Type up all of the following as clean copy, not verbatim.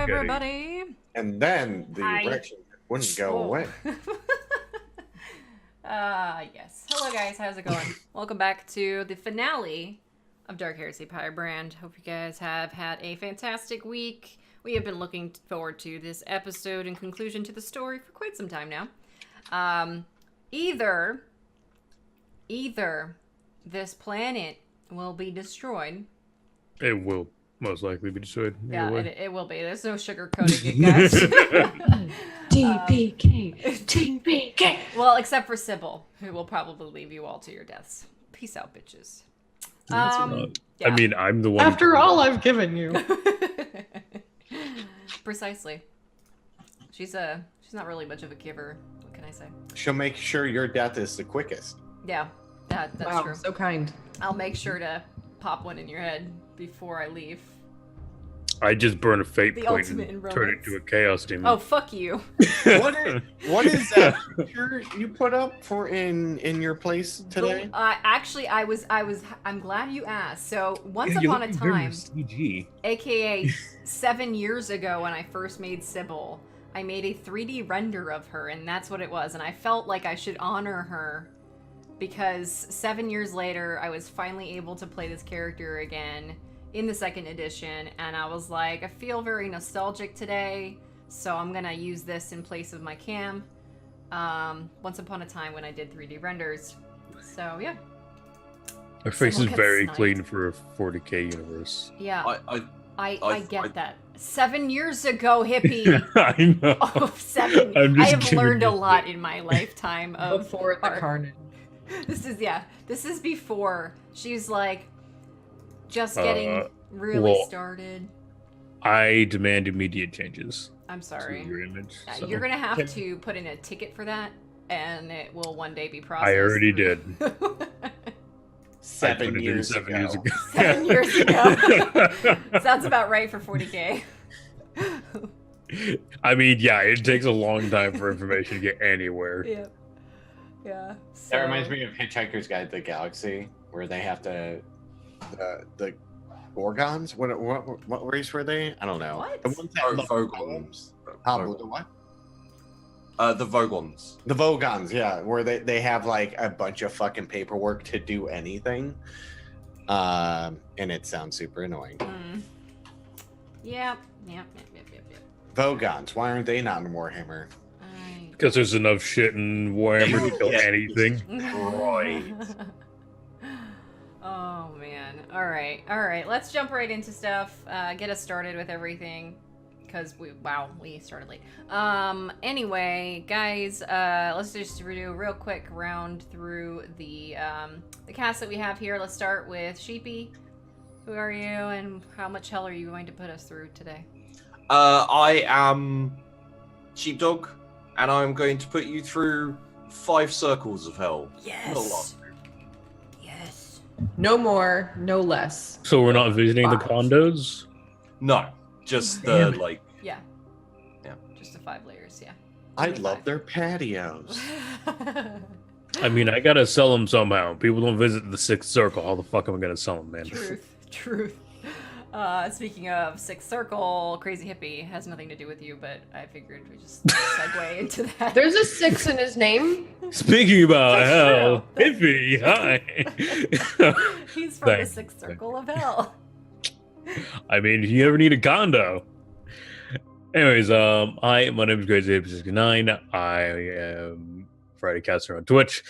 everybody. And then the erection wouldn't go away. Yes. Hello, guys. How's it going? Welcome back to the finale of Dark Heresy Pyrebrand. Hope you guys have had a fantastic week. We have been looking forward to this episode and conclusion to the story for quite some time now. Either this planet will be destroyed. It will most likely be destroyed. Yeah, it will be. There's no sugarcoating it, guys. TPK. Well, except for Sybil, who will probably leave you all to your deaths. Peace out, bitches. Yeah. I mean, I'm the one. After all I've given you. Precisely. She's not really much of a giver. What can I say? She'll make sure your death is the quickest. Yeah, that's Wow, true. so kind. I'll make sure to pop one in your head before I leave. I just burn a fate The point ultimate and in turn it romance. into a chaos demon. Oh, fuck you. What is that picture you put up for in your place today? Actually, I'm glad you asked. So, once Yeah, you upon a look very time, CG. aka 7 years ago when I first made Sybil, I made a 3D render of her, and that's what it was. And I felt like I should honor her because 7 years later, I was finally able to play this character again in the second edition, and I was like, I feel very nostalgic today, so I'm gonna use this in place of my cam. Once upon a time when I did 3D renders. So yeah. Her face is Someone gets very sniped. clean for a 40k universe. Yeah, I I get that. 7 years ago, hippie. I know. Oh, 7. I'm I just have kidding. learned a lot in my lifetime of Before the art. carnage. This is before she's like just getting really well, started. I demand immediate changes I'm to sorry. your image. so- You're gonna have to put in a ticket for that, and it will one day be processed. I already did. I put 7 it in years 7 ago. years ago. 7 years ago. Sounds about right for 40k. I mean, yeah, it takes a long time for information to get anywhere. Yeah. Yeah. That reminds me of Hitchhiker's Guide to the Galaxy, where they have to the Gorgons. What race were they? I don't know. What? The ones that look- Vogons. the what? The Vogons. The Vogons, yeah, where they have like a bunch of fucking paperwork to do anything, and it sounds super annoying. Yep. Vogons, why aren't they not in Warhammer? Because there's enough shit in Warhammer to kill Yeah. anything. Right. Oh man. All right. Let's jump right into stuff. Get us started with everything, because we started late. Anyway, guys, let's just do a real quick round through the cast that we have here. Let's start with Sheepy. Who are you, and how much hell are you going to put us through today? I am Sheepdog, and I'm going to put you through 5 circles of hell. Not a lot. Yes. No more, no less. So we're not visiting the 5. condos? No, just Damn the it. like. Yeah. Yeah. Just the 5 layers. Yeah. I love their patios. I mean, I gotta sell them somehow. People don't visit the Sixth Circle. How the fuck am I gonna sell them, man? Truth. Speaking of Sixth Circle, Crazy Hippie has nothing to do with you, but I figured we just segue into that. There's a 6 in his name. Speaking about That's hell, true. hippie, hi. He's from the Thanks. Sixth Circle of Hell. I mean, if you ever need a condo. Anyways, my name is Crazy69. I am Friday Caster on Twitch.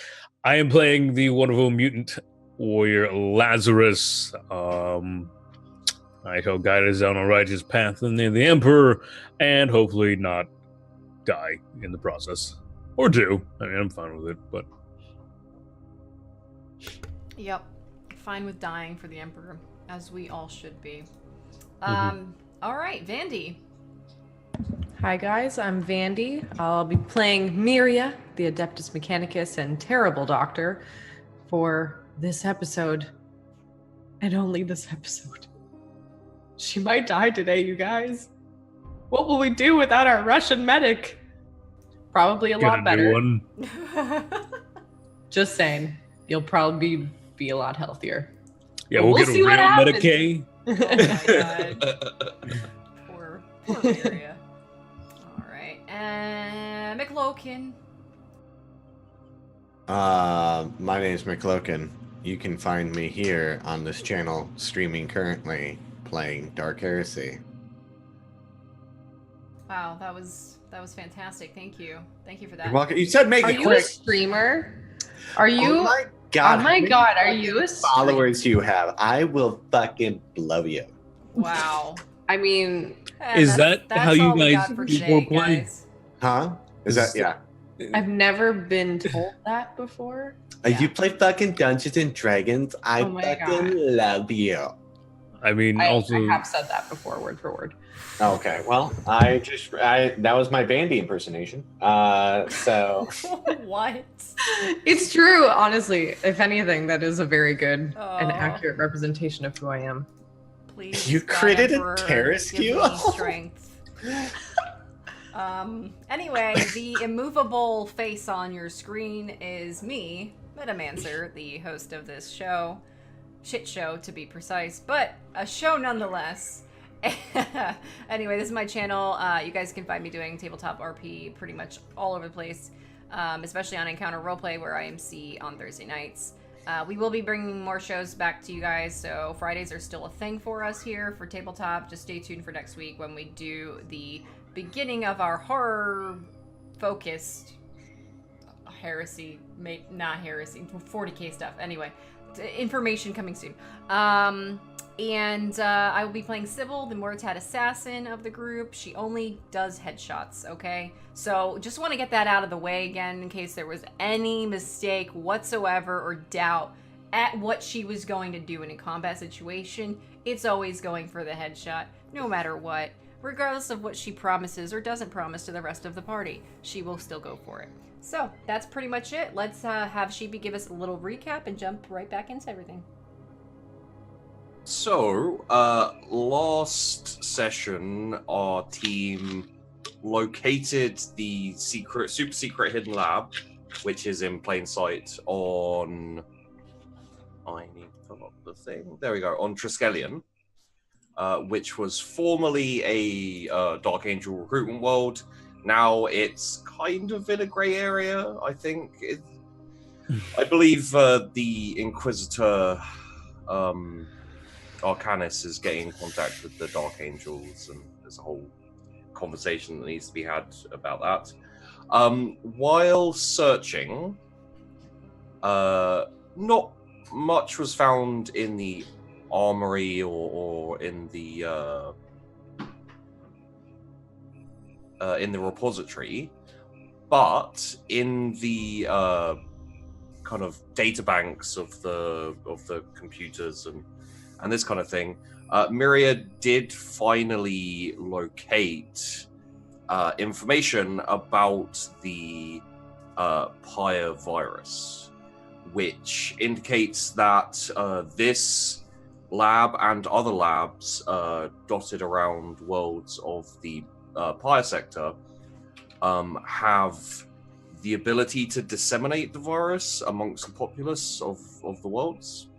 I am playing the wonderful mutant warrior Lazarus. I shall guide us down a righteous path in the name of the Emperor, and hopefully not die in the process. Or do. I mean, I'm fine with it, but Yep. Fine with dying for the Emperor, as we all should be. All right, Vandy. Hi guys, I'm Vandy. I'll be playing Miria, the Adeptus Mechanicus and Terrible Doctor, for this episode. And only this episode. She might die today, you guys. What will we do without our Russian medic? Probably a lot get a new better. one. Just saying. You'll probably be a lot healthier. Yeah, But we'll we'll get see a what real happens. Medicaid. Oh my god. Poor Poor Miria. Alright, and McLoken. My name is McLoken. You can find me here on this channel, streaming currently, playing Dark Heresy. Wow, that was fantastic. Thank you. Thank you for that. You're welcome. You said make Are it you quick. a streamer? Are you? Oh my god! Oh how my many god! Are you a fucking followers you have? I will fucking blow you. Wow. I mean, And Is that how you all we guys got for people today, play? guys. Huh? Is that yeah? I've never been told that before. Yeah. You play fucking Dungeons and Dragons? I Oh my fucking God. love you. I mean, I also, have said that before, word for word. Okay, well, that was my Vandy impersonation. So What? It's true, honestly. If anything, that is a very good and Aw. accurate representation of who I am. Please. You God, critted a Emperor, terrorist give you? me strength. Anyway, the immovable face on your screen is me, Metamancer, the host of this show. Shit show, to be precise, but a show nonetheless. Anyway, this is my channel. You guys can find me doing tabletop RP pretty much all over the place, especially on Encounter Roleplay, where I MC on Thursday nights. We will be bringing more shows back to you guys, so Fridays are still a thing for us here for tabletop. Just stay tuned for next week when we do the beginning of our horror-focused heresy, not heresy, 40k stuff. Anyway, information coming soon. And I will be playing Sybil, the Mortat assassin of the group. She only does headshots, okay? So just want to get that out of the way again in case there was any mistake whatsoever or doubt at what she was going to do in a combat situation. It's always going for the headshot, no matter what. Regardless of what she promises or doesn't promise to the rest of the party, she will still go for it. So that's pretty much it. Let's have Sheepy give us a little recap and jump right back into everything. So, last session, our team located the super secret hidden lab, which is in plain sight on... I need to pull up the thing. There we go, on Triskelion, which was formerly a Dark Angel recruitment world. Now it's kind of in a grey area, I think. I believe the Inquisitor... Arcanis is getting in contact with the Dark Angels, and there's a whole conversation that needs to be had about that. While searching, not much was found in the armory or in the repository, but in the kind of data banks of the computers and this kind of thing, Miria did finally locate information about the Pyre virus, which indicates that this lab and other labs dotted around worlds of the Pyre sector have the ability to disseminate the virus amongst the populace of the worlds.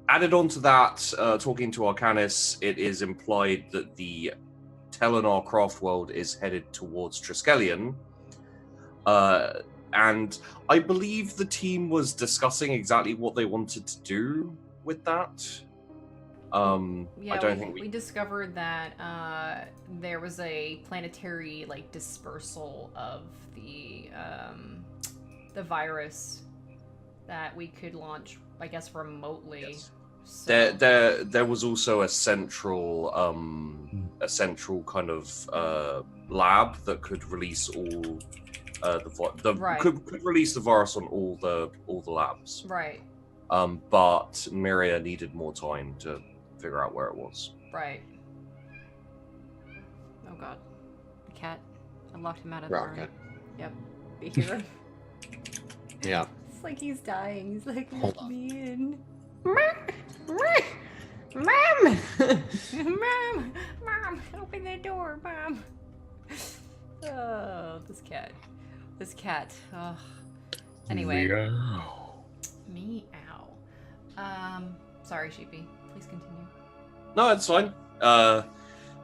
Added on to that, talking to Arcanis, it is implied that the Telenar craft world is headed towards Triskelion. And I believe the team was discussing exactly what they wanted to do with that. Yeah, I don't think we discovered that there was a planetary dispersal of the virus that we could launch, I guess, remotely. Yes. So... There was also a central kind of lab that could release all Right. could release the virus on all the labs. Right. But Miria needed more time to figure out where it was. Right. Oh god. The cat. I locked him out of the Rocket. room. Yep. You hear him? Yeah. It's like he's dying. He's like, Hold let on. me in. Mom! Mom, open the door, Mom. Oh, this cat. Oh. Anyway. Meow. Sorry, Sheepy. Please continue. No, it's fine.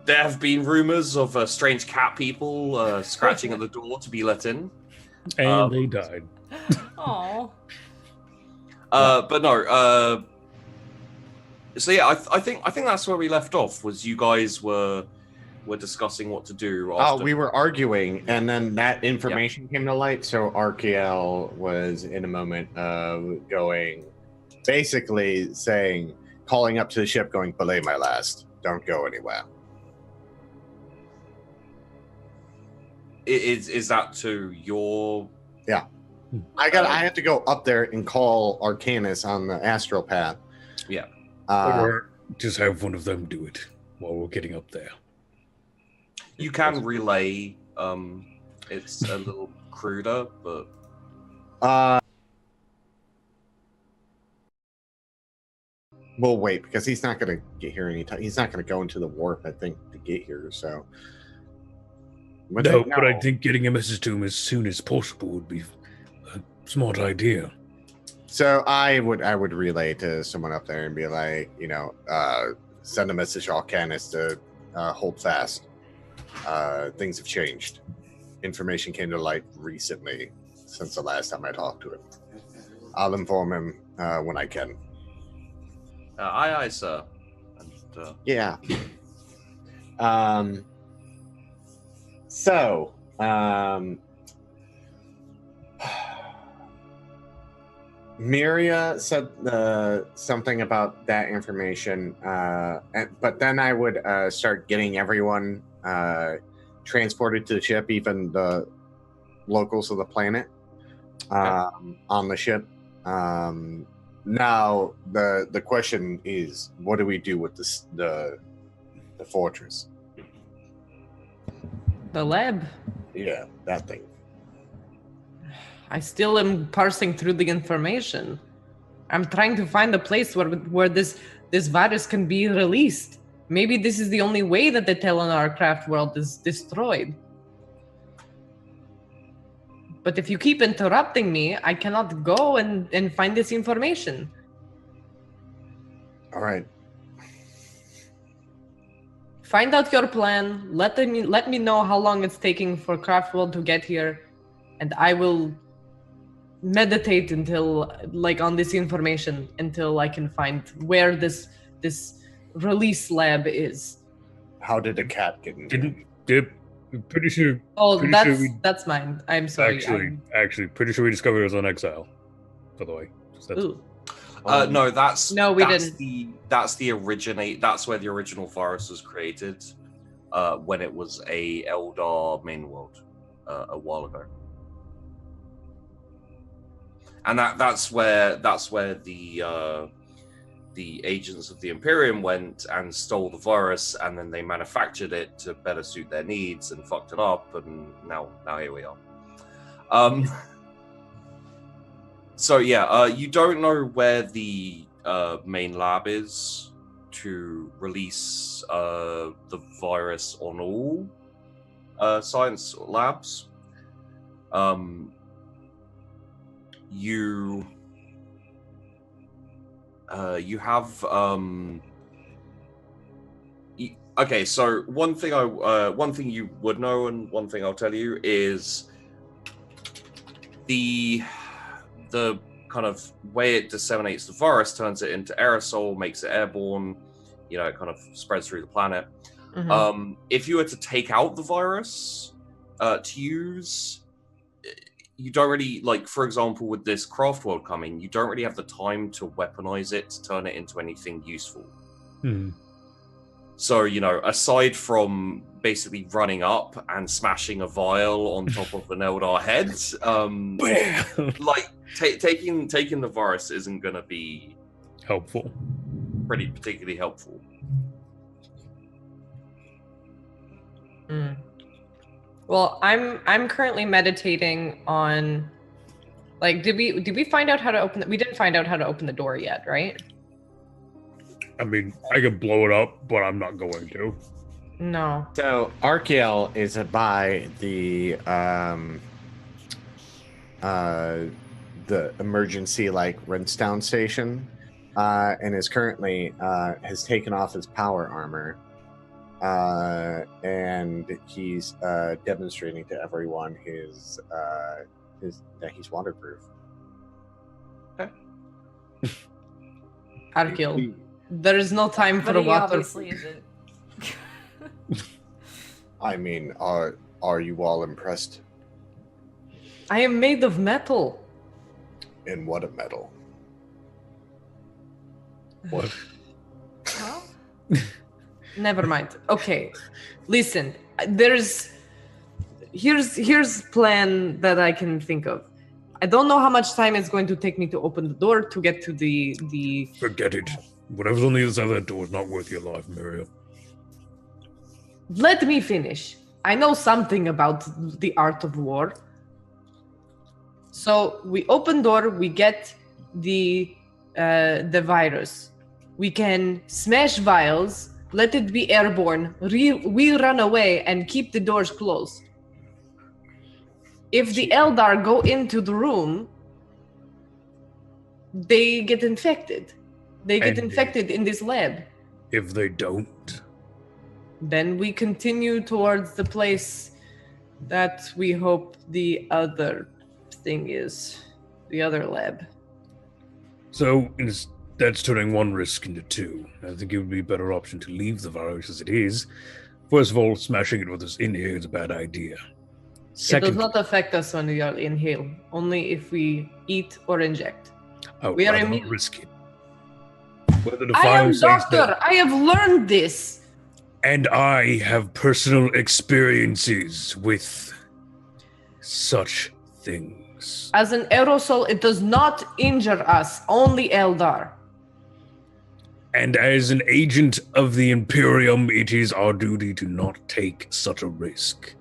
There have been rumors of strange cat people scratching at the door to be let in. And they died. Oh. But no. So yeah, I think that's where we left off. Was you guys were discussing what to do. After... Oh, we were arguing, and then that information came to light. So RKL was in a moment of going, basically saying, calling up to the ship, going, "Belay my last. Don't go anywhere." Is that to your? Yeah, I have to go up there and call Arcanus on the astral path. Yeah, or just have one of them do it while we're getting up there. You can relay. It's a little cruder, but we'll wait because he's not going to get here anytime. He's not going to go into the warp, I think, to get here. So, but I think getting a message to him as soon as possible would be a smart idea. So I would relay to someone up there and be like, send a message to Alcanis to hold fast. Things have changed. Information came to light recently since the last time I talked to him. I'll inform him when I can. Aye, sir. And, Yeah. So, Miria said something about that information, but then I would start getting everyone transported to the ship, even the locals of the planet, on the ship. Now, the question is, what do we do with the fortress? The lab. Yeah, that thing. I still am parsing through the information. I'm trying to find a place where this virus can be released. Maybe this is the only way that the Telenar craft world is destroyed. But if you keep interrupting me, I cannot go and find this information. All right. Find out your plan. Let me know how long it's taking for craft world to get here, and I will meditate until on this information until I can find where this release lab is. How did a cat get in? Pretty sure. Oh, that's mine. I'm sorry. Actually, pretty sure we discovered it was on Exile. By the way, Ooh. No, that's we didn't. That's where the original virus was created, when it was a Eldar main world, a while ago. And that's where the agents of the Imperium went and stole the virus, and then they manufactured it to better suit their needs and fucked it up, and now here we are. So yeah, you don't know where the main lab is to release the virus on all science labs. You have okay. So one thing you would know, and one thing I'll tell you is the kind of way it disseminates the virus, turns it into aerosol, makes it airborne. It kind of spreads through the planet. Mm-hmm. If you were to take out the virus to use, you don't really, for example, with this craft world coming, you don't really have the time to weaponize it, to turn it into anything useful. So, aside from basically running up and smashing a vial on top of an Eldar head, taking the virus isn't going to be helpful. Particularly helpful. Well, I'm currently meditating on, did we find out how to open? We didn't find out how to open the door yet, right? I mean, I could blow it up, but I'm not going to. No. So Arkiel is by the emergency rinse down station, and is currently has taken off his power armor and he's demonstrating to everyone his that he's waterproof. Arkil, there is no time for But a he water. obviously isn't. I mean, are you all impressed? I am made of metal. In what a metal? What? Huh? Never mind. Okay, listen. Here's plan that I can think of. I don't know how much time it's going to take me to open the door to get to the. Forget it. Whatever's on the other side of that door is not worth your life, Muriel. Let me finish. I know something about the art of war. So we open door, we get the virus. We can smash vials, let it be airborne. We run away and keep the doors closed. If the Eldar go into the room, they get infected. They get infected in this lab. If they don't, Then we continue towards the place that we hope the other thing is. The other lab. so that's turning one risk into two. I think it would be a better option to leave the virus as it is. First of all, smashing it with us in here is a bad idea. It Second, does not affect us when we are inhale, only if we eat or inject. I would we are rather not immune. risk it. Whether the I am virus says doctor. that- I have learned this. And I have personal experiences with such things. As an aerosol, it does not injure us. Only Eldar. And as an agent of the Imperium, it is our duty to not take such a risk.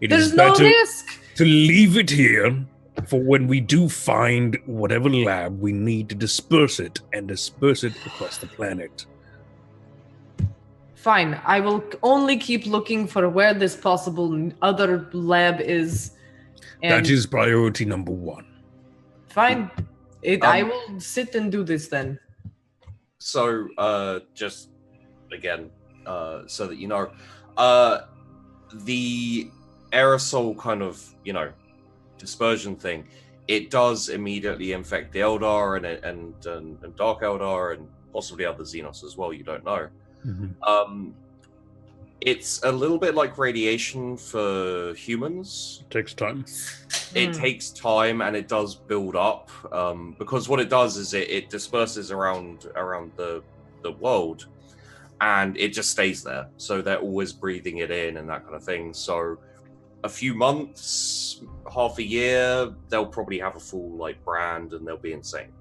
It is There's no better risk. to leave it here for when we do find whatever lab we need to disperse it and disperse it across the planet. Fine. I will only keep looking for where this possible other lab is. And That is priority number one. fine. I will sit and do this then. So, just again, so that you know, the aerosol kind of, dispersion thing, it does immediately infect the Eldar and Dark Eldar and possibly other Xenos as well. You don't know. It's a little bit like radiation for humans. Takes time. It takes time and it does build up, because what it does is it disperses around the world, and it just stays there. So they're always breathing it in and that kind of thing. So a few months, half a year, they'll probably have a full brand and they'll be insane.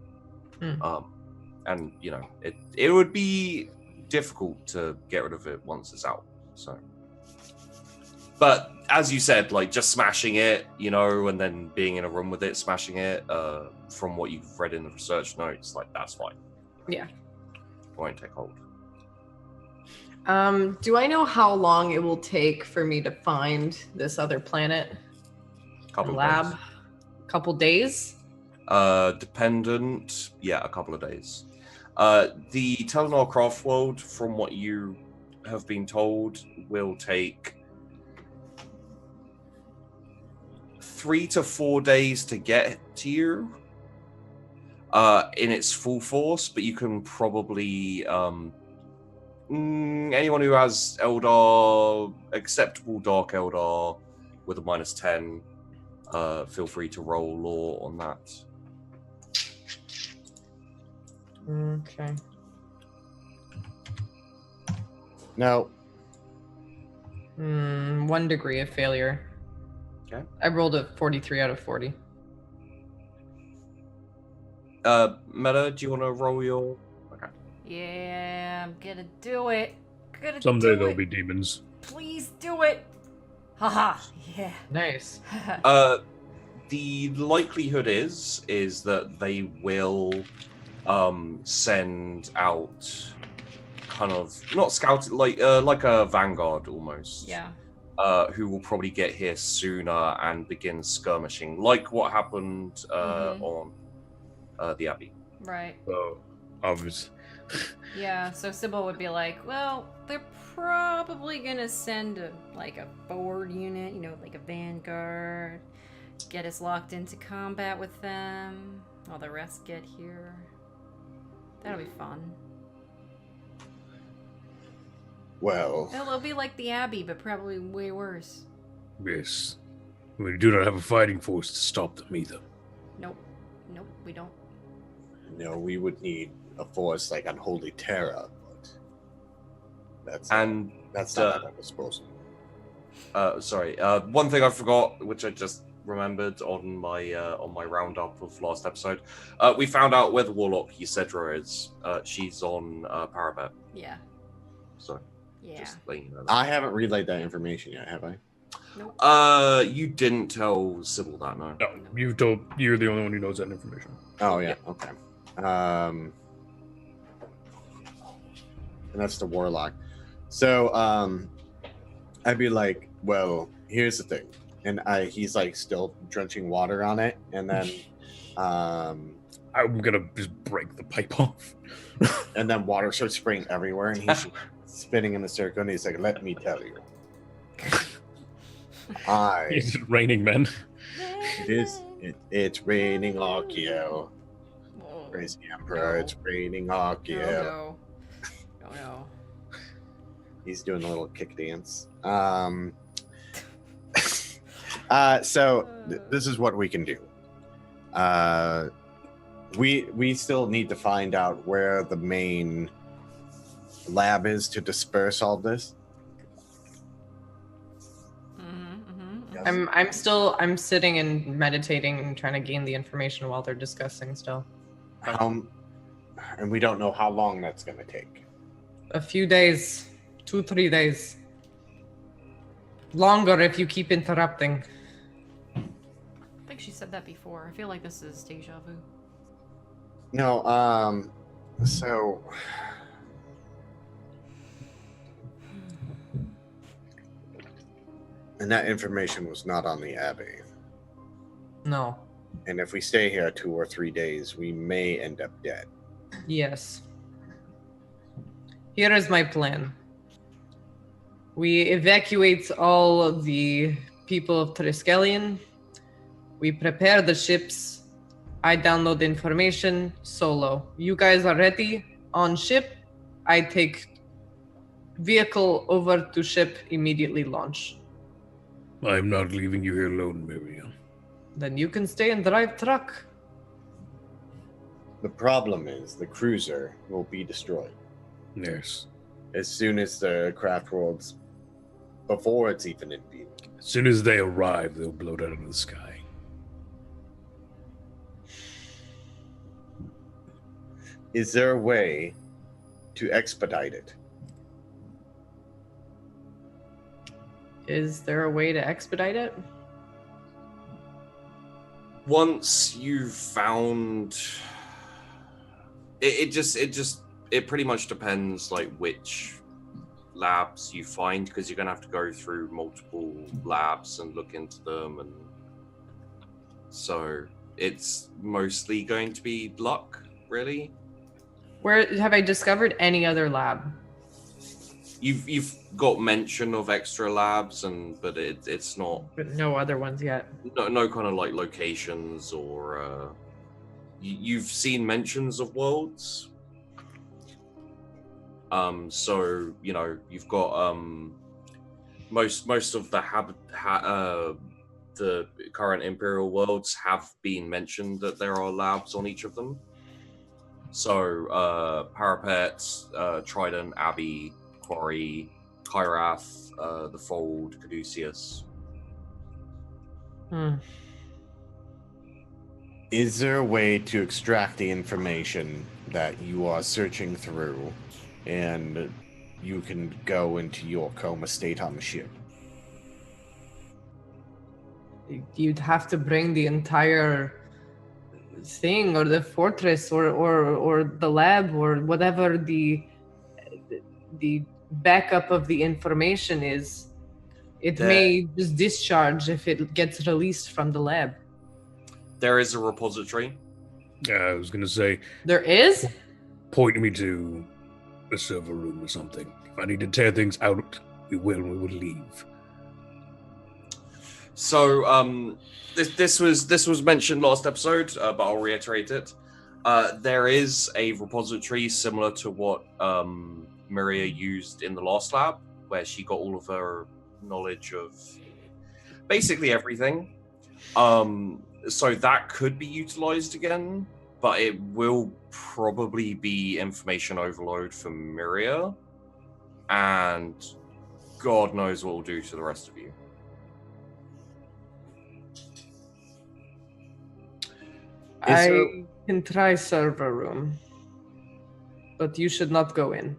And it would be difficult to get rid of it once it's out. So, but as you said, just smashing it, and then being in a room with it, smashing it, from what you've read in the research notes, that's fine. Yeah. It won't take hold. Do I know how long it will take for me to find this other planet? Couple lab? of days. Couple days? Dependent, a couple of days. The Telenar Craft World, from what you have been told, will take 3 to 4 days to get to you in its full force, but you can probably anyone who has Eldar, acceptable Dark Eldar with a -10, feel free to roll law on that. Okay. No. 1 degree of failure. Okay. I rolled a 43 out of 40. Meta, do you want to roll your... Okay. Yeah, I'm gonna do it. Someday there'll be demons. Please do it. Haha. Yeah. Nice. The likelihood is that they will send out kind of, not scouted, like a vanguard almost. Yeah. Who will probably get here sooner and begin skirmishing, like what happened on the Abbey. Right. So, obviously, Yeah, so Sybil would be like, well, they're probably gonna send a forward unit, like a vanguard, get us locked into combat with them while the rest get here. That'll be fun. Well, It'll be like the Abbey, but probably way worse. Yes. We do not have a fighting force to stop them either. Nope, we don't. no, we would need a force like Unholy Terror, but that's not at our disposal. Sorry. One thing I forgot, which I just remembered on my roundup of last episode, we found out where the warlock Ysedra is. She's on Parapet. Yeah. So Yeah. just letting you know that. I haven't relayed that information yet, have I? Nope. You didn't tell Sybil that, no. No, you're the only one who knows that information. Oh yeah, okay. And that's the warlock. So I'd be like, well, here's the thing. And he's like still drenching water on it, and then I'm gonna just break the pipe off. and then water starts spraying everywhere, and he's spinning in the circle, and he's like, let me tell you. It's raining, men. It's raining Archeo. Whoa. Praise the Emperor, it's raining Archeo. Oh no. He's doing a little kick dance. So this is what we can do. We still need to find out where the main lab is to disperse all this. Yes. I'm sitting and meditating and trying to gain the information while they're discussing still. And we don't know how long that's going to take. A few days, 2-3 days. Longer if you keep interrupting. I think she said that before. I feel like this is deja vu. No, so and that information was not on the Abbey. No. And if we stay here 2 or 3 days, we may end up dead. Yes. Here is my plan. We evacuate all of the people of Triskelion. We prepare the ships. I download the information solo. You guys are ready on ship. I take vehicle over to ship, immediately launch. I'm not leaving you here alone, Miriam. Then you can stay and drive truck. The problem is the cruiser will be destroyed Yes. as soon as the craft worlds, before it's even in view. As soon as they arrive, they'll blow it out of the sky. Is there a way to expedite it? Is there a way to expedite it? Once you've found it pretty much depends like which labs you find, because you're gonna have to go through multiple labs and look into them, and so it's mostly going to be luck, really. Where have I discovered any other lab? You've got mention of extra labs, but it's not. But no other ones yet. No kind of like locations or you've seen mentions of worlds. So you've got most of the current Imperial worlds have been mentioned that there are labs on each of them. So Parapet, Trident, Abbey, Quarry, Kyrath, the Fold, Caduceus. Is there a way to extract the information that you are searching through and you can go into your coma state on the ship? You'd have to bring the entire thing, or the fortress, or the lab, or whatever the backup of the information is. It may just discharge if it gets released from the lab. There is a repository. I was going to say, There is? point me to a server room or something. If I need to tear things out, we will leave. So, this was mentioned last episode, but I'll reiterate it. There is a repository similar to what Maria used in the last lab, where she got all of her knowledge of basically everything. So that could be utilized again, but it will probably be information overload for Miria, and God knows what it'll do to the rest of you. I can try server room, but you should not go in.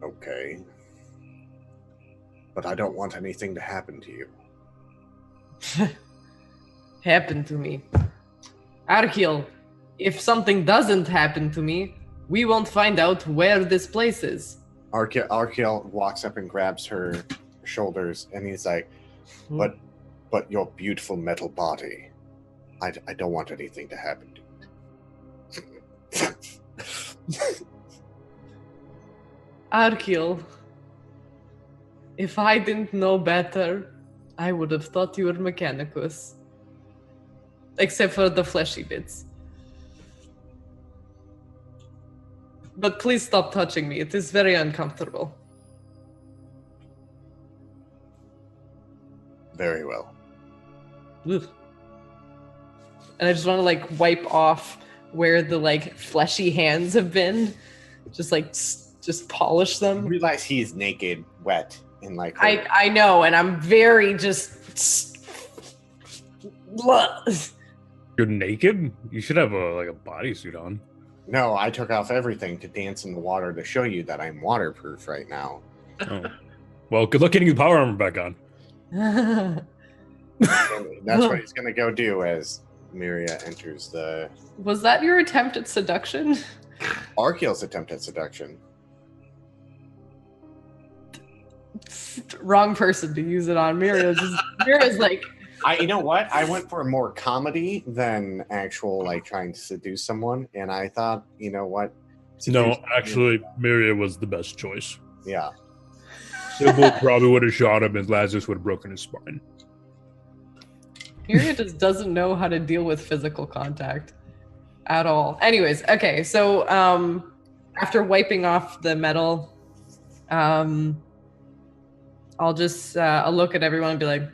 Okay. But I don't want anything to happen to you. Happen to me. Arkiel, if something doesn't happen to me, we won't find out where this place is. Arkiel walks up and grabs her shoulders, and he's like, but your beautiful metal body, I don't want anything to happen to you. Arkiel, if I didn't know better, I would have thought you were Mechanicus. Except for the fleshy bits. But please stop touching me. It is very uncomfortable. Very well. Ugh. And I just want to wipe off where the fleshy hands have been. Just polish them. You realize he is naked, wet, and I know, and I'm very just. You're naked? You should have a bodysuit on. No, I took off everything to dance in the water to show you that I'm waterproof right now. Oh. Well, good luck getting the power armor back on. And that's what he's going to go do as Miria enters the... Was that your attempt at seduction? Arkiel's attempt at seduction. Wrong person to use it on. Miria's like... You know what? I went for more comedy than actual trying to seduce someone, and I thought, you know what? No, actually, Miria was the best choice. Yeah. Sybil probably would have shot him, and Lazarus would have broken his spine. Miria just doesn't know how to deal with physical contact at all. Anyways, okay, so after wiping off the metal, I'll just I'll look at everyone and be like,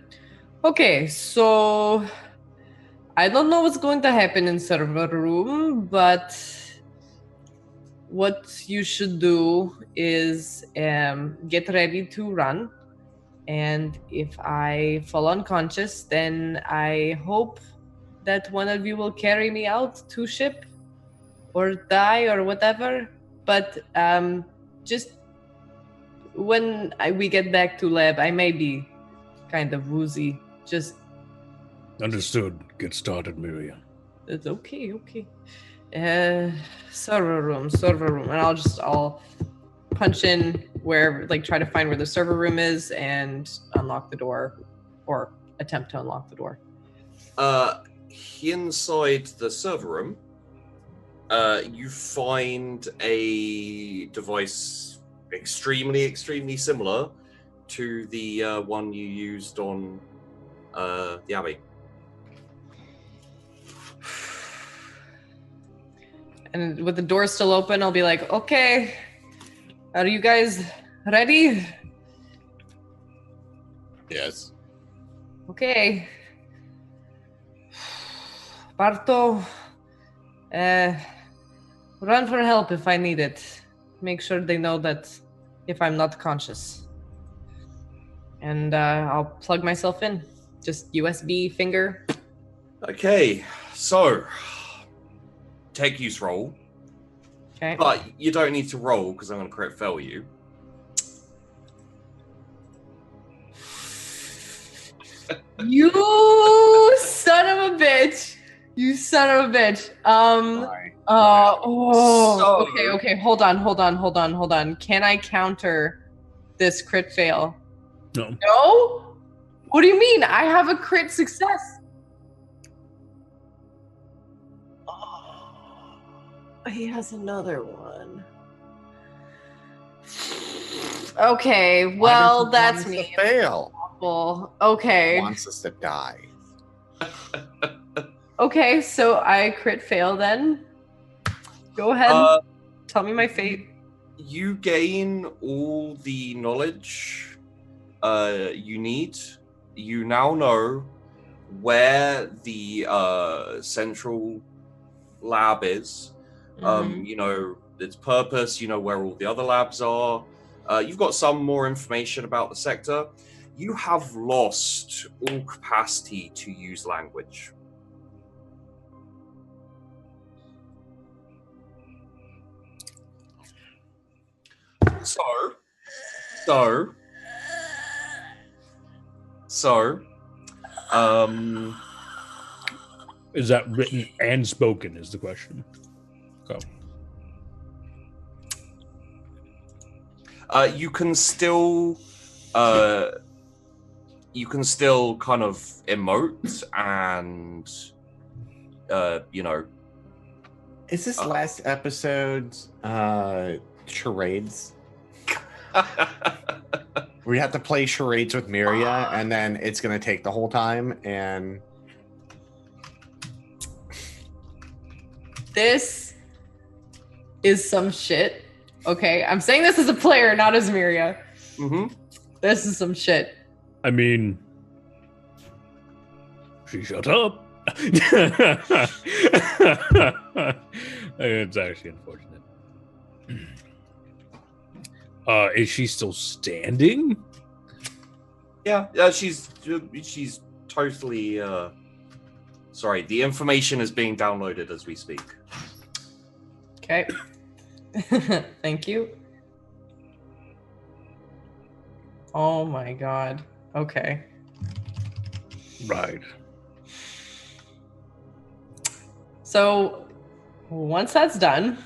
okay, so I don't know what's going to happen in server room, but what you should do is get ready to run. And if I fall unconscious, then I hope that one of you will carry me out to ship or die or whatever. But just when we get back to lab, I may be kind of woozy. Just understood. Get started, Miria. It's okay. Server room, and I'll punch in where, try to find where the server room is and unlock the door, or attempt to unlock the door. Inside the server room, you find a device extremely similar to the one you used on the Abbey. And with the door still open, I'll be like, okay, are you guys ready? Yes. Okay. Barto, run for help if I need it. Make sure they know that if I'm not conscious. And I'll plug myself in. Just USB finger. Okay, so tech use roll. Okay. But you don't need to roll because I'm going to crit fail you. You son of a bitch! You son of a bitch. Okay. Hold on. Can I counter this crit fail? No. No? What do you mean? I have a crit success. he has another one. Okay, well, that's me. To fail. Awful. Okay. He wants us to die. Okay, so I crit fail then. Go ahead. Tell me my fate. You gain all the knowledge you need. You now know where the central lab is. You know its purpose. You know where all the other labs are. You've got some more information about the sector. You have lost all capacity to use language. So, Is that written and spoken? Is the question. Okay. you can still kind of emote and you know. Is this last episode's charades? We have to play charades with Miria, and then it's gonna take the whole time. And This is some shit. Okay, I'm saying this as a player, not as Miria. Mm-hmm. This is some shit. I mean, she shut up. It's actually unfortunate. Is she still standing? Yeah, she's totally. Sorry, the information is being downloaded as we speak. Okay. Thank you. Oh my god. Okay. Right. So once that's done,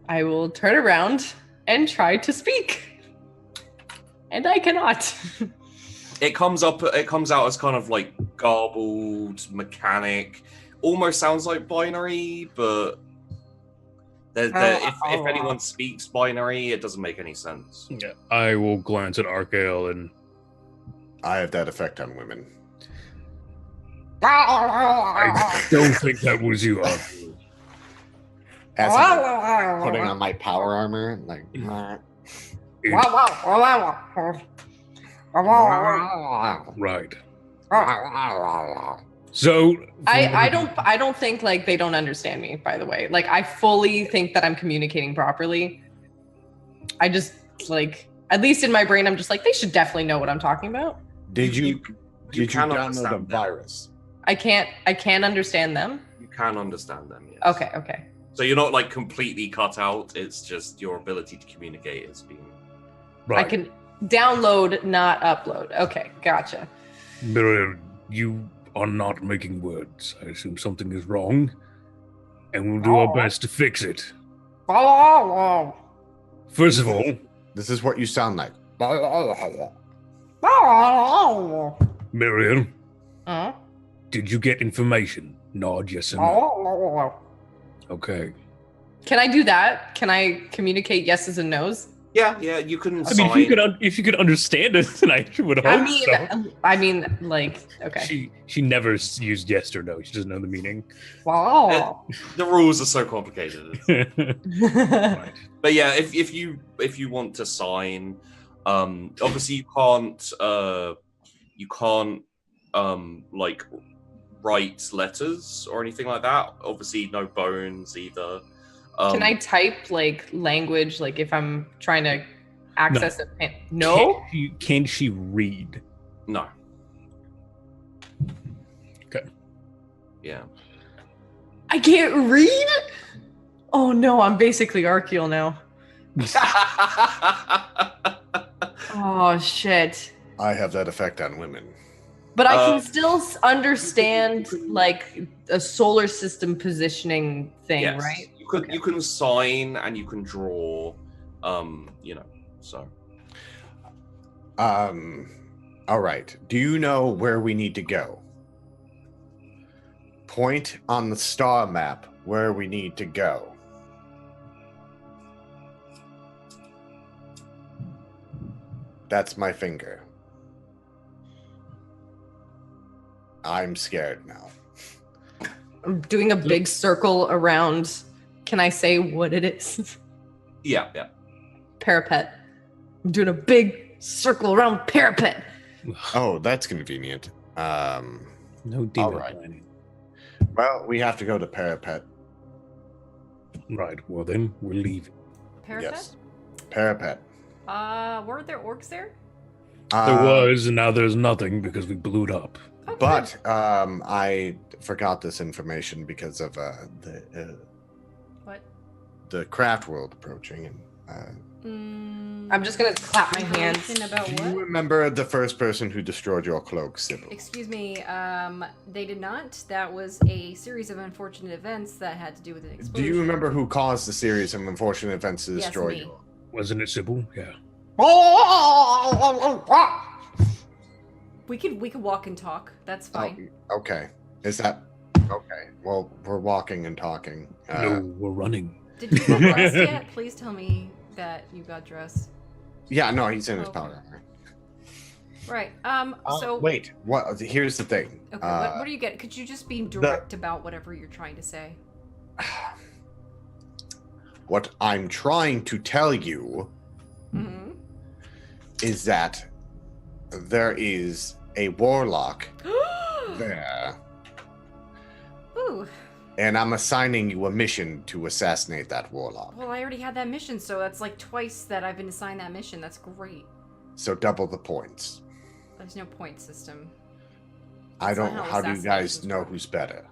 I will turn around and try to speak. And I cannot. It comes out as kind of like garbled, mechanic. Almost sounds like binary, but if anyone speaks binary, it doesn't make any sense. Yeah. I will glance at Archael and I have that effect on women. I don't think that was you, Archael. As I'm putting on my power armor, like. Right. So I don't think like they don't understand me, by the way. Like I fully think that I'm communicating properly. I just like, at least in my brain, I'm just like, they should definitely know what I'm talking about. Did you can download understand a them. virus? I can understand them. You can understand them, yes. Okay. So you're not like completely cut out. It's just your ability to communicate is being. right. I can download, not upload. Okay, gotcha. Miriam, you are not making words. I assume something is wrong, and we'll do our best to fix it. First of all, This is what you sound like. Miriam, did you get information? Nod yes or no. Okay. Can I do that? Can I communicate yeses and nos? Yeah, you can. I mean, if you could understand it, then I would hope so. I mean, like, okay. She never used yes or no. She doesn't know the meaning. Wow. The rules are so complicated. Right. But yeah, if you want to sign, obviously you can't like write letters or anything like that. Obviously, no bones either. Can I type like language, like if I'm trying to access a pen? No? Can she read? No. Okay. Yeah. I can't read? Oh no, I'm basically Archael now. Oh shit. I have that effect on women. But I can still understand like a solar system positioning thing, yes. right? You can sign and you can draw, so. All right. Do you know where we need to go? Point on the star map where we need to go. That's my finger. I'm scared now. I'm doing a big circle around. Can I say what it is? Yeah. Parapet. I'm doing a big circle around Parapet. Oh, that's convenient. No demon right. planning. Well, we have to go to Parapet. Right. Well, then we're leaving. Parapet? Yes. Parapet. Weren't there orcs there? There was, and now there's nothing because we blew it up. Oh, But I forgot this information because of what? the craft world approaching. And I'm just gonna clap my hands. Information about do you what? remember the first person who destroyed your cloak, Sybil? Excuse me, they did not. That was a series of unfortunate events that had to do with an Do explosion. you remember who caused the series of unfortunate events to Yes, destroy me. you? Wasn't it Sybil? Yeah. We could walk and talk. That's fine. Oh, okay. Is that okay? Well, we're walking and talking. No, we're running. Did you get dressed yet? Please tell me that you got dressed. Yeah, no, he's in his Okay. powder armor. Right. So Wait. What? Here's the thing. Okay. What do you get? Could you just be direct about whatever you're trying to say? What I'm trying to tell you Mm-hmm. is that there is a warlock there, Ooh. and I'm assigning you a mission to assassinate that warlock. Well, I already had that mission, so that's like twice that I've been assigned that mission. That's great. So double the points. There's no point system. I That's not don't. how How do you guys assassinations know work. who's better?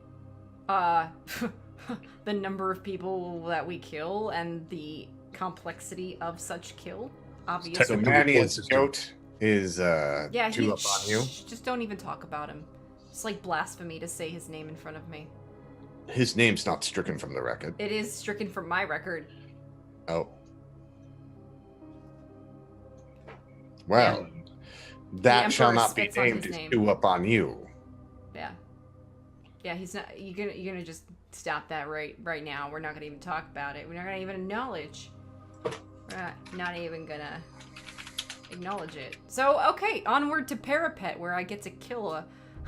The number of people that we kill and the complexity of such kill. Obviously. So Technically, Mania's points goat is Yeah, two up on you. Just don't even talk about him. It's like blasphemy to say his name in front of me. His name's not stricken from the record. It is stricken from my record. Oh. Well, that The shall Emperor not be spits on named his as name. two up on you. Yeah. Yeah, he's not. You're gonna just stop that right now. We're not gonna even talk about it. We're not gonna even acknowledge. We're not even gonna acknowledge it. So okay, onward to Parapet, where I get to kill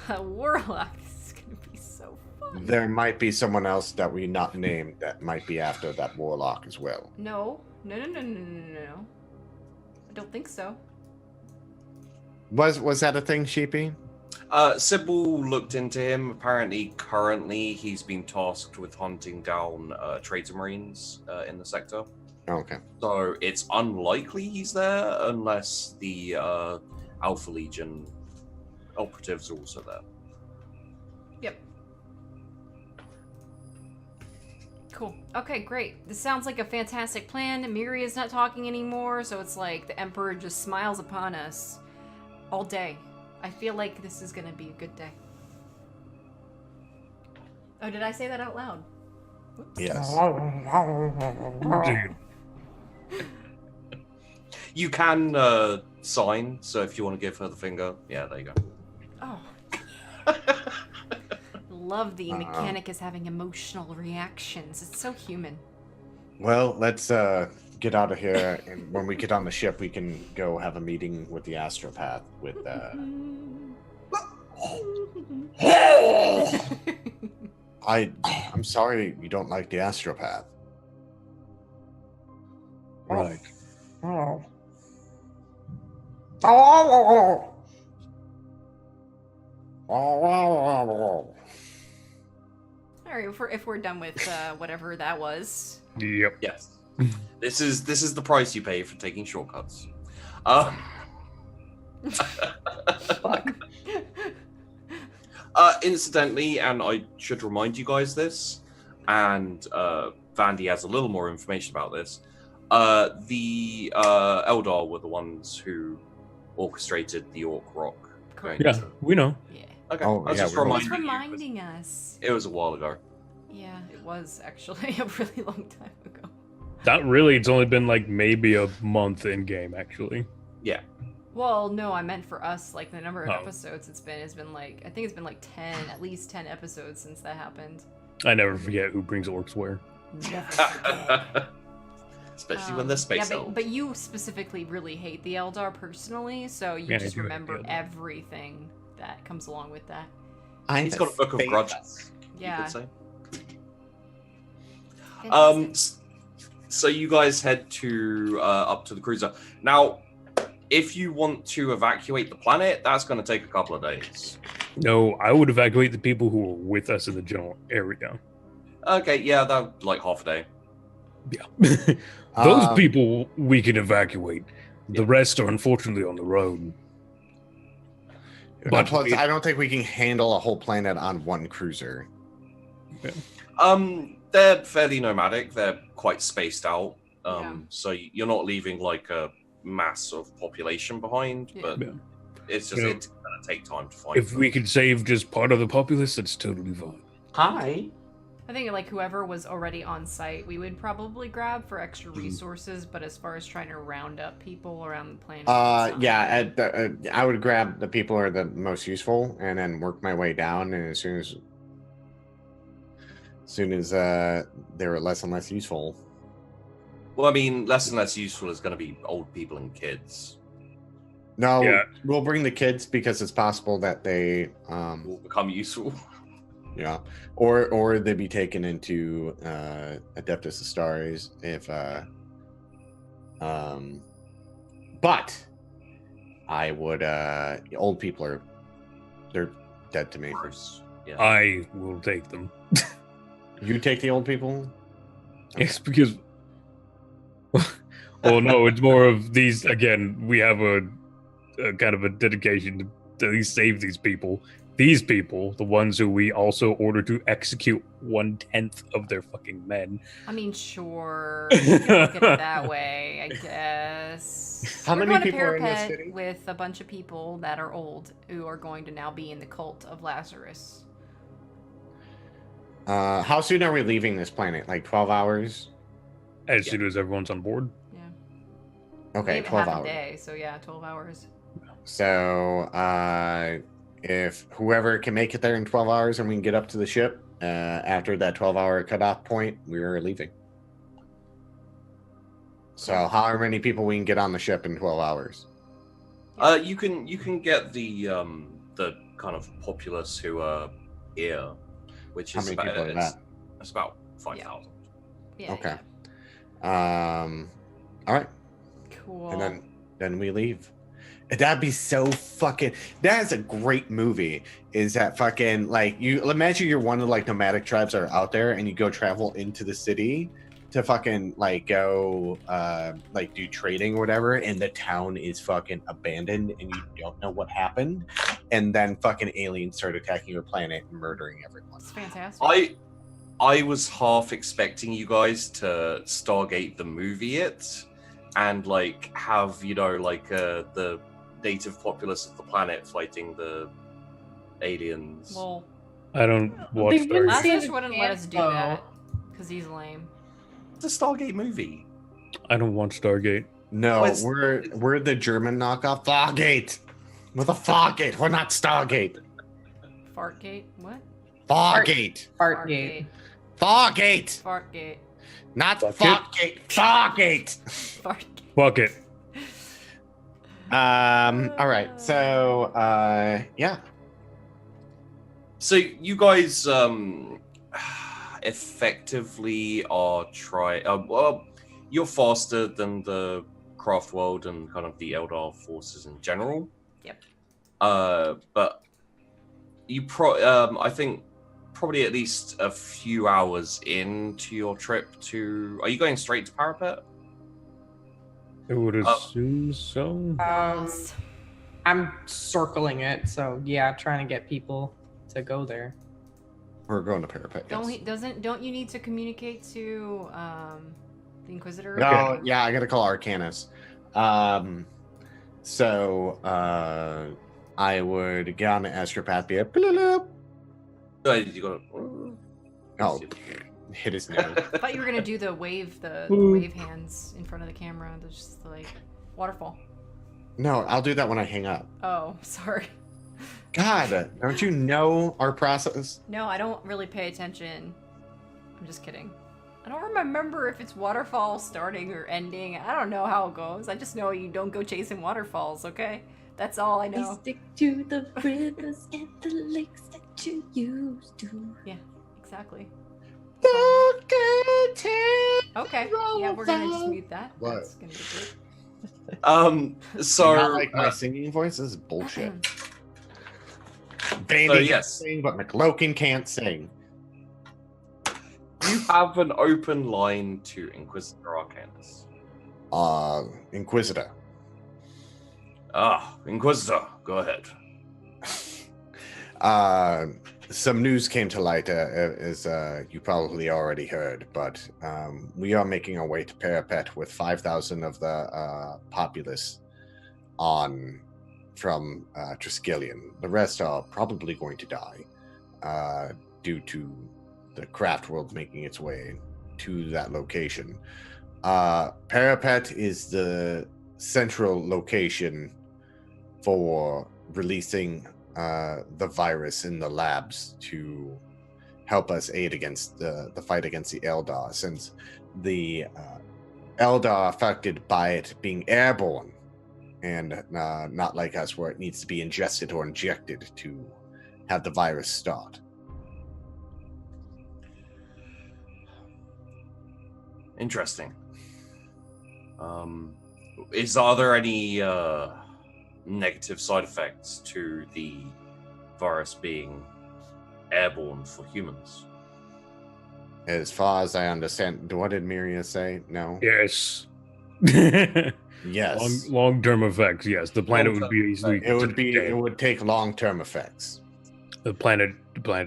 a warlock. This is gonna be so fun. There might be someone else that we not named that might be after that warlock as well. No. I don't think so. Was that a thing, Sheepy? Sybil looked into him. Apparently, currently, he's been tasked with hunting down traitor marines in the sector. Okay. So it's unlikely he's there unless the Alpha Legion operatives are also there. Yep. Cool. Okay, great. This sounds like a fantastic plan. Miria's not talking anymore, so it's like the Emperor just smiles upon us all day. I feel like this is gonna be a good day. Oh, did I say that out loud? Whoops. Yes. You can sign, so if you want to give her the finger, yeah, there you go. Oh. Love the mechanic is having emotional reactions. It's so human. Well, let's get out of here, and when we get on the ship, we can go have a meeting with the astropath. With I'm sorry you don't like the astropath. Right. All right, if we're done with whatever that was. Yep. Yes. This is the price you pay for taking shortcuts. Incidentally, and I should remind you guys this, and Vandy has a little more information about this. The Eldar were the ones who orchestrated the Orc Rock. Correct. Yeah, we know. Yeah. Okay. Oh, I was yeah, just we know. It's reminding you. reminding us. It was a while ago. Yeah, it was actually a really long time ago. Not really. It's only been like maybe a month in game, actually. Yeah. Well, no, I meant for us, like the number of Oh. episodes it's been like, I think it's been like 10, at least 10 episodes since that happened. I never forget who brings orcs where. Especially when they're space yeah, elves. but you specifically really hate the Eldar personally, so you Yeah, I just do hate remember the Eldar. everything that comes along with that. He's got a book of grudges, you Yeah. could say. Fantastic. So you guys head to up to the cruiser. Now, if you want to evacuate the planet, that's going to take a couple of days. No, I would evacuate the people who were with us in the general area. Okay, yeah, that like half a day. Yeah. Those Um, people we can evacuate. The Yeah. rest are unfortunately on the road. But plus, we- I don't think we can handle a whole planet on one cruiser. They're fairly nomadic. They're quite spaced out. Yeah. So you're not leaving like a mass of population behind, Yeah. but Yeah. it's just Yeah. it's gonna take time to find. If we could save just part of the populace, that's totally fine. Hi. I think like whoever was already on site, we would probably grab for extra resources. But as far as trying to round up people around the planet, it's not Yeah, really- I would grab the people who are the most useful and then work my way down. And as soon as they were less and less useful. Well, I mean, less and less useful is going to be old people and kids. No, Yeah. we'll bring the kids because it's possible that they, Will become useful. yeah, or they'd be taken into Adeptus Astaris if, but I would, old people they're dead to me. Gross. Yeah. I will take them. You take the old people? Yes, because. Well, no, it's more of these. Again, we have a kind of a dedication to at least save these people. These people, the ones who we also order to execute 1/10 of their fucking men. I mean, sure. You can look at it that way, I guess. How We're many going to people are in this Parapet city? with a bunch of people that are old who are going to now be in the cult of Lazarus. How soon are we leaving this planet? Like 12 hours? As soon as everyone's on board. Yeah. Okay, Maybe 12 half hours. a day, so yeah, 12 hours. So, if whoever can make it there in 12 hours and we can get up to the ship, after that 12-hour cutoff point, we're leaving. So, however many people we can get on the ship in 12 hours. You can get the kind of populace who are here, which How is many about, people are that? it's about 5,000. Yeah. Okay. yeah. All right. Cool. And then we leave. That'd be so fucking. That is a great movie. Is that fucking like you imagine you're one of like nomadic tribes that are out there and you go travel into the city to fucking like go like do trading or whatever, and the town is fucking abandoned and you don't know what happened, and then fucking aliens start attacking your planet and murdering everyone. It's fantastic. I was half expecting you guys to Stargate the movie it, and like have like the native populace of the planet fighting the aliens. Well, I don't watch They wouldn't Stargate. see Lazarus the wouldn't let us do campo. that because he's lame. It's a Stargate movie. I don't watch Stargate. No, Well, it's- we're the German knockoff Fargate. We're the Fargate. We're not Stargate. Fartgate? What? Fargate. Fartgate. Fargate. Fartgate. Not Fuck Fargate. Fargate. Fartgate. Fuck it. All right. So, yeah. So you guys effectively are well, you're faster than the craft world and kind of the Eldar forces in general. Yep. But you I think probably at least a few hours into your trip to. Are you going straight to Parapet? I would assume so. Lost. I'm circling it, so yeah, trying to get people to go there. We're going to Parapet. Yes. Don't you need to communicate to the Inquisitor? No, yeah, I gotta call Arcanus. So, I would get on the astropath, be a bloop. You got. Oh, hit his nose. I thought you were gonna do the wave Ooh. wave hands in front of the camera. There's just like waterfall. No, I'll do that when I hang up. Oh, sorry. God, don't you know our process? No, I don't really pay attention. I'm just kidding. I don't remember if it's waterfall starting or ending. I don't know how it goes. I just know you don't go chasing waterfalls, okay? That's all I know. Stick to the rivers and the lakes that you used to. Yeah, exactly. Okay. Okay. Yeah, we're gonna just mute that. What? That's gonna be great. So Not like my singing voice. This is bullshit. Vandy So, can yes. sing, but McLoken can't sing. you have an open line to Inquisitor Arcanus. Inquisitor. Inquisitor, go ahead. Some news came to light, as you probably already heard, but we are making our way to Parapet with 5,000 of the populace from Triskelion. The rest are probably going to die due to the craft world making its way to that location. Parapet is the central location for releasing the virus in the labs to help us aid against the fight against the Eldar, since the Eldar are affected by it being airborne and not like us where it needs to be ingested or injected to have the virus start. Interesting. Are there any negative side effects to the virus being airborne for humans? As far as I understand, what did Miria say? No? Yes. Yes. Long-term effects. Yes, the planet would be easily. It would take long-term effects. The planet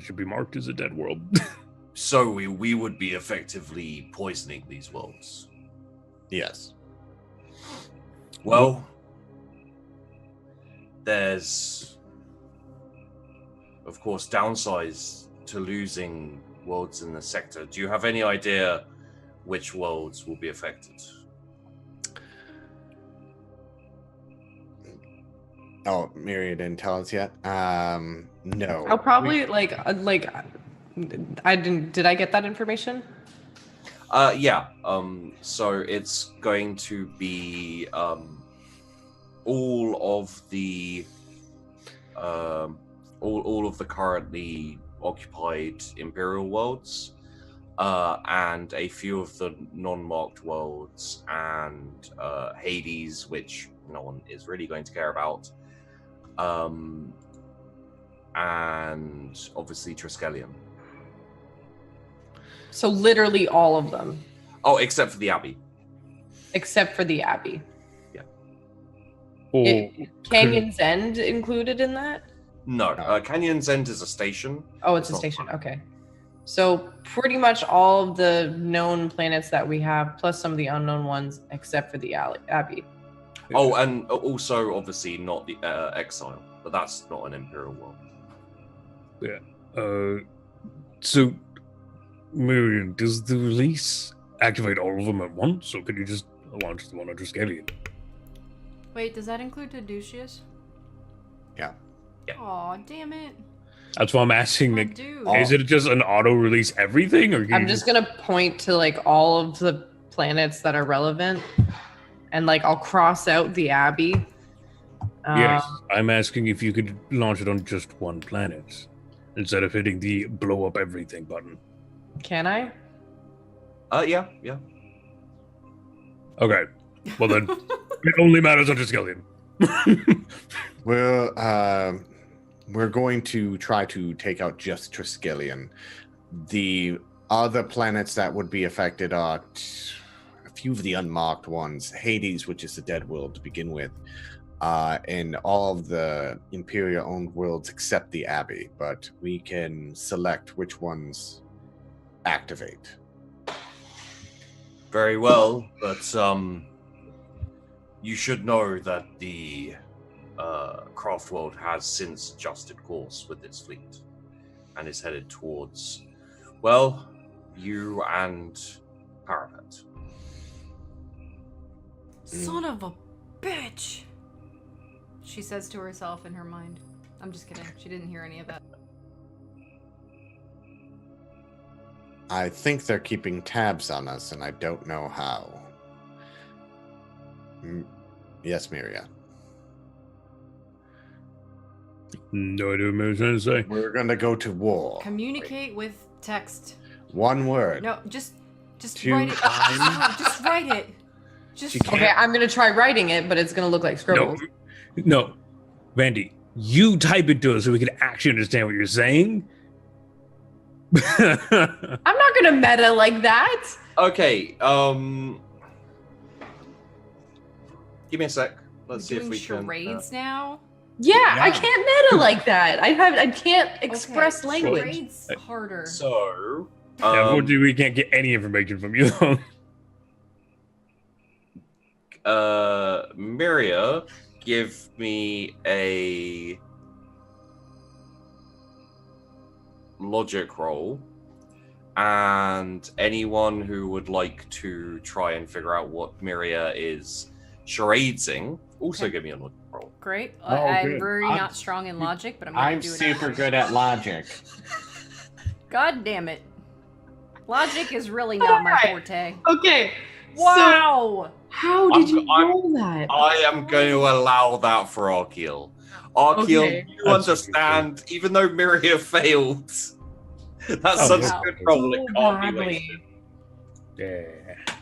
should be marked as a dead world. So we would be effectively poisoning these worlds. Yes. Well, there's, of course, downsides to losing worlds in the sector. Do you have any idea which worlds will be affected? Oh, Miria didn't tell us yet. No. I'll probably I didn't. Did I get that information? Yeah. So it's going to be all of the currently occupied Imperial worlds, and a few of the non-marked worlds, and Hades, which no one is really going to care about, and obviously Triskelion. So literally all of them, Oh, except for the Abbey. except for the Abbey. Or Canyon's End included in that? No, Canyon's End is a station. Oh, it's a not station. one. Okay. So pretty much all of the known planets that we have, plus some of the unknown ones, except for the Abbey. Oh, and also obviously not the Exile, but that's not an Imperial world. So, Miriam, does the release activate all of them at once, or could you just launch the one on Triskelion? Wait, does that include Caduceus? Yeah. Aw, damn it. That's why I'm asking. Oh, Like, dude. is it just an auto-release everything, or can I'm you just gonna point to like all of the planets that are relevant, and like I'll cross out the Abbey. Yes, I'm asking if you could launch it on just one planet instead of hitting the blow up everything button. Can I? Yeah. Okay, well then, it only matters on Triskelion. We're going to try to take out just Triskelion. The other planets that would be affected are a few of the unmarked ones. Hades, which is the dead world to begin with, and all of the Imperial-owned worlds except the Abbey. But we can select which ones activate. Very well, but you should know that the craft world has since adjusted course with its fleet and is headed towards, well, you and Parapet. Son of a bitch! She says to herself in her mind. I'm just kidding. She didn't hear any of that. I think they're keeping tabs on us, and I don't know how. Yes, Miria. No idea what I was trying to say. We're gonna go to war. Communicate with text. One word. No, just Two write it. times. No, just write it. Just She can't- Okay, I'm gonna try writing it, but it's gonna look like scribbles. No, Vandy, you type it to us so we can actually understand what you're saying. I'm not gonna meta like that. Okay, give me a sec. Let's see if doing we can. charades now. Yeah, I Yeah. can't meta like that. I can't express Okay, language. Charades harder. So, Yeah, unfortunately, we can't get any information from you. Miria, give me a logic roll, and anyone who would like to try and figure out what Miria is charadesing, also Okay. give me a logic roll. Great. Oh, I'm good. very I'm- not strong in logic, but I'm gonna I'm do it. super good at logic. God damn it. Logic is really not my Alright. forte. Okay. So Wow. how did you I'm- roll that? I am going to allow that for Arkiel. Arkiel, Okay. you That's understand, even though Miria failed, that's Oh, such wow. a good roll, it So can't be badly. wasted.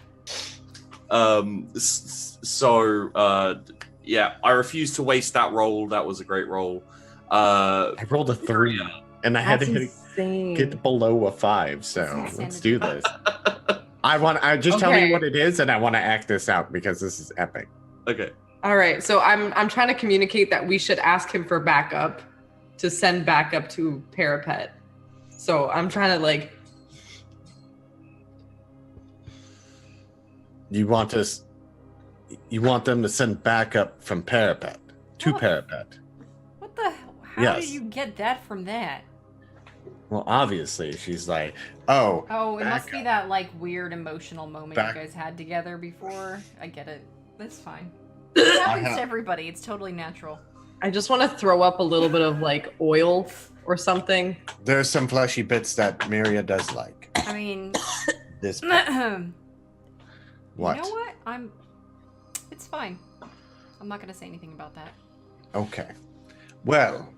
Yeah. So yeah, I refuse to waste that roll. That was a great roll. I rolled a 3, and I had That's to insane. get below a 5. So That's let's insanity. do this. I just tell Okay. me what it is, and I want to act this out because this is epic. Okay. All right, so I'm trying to communicate that we should ask him for backup to send backup to Parapet. So I'm trying to like You want them to send backup from Parapet to Oh. Parapet. What the? How Yes. did you get that from that? Well, obviously, she's like, oh, Oh, it must be Backup. that like weird emotional moment Back- you guys had together before. I get it. That's fine. It happens have- to everybody. It's totally natural. I just want to throw up a little bit of like oil or something. there's some fleshy bits that Miria does like. I mean, This you what? know what? It's fine. I'm not gonna say anything about that. Okay. Well,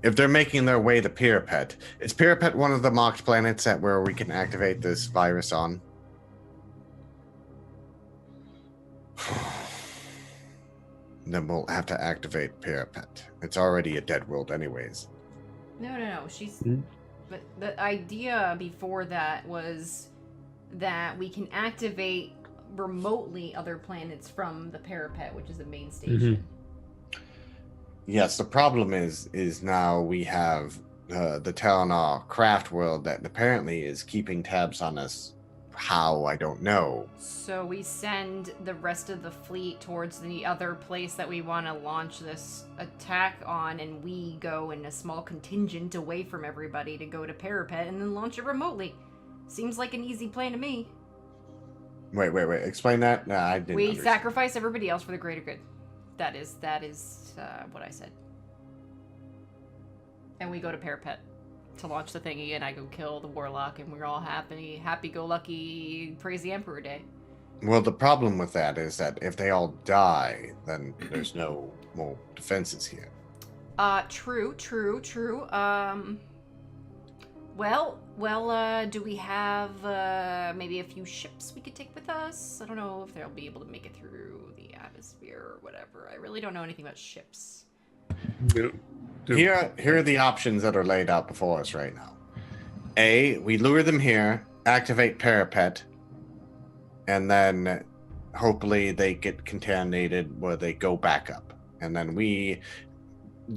if they're making their way to Parapet, is Parapet one of the mocked planets that where we can activate this virus on? Then we'll have to activate Parapet. It's already a dead world, anyways. No. She's. Hmm? But the idea before that was that we can activate remotely other planets from the Parapet, which is the main station. Yes, the problem is now we have the Telenar craft world that apparently is keeping tabs on us. How, I don't know. So we send the rest of the fleet towards the other place that we want to launch this attack on, and we go in a small contingent away from everybody to go to Parapet and then launch it remotely. Seems like an easy plan to me. Wait. Explain that? No, I didn't We understand. sacrifice everybody else for the greater good. That is what I said. And we go to Parapet to launch the thingy, and I go kill the warlock, and we're all happy-go-lucky, praise the Emperor Day. Well, the problem with that is that if they all die, then there's no more defenses here. True. Well, do we have, maybe a few ships we could take with us? I don't know if they'll be able to make it through the atmosphere or whatever. I really don't know anything about ships. Here are the options that are laid out before us right now. A, we lure them here, activate Parapet, and then hopefully they get contaminated where they go back up. And then we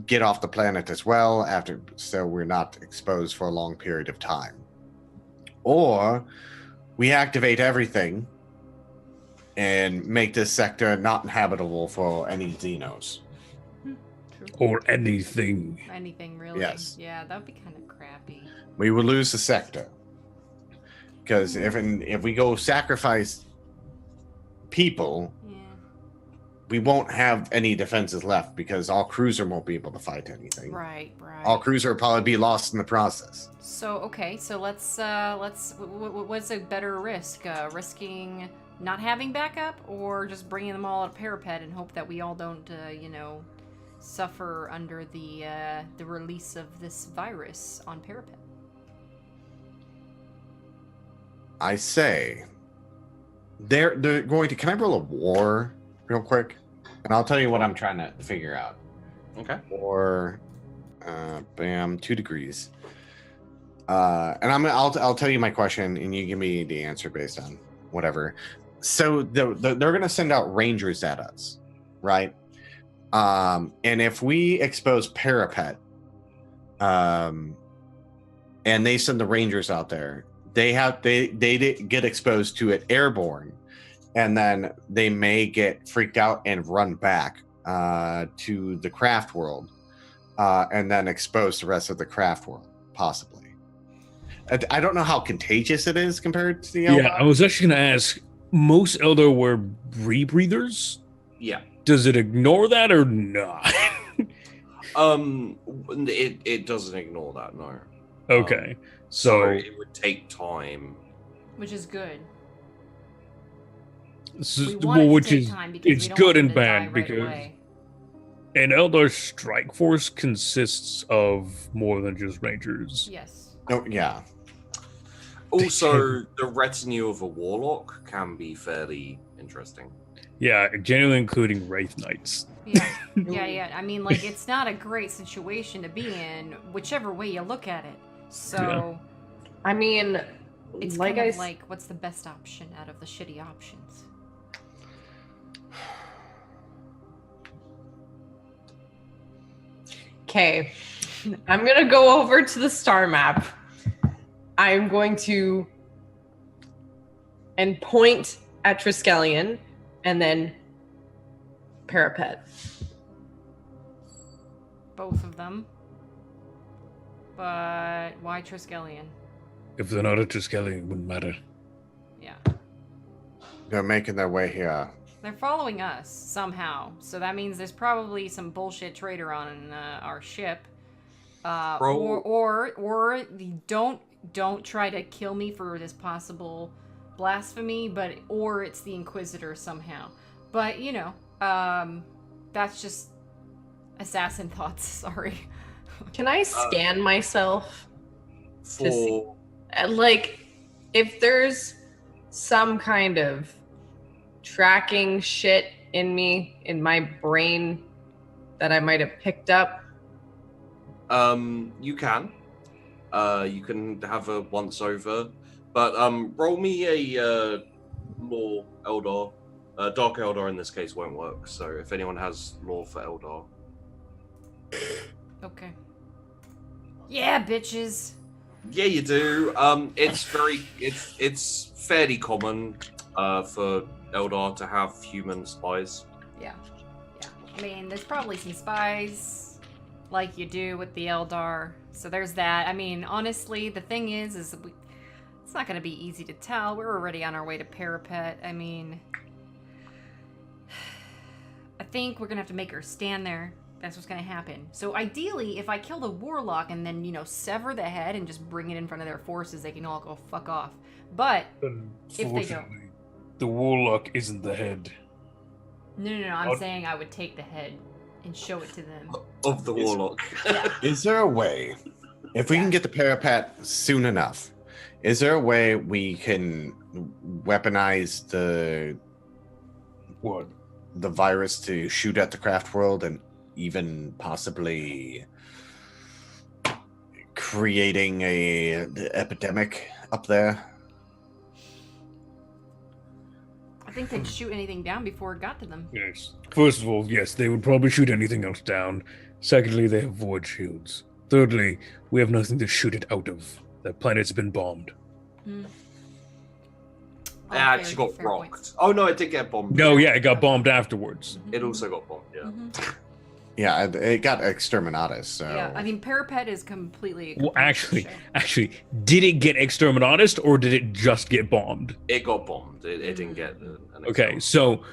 get off the planet as well so we're not exposed for a long period of time. Or we activate everything and make this sector not inhabitable for any Xenos. Or anything. Anything, really. Yes. Yeah, that would be kind of crappy. We will lose the sector. Because if we go sacrifice people, Yeah. we won't have any defenses left because all cruiser won't be able to fight anything. Right. All cruiser will probably be lost in the process. So okay, so let's what's a better risk? Risking not having backup, or just bringing them all at Parapet and hope that we all don't, suffer under the release of this virus on Parapet? I say they're going to. Can I roll a war real quick? And I'll tell you what I'm trying to figure out. Okay. War, bam, 2 degrees. And I'll tell you my question, and you give me the answer based on whatever. So they're going to send out rangers at us, right? And if we expose Parapet, and they send the rangers out there, they get exposed to it airborne, and then they may get freaked out and run back to the craft world, and then expose the rest of the craft world, possibly. I don't know how contagious it is compared to the Eldar. Yeah, I was actually going to ask, most Eldar were rebreathers? Yeah. Does it ignore that or not? It doesn't ignore that, no. Okay. So it would take time. Which is good. Which is it's good and bad because an Eldar strike force consists of more than just rangers. Yes. Oh yeah. Also, the retinue of a warlock can be fairly interesting. Yeah, generally including Wraith Knights. Yeah. I mean, like, it's not a great situation to be in, whichever way you look at it. So, I mean, it's like kind of like, what's the best option out of the shitty options? Okay, I'm gonna go over to the star map. I'm going to and point at Triskelion and then Parapet. Both of them. But why Triskelion? If they're not a Triskelion, it wouldn't matter. Yeah. They're making their way here. They're following us somehow, so that means there's probably some bullshit traitor on our ship. Or don't try to kill me for this possible blasphemy, or it's the Inquisitor somehow. But that's just assassin thoughts. Sorry. Can I scan myself For to see, like, if there's some kind of tracking shit in my brain that I might have picked up? you can have a once over, but roll me a lore Eldar. Dark Eldar in this case won't work. So if anyone has lore for Eldar, Okay. Yeah, bitches. yeah, you do. It's fairly common for Eldar to have human spies. Yeah. I mean, there's probably some spies, like you do with the Eldar. So there's that. I mean, honestly, the thing is it's not going to be easy to tell. We're already on our way to Parapet. I mean, I think we're going to have to make her stand there. That's what's going to happen. So ideally, if I kill the warlock and then, sever the head and just bring it in front of their forces, they can all go fuck off. But if they don't, the warlock isn't the head. No. I'm saying I would take the head and show it to them. Of the warlock. Yeah. Is there a way, if we can get the Parapet soon enough, is there a way we can weaponize the virus to shoot at the craft world and even possibly creating a epidemic up there? I think they'd shoot anything down before it got to them. Yes. First of all, yes, they would probably shoot anything else down. Secondly, they have void shields. Thirdly, we have nothing to shoot it out of. That planet's been bombed. Hmm. It actually got fair rocked. points. Oh no, it did get bombed. No, yeah, it got bombed afterwards. It also got bombed. Yeah. Mhm. Yeah, it got exterminatus. So Yeah, I mean, Parapet is completely. Well, completely actually, did it get exterminatus or did it just get bombed? It got bombed. It didn't get. Okay, so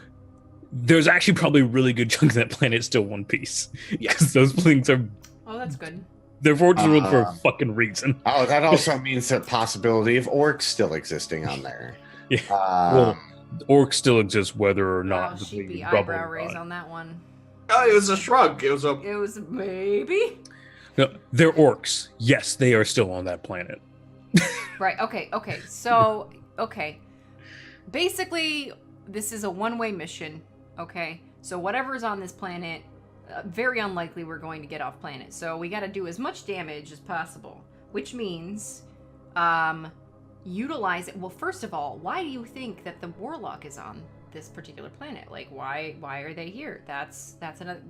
there's actually probably a really good chunk of that planet still one piece. Yeah. Because those things are, Oh, that's good. they're fortress world for a fucking reason. Oh, that also means the possibility of orcs still existing on there. Yeah. Well, Um, orcs still exist whether or Wow, not sheepy the bubble eyebrow or raise not. on that one. Oh, it was a shrug. It was a. It was maybe. No, they're orcs. Yes, they are still on that planet. Right. Okay. Okay. So, okay. Basically, this is a one-way mission. Okay. So whatever's on this planet, very unlikely we're going to get off planet. So we got to do as much damage as possible, which means, utilize it. Well, first of all, why do you think that the warlock is on this particular planet? Like, why are they here? That's another.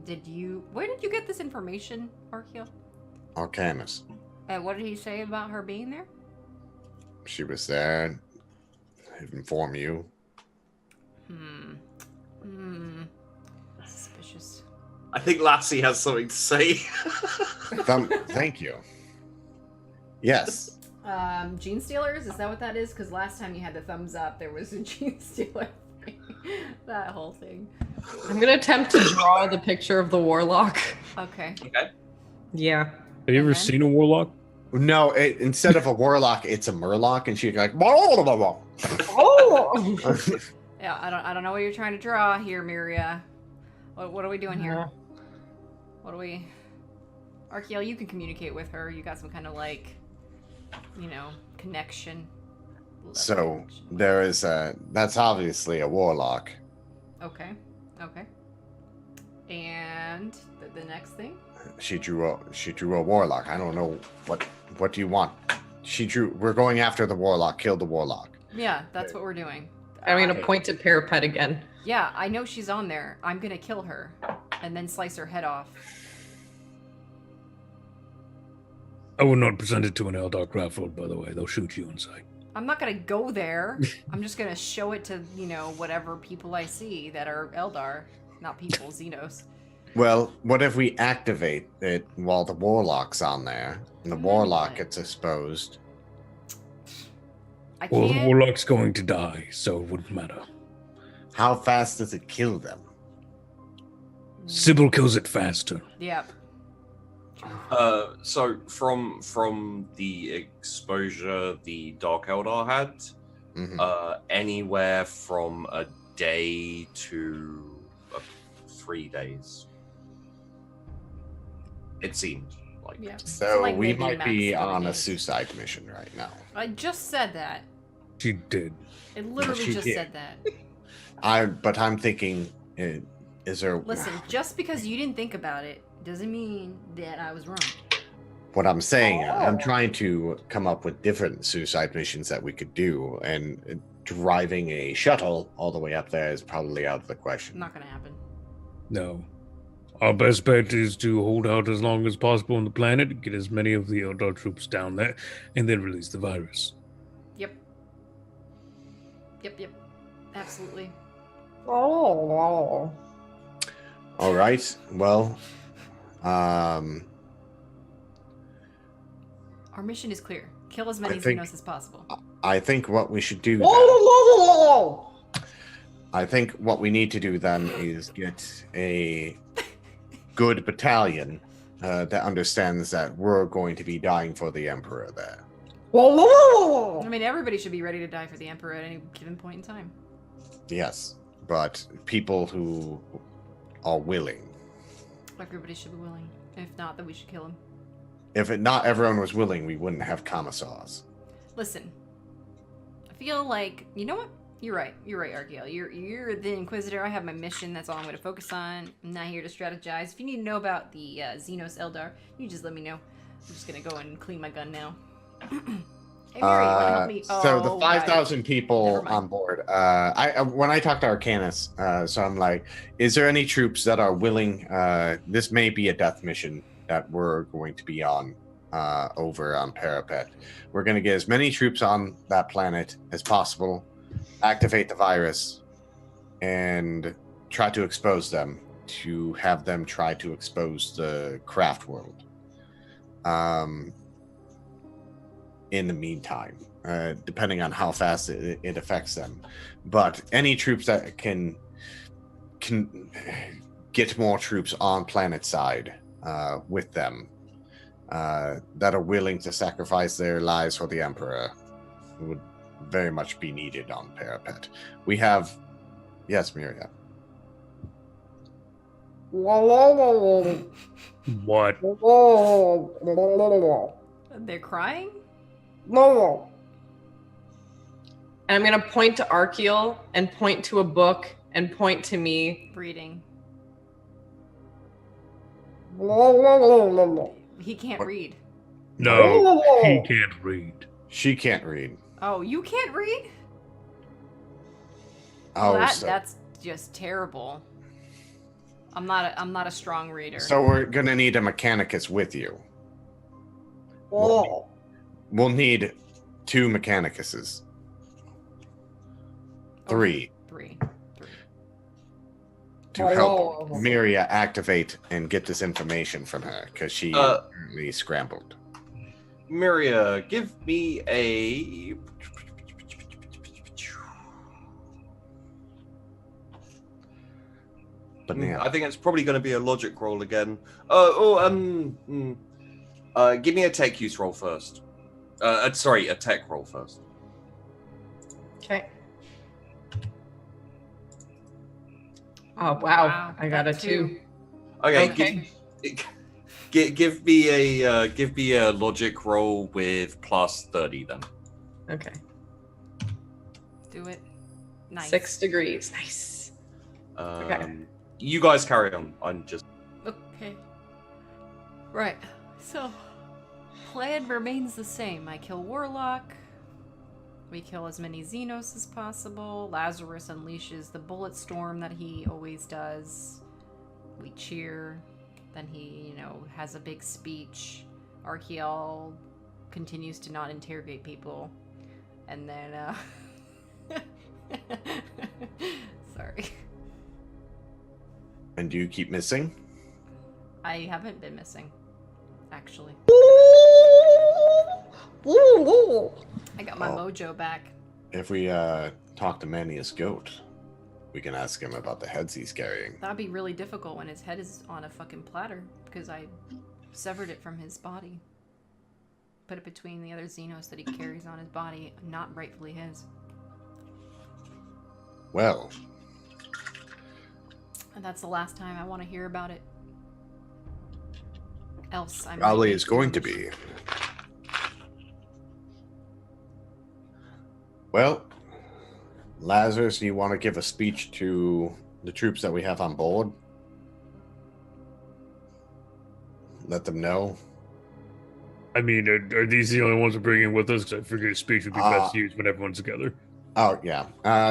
Where did you get this information, Archeal? Arcanus. What did he say about her being there? She was there. Inform you. Suspicious. I think Lassie has something to say. Thank you. Yes. Gene stealers? Is that what that is? Because last time you had the thumbs up, there was a gene stealer thing. That whole thing. I'm gonna attempt to draw the picture of the warlock. Okay. Okay. Yeah. Have you ever then? seen a warlock? No, instead of a warlock, it's a murloc, and she's like, blah, blah, blah, blah. Oh! Yeah, I don't know what you're trying to draw here, Miria. What are we doing here? What do we... Archeal, you can communicate with her. You got some kind of, like, connection. So there is that's obviously a warlock. Okay. Okay. And the next thing? She drew a warlock. I don't know what do you want? We're going after the warlock. Kill the warlock. Yeah, that's what we're doing. I'm gonna point to Parapet again. Yeah, I know she's on there. I'm gonna kill her and then slice her head off. I would not present it to an Eldar Craftworld, by the way. They'll shoot you inside. I'm not gonna go there. I'm just gonna show it to, whatever people I see that are Eldar. Not people, Xenos. Well, what if we activate it while the warlock's on there, and the warlock Mm. gets exposed? I Well, the can't. warlock's going to die, so it wouldn't matter. How fast does it kill them? Sybil kills it faster. Yeah. So from the exposure the Dark Eldar had, Mhm. anywhere from a day to 3 days. It seemed like. Yeah. So like we maybe might max be 3 on a days. suicide mission right now. I just said that. She did. It literally she just did. said that. But I'm thinking, is there? Listen, just because you didn't think about it doesn't mean that I was wrong. What I'm saying, I'm trying to come up with different suicide missions that we could do, and driving a shuttle all the way up there is probably out of the question. Not gonna happen. No. Our best bet is to hold out as long as possible on the planet, get as many of the Eldar troops down there, and then release the virus. Yep. Absolutely. Oh. All right. Well, Our mission is clear. Kill as many I think- Xenos as possible. I think what we should do. I think what we need to do then is get a good battalion that understands that we're going to be dying for the Emperor there. I mean, everybody should be ready to die for the Emperor at any given point in time. Yes, but people who are willing. Everybody should be willing. If not, then we should kill him. If not everyone was willing, we wouldn't have commissars. Listen, I feel like, you know what? You're right, Archeal. You're the Inquisitor. I have my mission. That's all I'm going to focus on. I'm not here to strategize. If you need to know about the Xenos Eldar, you just let me know. I'm just going to go and clean my gun now. Hey, Mary, you want to help me? So the Oh, 5,000 Never people mind. on board. When I talked to Arcanus, so I'm like, is there any troops that are willing? This may be a death mission that we're going to be on over on Parapet. We're going to get as many troops on that planet as possible, activate the virus, and try to expose them, to have them try to expose the craft world. In the meantime, depending on how fast it affects them. But any troops that can can get more troops on planet side with them that are willing to sacrifice their lives for the Emperor would very much be needed on Parapet. We have, yes, Miria. What? They're crying? And I'm going to point to Archeal and point to a book and point to me. Reading. He can't What? read. No, he can't read. She can't read. Oh, you can't read? Oh, Well, so, that's just terrible. I'm not a strong reader. so we're gonna need a Mechanicus with you. We'll need 2 Mechanicuses. 3 Three. to help Miria activate and get this information from her because she apparently scrambled. Miria, give me a. But now, I think it's probably going to be a logic roll again. Give me a tech use roll first. Sorry, a tech roll first. Okay. Oh, wow. Wow, I got a that 2. Okay. Give me a logic roll with plus 30 then. Okay. Do it. Nice. 6 degrees. Nice. Okay. You guys carry on. I'm just. Okay. Right. So, plan remains the same. I kill Warlock. We kill as many Xenos as possible. Lazarus unleashes the bullet storm that he always does. We cheer. Then he, has a big speech. Archeal continues to not interrogate people. And then, sorry. and do you keep missing? I haven't been missing, actually. I got my mojo back. If we talk to Manius Goat, we can ask him about the heads he's carrying. That'd be really difficult when his head is on a fucking platter, because I severed it from his body. Put it between the other Xenos that he carries on his body, not rightfully his. Well, And that's the last time I want to hear about it. Else I'm probably is going to be. Well, Lazarus, do you want to give a speech to the troops that we have on board? Let them know. I mean, are these the only ones we're bringing with us? Because I figured a speech would be best used when everyone's together. Oh, yeah.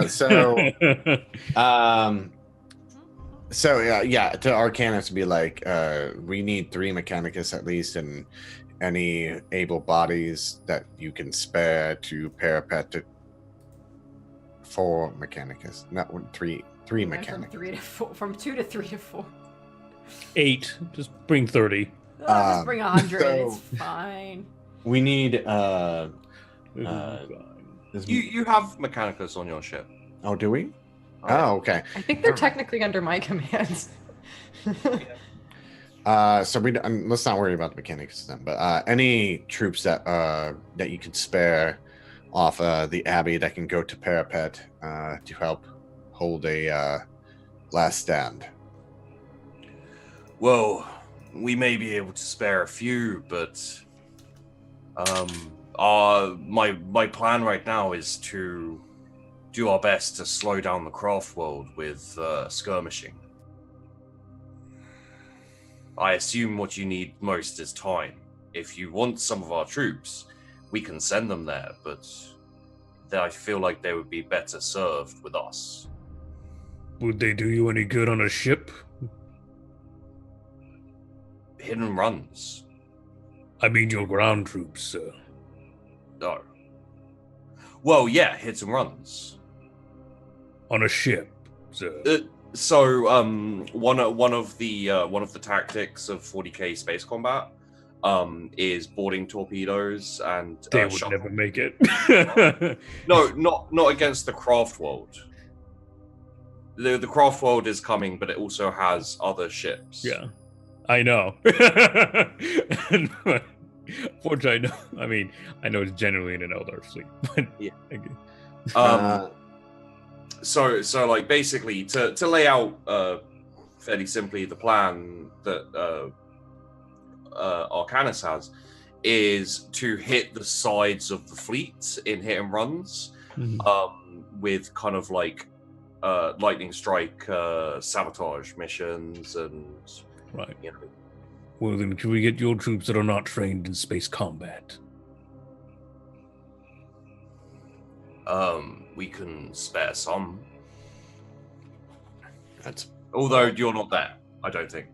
So to Arcanus to be like, we need 3 Mechanicus at least, and any able bodies that you can spare to Parapet to 4 Mechanicus. Not 3 Mechanicus. From 2 to 3 to 4. 8. Just bring 30. Just bring 100. so- It's fine. We need You have Mechanicus on your ship. oh, do we? Oh, okay. I think they're technically under my commands. So let's not worry about the mechanics then. But any troops that you can spare off the Abbey that can go to Parapet to help hold a last stand. Well, we may be able to spare a few, but my plan right now is to do our best to slow down the craft world with skirmishing. I assume what you need most is time. If you want some of our troops, we can send them there, but I feel like they would be better served with us. Would they do you any good on a ship? Hidden runs. I mean your ground troops, sir. No. Well, yeah, hits and runs. On a ship, sir. So, one of the tactics of 40k space combat, is boarding torpedoes and They would never make it. No, not against the craft world. The craft world is coming, but it also has other ships. Yeah, I know. And, fortunately, I know it's generally in an Eldar fleet, but Yeah. Okay. So like basically to lay out fairly simply the plan that Arcanus has is to hit the sides of the fleet in hit and runs, with kind of like lightning strike sabotage missions and Right. you know. Well, then, can we get your troops that are not trained in space combat? We can spare some. That's Although you're not there, I don't think.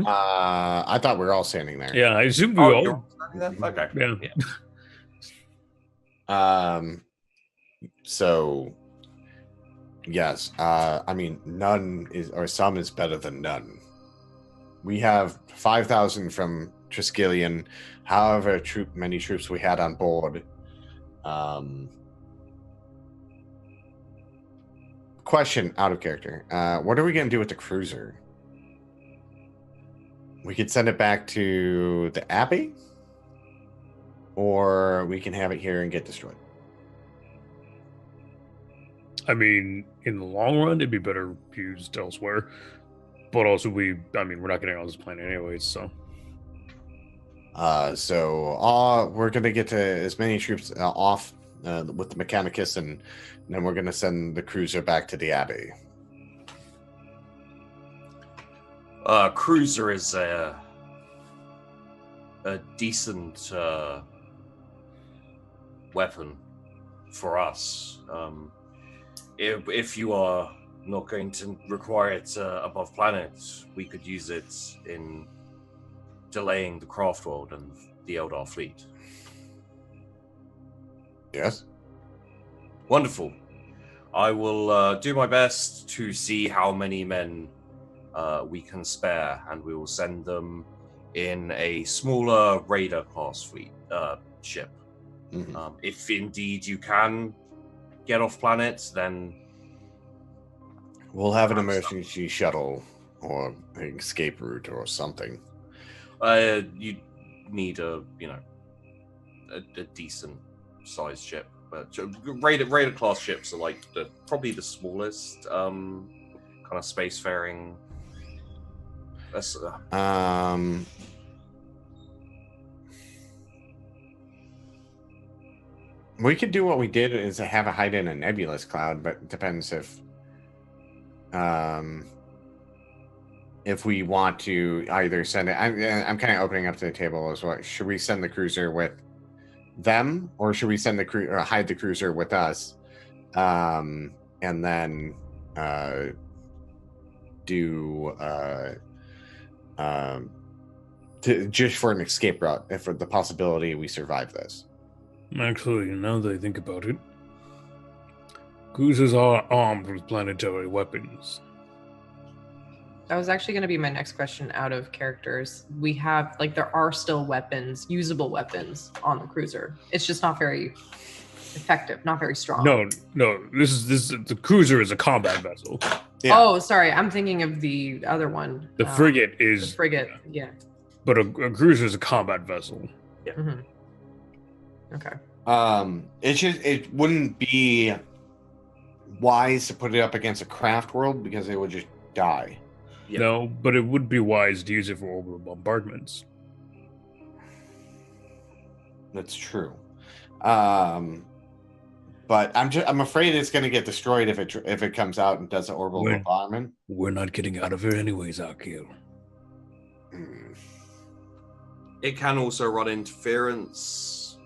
I thought we were all standing there. Yeah, I assume we all. You're standing there? Okay. Yeah. So yes, none is, or some is better than none. We have 5,000 from Triskelion, however many troops we had on board. Question out of character. What are we going to do with the cruiser? We could send it back to the Abbey, or we can have it here and get destroyed. I mean, in the long run, it'd be better used elsewhere. But also, we're not getting on this planet anyways, so. We're going to get to as many troops off with the Mechanicus, and then we're going to send the cruiser back to the Abbey. Cruiser is a decent weapon for us. If you are not going to require it above planet, we could use it in delaying the craft world and the Eldar fleet. Yes. Wonderful. I will do my best to see how many men we can spare, and we will send them in a smaller raider class fleet ship. Mm-hmm. If indeed you can get off planet, then We'll have an emergency shuttle or an escape route or something. you need a decent sized ship. But raider class ships are like probably the smallest kind of spacefaring. We could do what we did, is have a hide in a nebulous cloud, but it depends if we want to either send it. I'm kind of opening up to the table as well. Should we send the cruiser with them, or should we send or hide the cruiser with us, and then just for an escape route, if for the possibility we survive this? Actually, now that I think about it, cruisers are armed with planetary weapons. That was actually going to be my next question out of characters. We have, there are still weapons, usable weapons on the cruiser. It's just not very effective, not very strong. No. The cruiser is a combat vessel. Yeah. Oh, sorry. I'm thinking of the other one. The frigate is. The frigate, yeah. But a cruiser is a combat vessel. Yeah. Mm-hmm. Okay. It wouldn't be wise to put it up against a craft world because it would just die. Yeah. No, but it would be wise to use it for orbital bombardments. That's true. But I'm afraid it's going to get destroyed if it comes out and does an orbital bombardment. We're not getting out of here anyways, Akil. It can also run interference.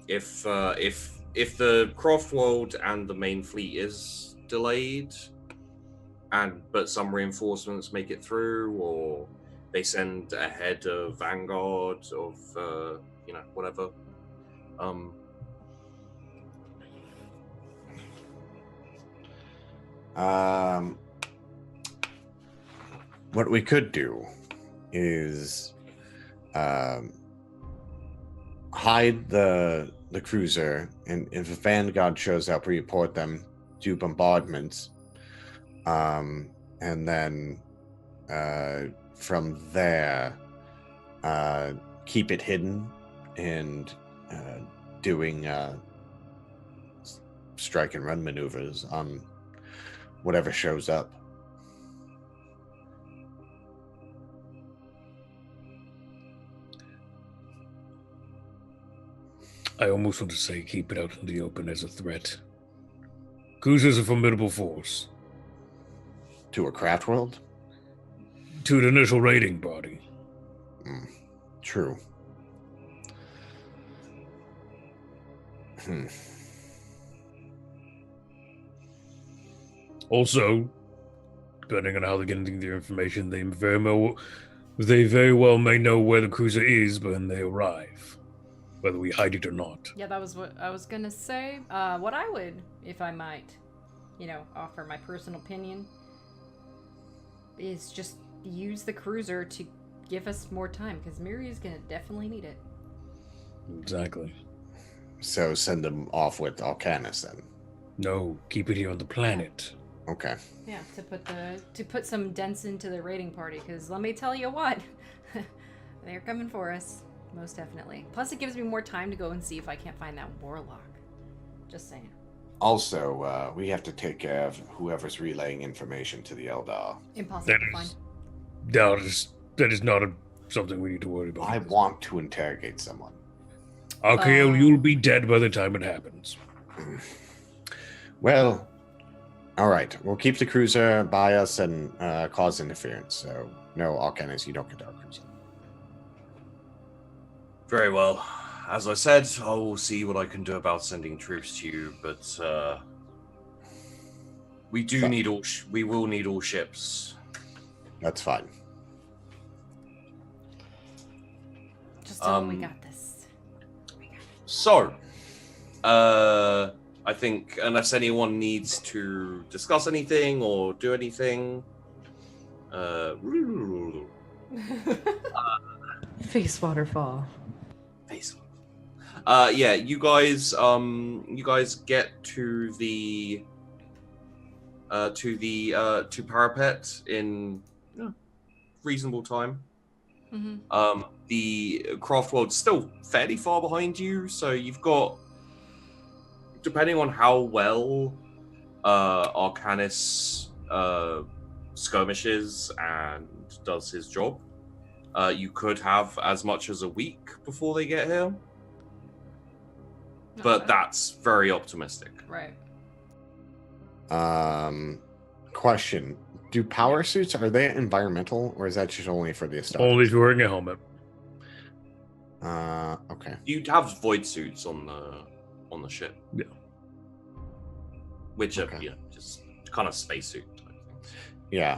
If the craft world and the main fleet is delayed, but some reinforcements make it through, or they send ahead of Vanguard of whatever. What we could do is hide the the cruiser, and if a vanguard shows up, report them, do bombardments, and then from there, keep it hidden and doing strike and run maneuvers on whatever shows up. I almost want to say keep it out in the open as a threat. Cruiser's a formidable force. To a craft world? To an initial raiding party. True. Also, depending on how they're getting their information, they very well may know where the cruiser is when they arrive, whether we hide it or not. Yeah, that was what I was gonna say. What I would, if I might, offer my personal opinion, is just use the cruiser to give us more time, because Miria's gonna definitely need it. Exactly. So send them off with Alcanis then. No, keep it here on the planet. Okay. Yeah, to put some dents into the raiding party, because let me tell you what, they're coming for us, most definitely. Plus, it gives me more time to go and see if I can't find that warlock. Just saying. Also, we have to take care of whoever's relaying information to the Eldar. Impossible to find. That is not something we need to worry about. I want to interrogate someone. Archael, you'll be dead by the time it happens. Well, all right. We'll keep the cruiser by us and cause interference. So, no, Alcanis, you don't get our cruiser. Very well. As I said, I will see what I can do about sending troops to you, but we do need we will need all ships. That's fine. Just tell them we got this. So, I think unless anyone needs to discuss anything or do anything, Face waterfall. yeah, you guys get to the to Parapet in reasonable time. Mm-hmm. The craft world's still fairly far behind you, so you've got, depending on how well Arcanis skirmishes and does his job, you could have as much as a week before they get here. But that's very optimistic. Right. Question. Do power suits, are they environmental, or is that just only for the Astartes? Only if you're wearing a helmet. Okay. You'd have void suits on the ship. Yeah. Which are Okay. just kind of spacesuit type things. Yeah.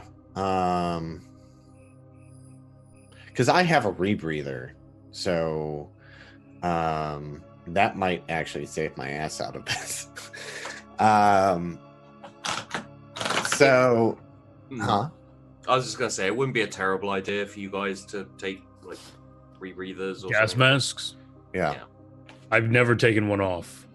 Because I have a rebreather, so that might actually save my ass out of this. So, huh? I was just gonna say it wouldn't be a terrible idea for you guys to take like rebreathers or Gas something. masks? Yeah. I've never taken one off.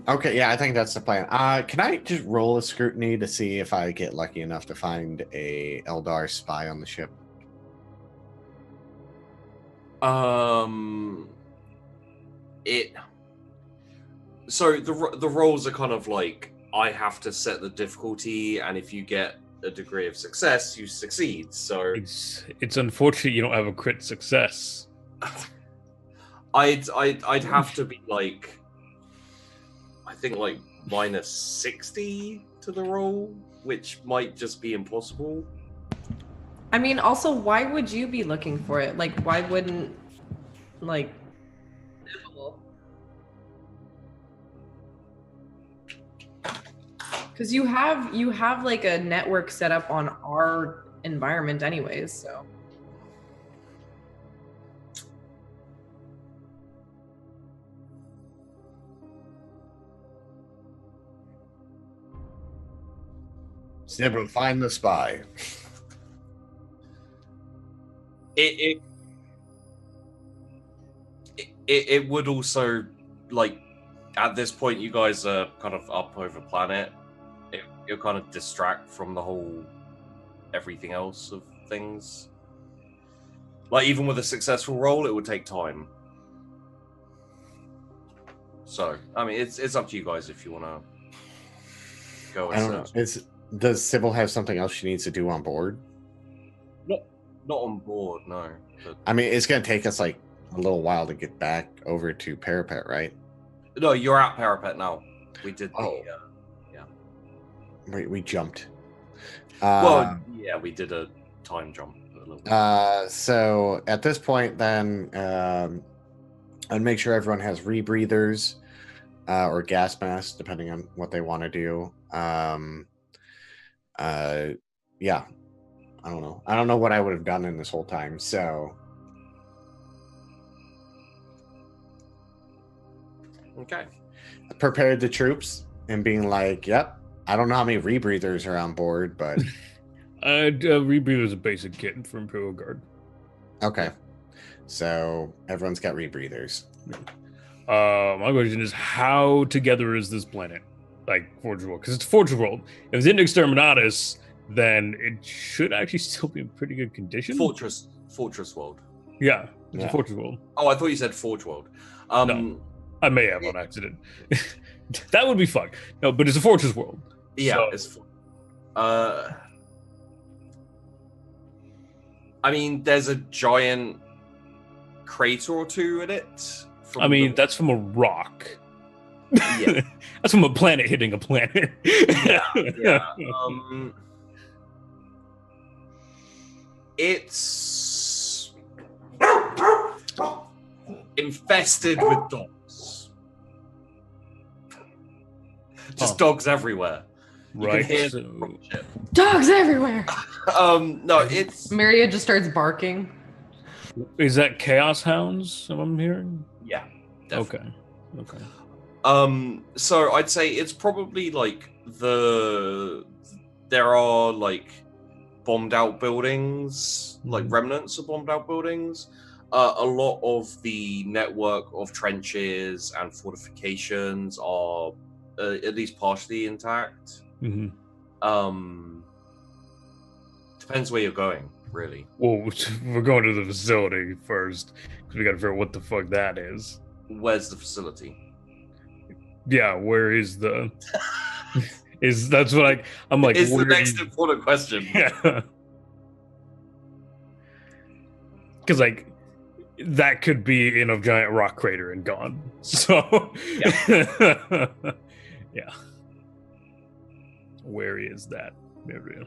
Okay, yeah, I think that's the plan. Can I just roll a scrutiny to see if I get lucky enough to find a Eldar spy on the ship? So the rolls are kind of like, I have to set the difficulty, and if you get a degree of success, you succeed. So it's unfortunate you don't have a crit success. I'd have to be like, I think like minus 60 to the roll, which might just be impossible. I mean, also, why would you be looking for it? Like, why wouldn't, like... Because you have like a network set up on our environment anyways, so... Sybil, find the spy. It would also, like, at this point, you guys are kind of up over planet. It'll kind of distract from the whole everything else of things. Like, even with a successful roll, it would take time. So, I mean, it's up to you guys if you want to go. I don't know. Does Sybil have something else she needs to do on board? Not on board, no. But... I mean, it's going to take us like a little while to get back over to Parapet, right? No, you're at Parapet now. We did the... We jumped. Well, yeah, we did a time jump. So at this point, then, I'd make sure everyone has rebreathers or gas masks, depending on what they want to do. Yeah, I don't know. I don't know what I would have done in this whole time. So, okay, prepared the troops and being like, "Yep, I don't know how many rebreathers are on board, but rebreather is a basic kit for Imperial Guard. Okay, so everyone's got rebreathers. My question is, how together is this planet? Like Forge World, because it's Forge World. If it's in Exterminatus, then it should actually still be in pretty good condition. Fortress World. Yeah, it's a Fortress World. Oh, I thought you said Forge World. No, I may have on accident. That would be fun. No, but it's a Fortress World. Yeah, so. it's. I mean, there's a giant crater or two in it. I mean, that's from a rock. Yeah. That's from a planet hitting a planet. Yeah. It's infested with dogs. Just dogs everywhere. Right. Dogs everywhere. No, it's Maria just starts barking. Is that Chaos Hounds? I'm hearing. Yeah. Definitely. Okay. So I'd say it's probably like there are like bombed out buildings, like remnants of bombed out buildings. A lot of the network of trenches and fortifications are at least partially intact. Mm-hmm. Depends where you're going, really. Well, we're going to the facility first because we got to figure out what the fuck that is. Where's the facility? Yeah, where is the? That's what I'm like. It's the next important question. Yeah. Because like that could be in a giant rock crater and gone. So yeah. Yeah. Where is that area?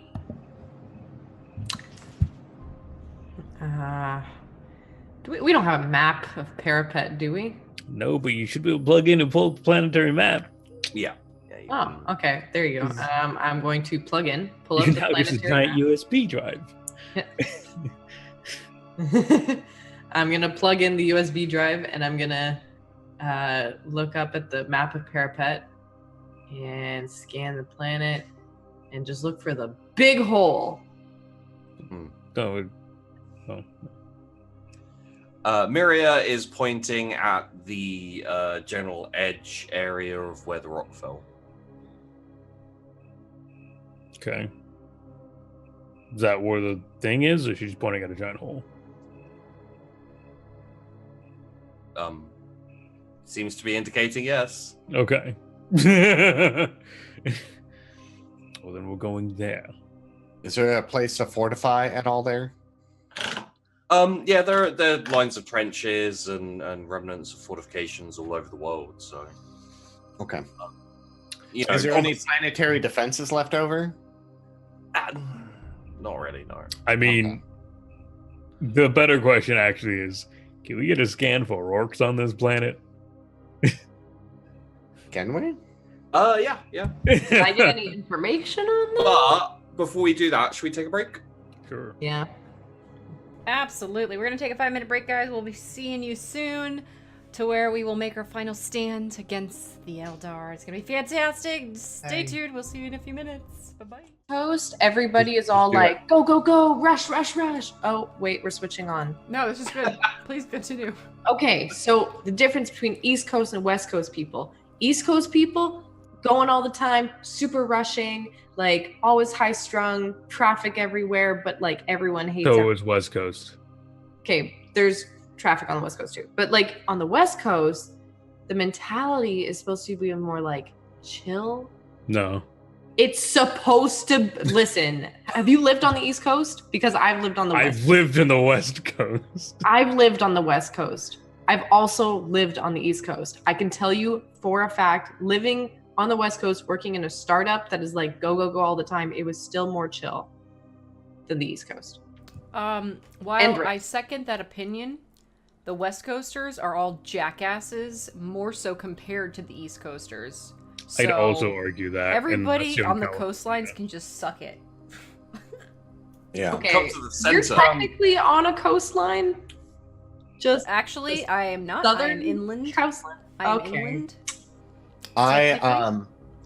We don't have a map of Parapet, do we? No, but you should be able to plug in and pull up the planetary map. Yeah. Oh, okay. There you go. I'm going to pull up the planetary giant map. USB drive. I'm gonna plug in the USB drive and I'm gonna look up at the map of Parapet and scan the planet and just look for the big hole. Miria is pointing at the general edge area of where the rock fell. Okay. Is that where the thing is, or she's pointing at a giant hole? Seems to be indicating yes. Okay. Well, then we're going there. Is there a place to fortify at all there? Yeah, there are lines of trenches and remnants of fortifications all over the world. So, okay. Is there any planetary defenses left over? Not really, no. I mean, the better question actually is, can we get a scan for orcs on this planet? Can we? Yeah. Can I get any information on that? But before we do that, should we take a break? Sure. Yeah. Absolutely. We're going to take a 5-minute break, guys. We'll be seeing you soon. to where we will make our final stand against the Eldar. It's gonna be fantastic. Stay Hey. tuned. We'll see you in a few minutes. Bye-bye. Toast, everybody is Just all do it. like, go, go, go, rush, rush, rush. Oh, wait, we're switching on. No, this is good. Please continue. Okay, so the difference between East Coast and West Coast people. East Coast people going all the time, super rushing, like always high strung, traffic everywhere, but like everyone hates So everyone. is West Coast. Okay, there's traffic on the West Coast too. But like on the West Coast, the mentality is supposed to be more like chill. No. It's supposed to listen. Have you lived on the East Coast? Because I've lived on the West. I've lived in the West Coast. I've lived on the West Coast. I've also lived on the East Coast. I can tell you for a fact, living on the West Coast, working in a startup that is like go, go, go all the time, it was still more chill than the East Coast. While And- I second that opinion, the West Coasters are all jackasses, more so compared to the East Coasters. I'd So also argue that. and everybody assume on the California. coastlines can just suck it. Yeah. Okay, Come to the you're center. technically on a coastline. Just Actually, I am not. I southern am inland. coastline. I am Okay. inland. I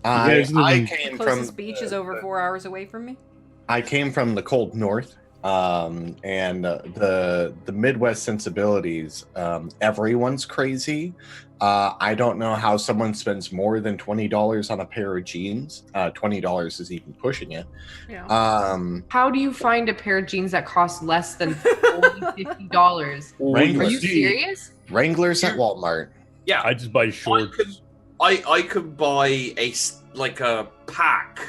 guys live in- came The from closest beach is over 4 hours away from me. I came from the cold north, and the Midwest sensibilities. Everyone's crazy. I don't know how someone spends more than $20 on a pair of jeans. $20 is even pushing it. Yeah. How do you find a pair of jeans that cost less than $50? Wrangler. Are you serious? Wranglers at Walmart. Yeah, I just buy shorts. I could buy a pack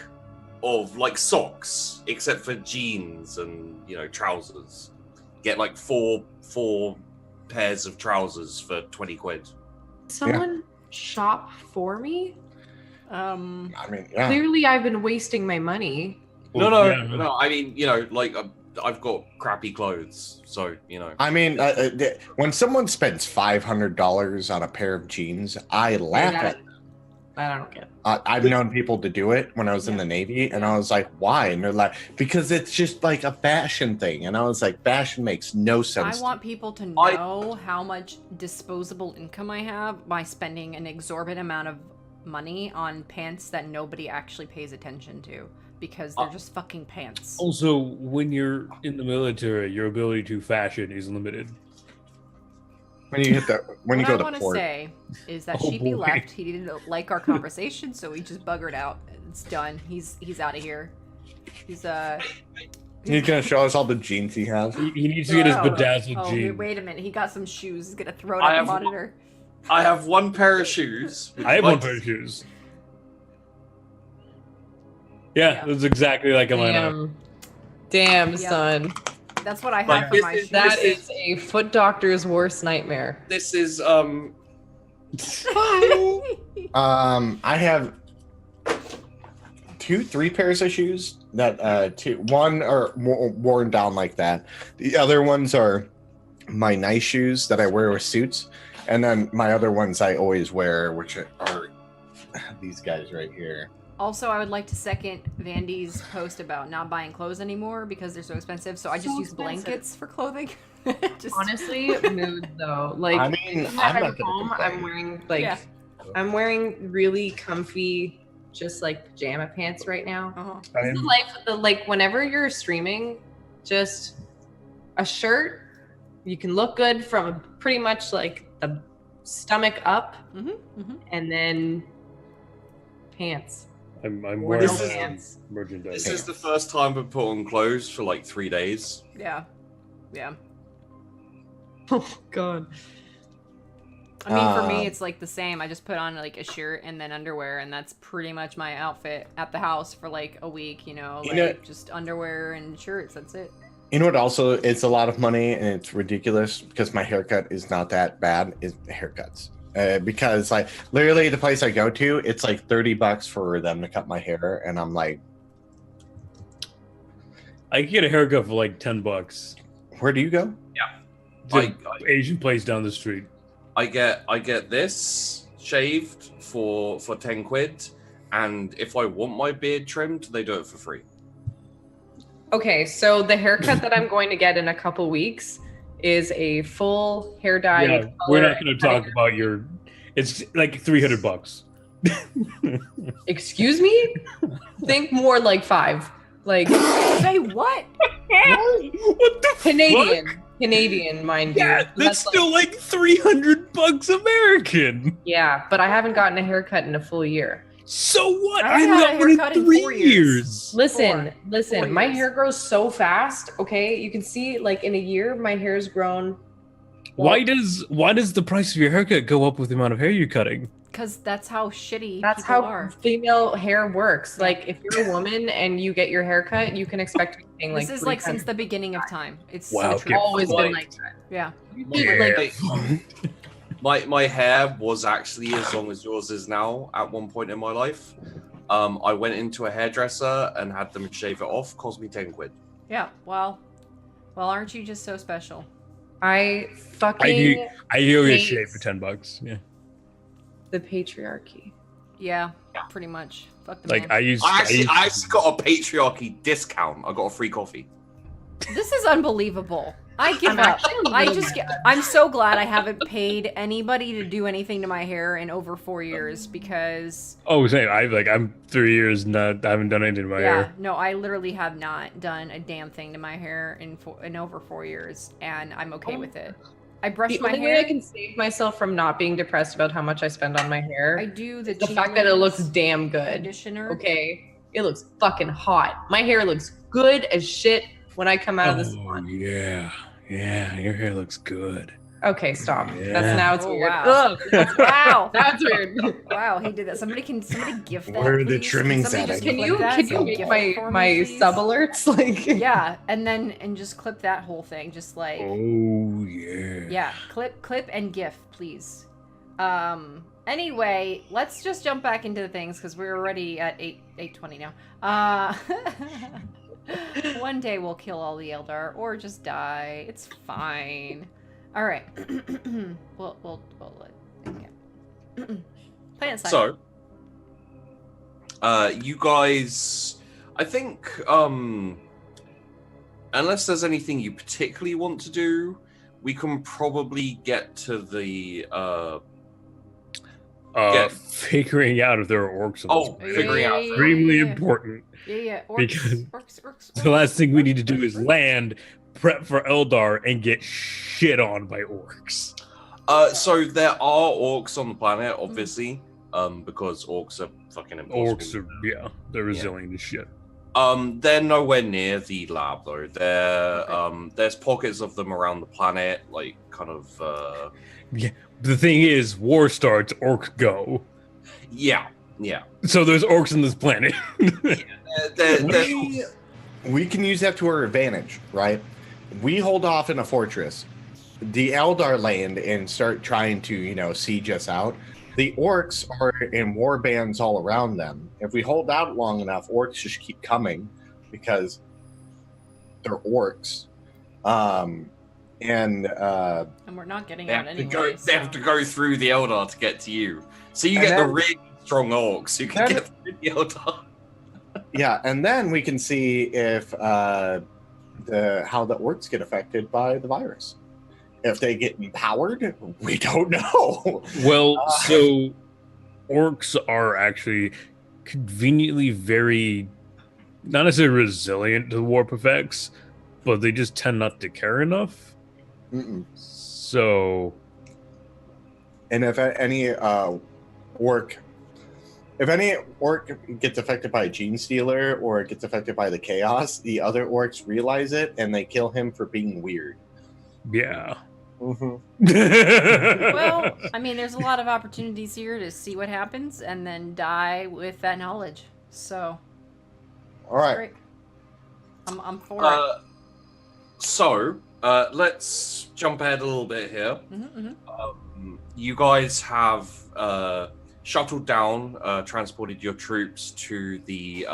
of like socks, except for jeans and trousers. Get like four pairs of trousers for 20 quid. Someone shop for me? I mean, yeah. Clearly, I've been wasting my money. No, Yeah. no. I mean, like I've got crappy clothes, so I mean, when someone spends $500 on a pair of jeans, I laugh that- at them. I don't get it. I've known people to do it when I was in the Navy, and I was like, why? And they're like, because it's just like a fashion thing. And I was like, fashion makes no sense. I want people to know how much disposable income I have by spending an exorbitant amount of money on pants that nobody actually pays attention to because they're just fucking pants. Also, when you're in the military, your ability to fashion is limited. When you hit that, when you What I go want to to port. say is that Oh, Sheepy boy. left. He didn't like our conversation, so he just buggered out. It's done. He's out of here. He's He's gonna show us all the jeans he has. He needs to get his Oh, bedazzled oh, jeans. wait a minute. He got some shoes. He's gonna throw it I at the have- monitor. I have one pair of shoes. I have one pair of shoes. Yeah, that's exactly like a lineup. Damn, Yep. son. That's what I have Like, for my this shoes. That This is a foot doctor's worst nightmare. This is I have 3 pairs of shoes that one are worn down like that. The other ones are my nice shoes that I wear with suits, and then my other ones I always wear, which are these guys right here. Also, I would like to second Vandy's post about not buying clothes anymore because they're so expensive. So I just So use expensive. blankets for clothing. Just- Honestly, mood though. Like, I mean, even I'm at not gonna home, complain. I'm wearing like Yeah. I'm wearing really comfy, just like pajama pants right now. Uh-huh. This is the life of the like whenever you're streaming, just a shirt. You can look good from pretty much like the stomach up, and then pants. I'm Or wearing no This is- pants. merchandise. this is the first time I've put on clothes for like 3 days. Yeah. Yeah. Oh God. I mean, for me, Um, it's like the same. I just put on like a shirt and then underwear, and that's pretty much my outfit at the house for like a week. You Like know- just underwear and shirts. That's it. You know what? Also, it's a lot of money and it's ridiculous because my haircut is not that bad. Is haircuts because like literally the place I go to, it's like $30 for them to cut my hair, and I'm like, I can get a haircut for like $10. where do you go? It's an I- Asian place down the street. I get this shaved for 10 quid, and if I want my beard trimmed, they do it for free. Okay, so the haircut that I'm going to get in a couple weeks is a full hair dye. Yeah, with we're color not going and to talk about your. It's like $300. Excuse me? Think more like 5. Like Say what? What the Canadian. fuck? Canadian, mind Yeah, you. that's still like $300 American. Yeah, but I haven't gotten a haircut in a full year. So what? I I haven't haven't had got a one in haircut in 3 4 years. years. Listen, Four my years. hair grows so fast, okay? You can see like in a year my hair's grown. Why does the price of your haircut go up with the amount of hair you're cutting? Because that's how shitty That's people how are. female hair works. Yeah. Like if you're a woman and you get your hair cut, you can expect to be paying like This is like since $300. the beginning of time. It's Wow, so true. get always been Like- like that. Yeah. My hair was actually as long as yours is now at one point in my life. I went into a hairdresser and had them shave it off. Cost me 10 quid. Yeah. Well, aren't you just so special? I fucking I hear you hate shave for $10. Yeah, the patriarchy. Yeah. Pretty much. Fuck the like man. I actually got a patriarchy discount. I got a free coffee. This is unbelievable. I give I'm up. actually a little mad. I'm so glad I haven't paid anybody to do anything to my hair in over 4 years because same. I'm 3 years I haven't done anything to my hair. no, I literally have not done a damn thing to my hair in over 4 years, and I'm okay with it. I brush The my only hair. way I can save myself from not being depressed about how much I spend on my hair I do the is the fact that it looks damn good. conditioner. Okay, it looks fucking hot. My hair looks good as shit when I come out of the salon. Yeah, your hair looks good. Okay, stop. Yeah. That's now it's Oh, weird. wow. Ugh, Wow. that's weird. Wow, he did that. Somebody gift that. Where are the please? trimmings Somebody at? just Can clip you that can so you gift make it for my me, please? sub alerts like? Yeah, and just clip that whole thing, just like Oh yeah. yeah, clip and gif, please. Anyway, let's just jump back into the things because we're already at 8:20 now. One day we'll kill all the Eldar or just die. It's fine. All right. we'll yeah. Play it aside. So, you guys, I think, unless there's anything you particularly want to do, we can probably get to the figuring out if there are orcs. figuring out. Extremely important. Yeah. Because Orcs. The last thing we need to do is land, prep for Eldar, and get shit on by orcs. So there are orcs on the planet, obviously, because orcs are fucking impossible. Orcs are they're resilient as shit. They're nowhere near the lab though. There's pockets of them around the planet, like kind of. The thing is, war starts, orcs go. Yeah. So there's orcs on this planet. We can use that to our advantage, right? We hold off in a fortress. The Eldar land and start trying to, siege us out. The orcs are in war bands all around them. If we hold out long enough, orcs just keep coming because they're orcs. And we're not getting They out have, anyway. they have to go through the Eldar to get to you. So you And get the then- really strong orcs. You can then- get through the Eldar. Yeah, and then we can see if how the orcs get affected by the virus. If they get empowered, we don't know. Well, so orcs are actually conveniently very, not necessarily resilient to warp effects, but they just tend not to care enough. Mm-mm. So, And if any orc gets affected by a gene stealer or gets affected by the chaos, the other orcs realize it and they kill him for being weird. yeah. Mm-hmm. Well, I mean, there's a lot of opportunities here to see what happens and then die with that knowledge. So, All right. great. I'm for it. So let's jump ahead a little bit here. You guys have shuttled down, transported your troops to the.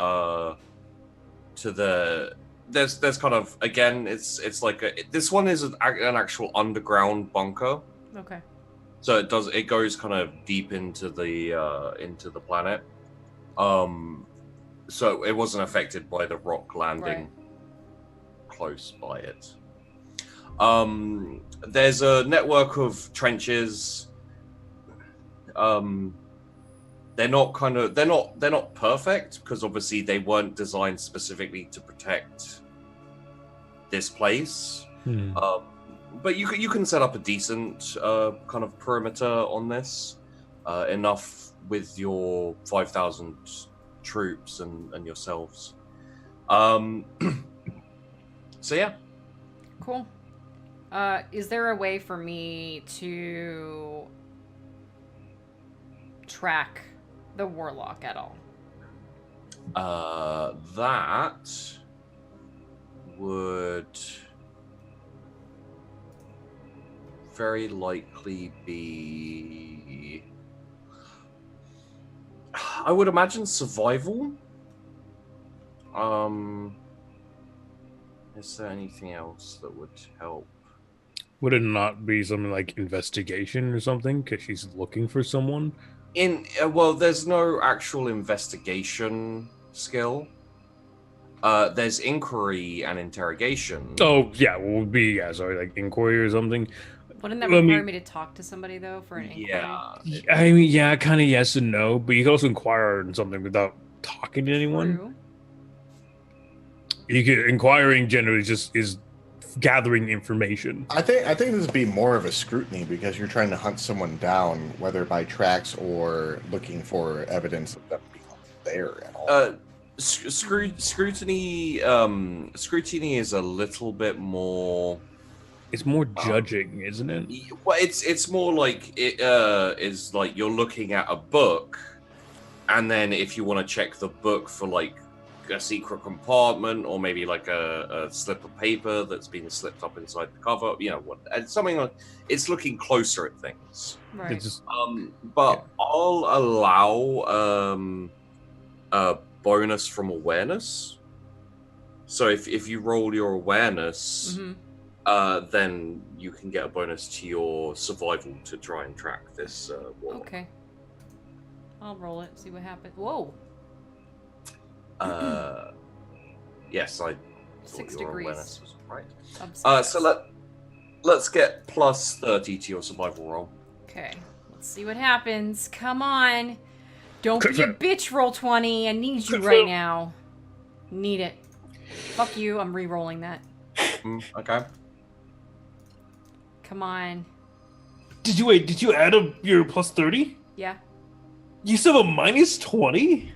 There's kind of, again, it's like this one is an actual underground bunker. Okay. So it goes kind of deep into the planet. So it wasn't affected by the rock landing Right. close by it. There's a network of trenches. They're not perfect because obviously they weren't designed specifically to protect this place. But you can set up a decent kind of perimeter on this, enough with your 5,000 troops and yourselves. So yeah. Cool. Is there a way for me to track the warlock at all? That would very likely be, I would imagine, survival. Is there anything else that would help? Would it not be something like investigation or something? Because she's looking for someone. Well, there's no actual investigation skill. There's inquiry and interrogation. Oh yeah, would be sorry, like inquiry or something. Wouldn't that require me to talk to somebody though for an inquiry? Yeah. I mean, yeah, kind of yes and no, but you can also inquire on something without talking to anyone. True. You can inquiring generally just is gathering information. I think this would be more of a scrutiny because you're trying to hunt someone down, whether by tracks or looking for evidence of them being there at all. Scrutiny is a little bit more. It's more judging, isn't it? Well, it's more like it is like you're looking at a book, and then if you want to check the book for like a secret compartment or maybe like a slip of paper that's been slipped up inside the cover, something like, it's looking closer at things. Right. It's just, but I'll allow a bonus from awareness. So if you roll your awareness, then you can get a bonus to your survival to try and track this warlock. Okay. I'll roll it, see what happens. Whoa. Yes, I 6 your degrees. awareness was right. Of So let's get plus 30 to your survival roll. Okay. Let's see what happens. Come on. Don't be a bitch, roll 20. I need you right now. Need it. Fuck you. I'm re-rolling that. Okay. Come on. Did you add up your plus 30? Yeah. You still have a minus 20?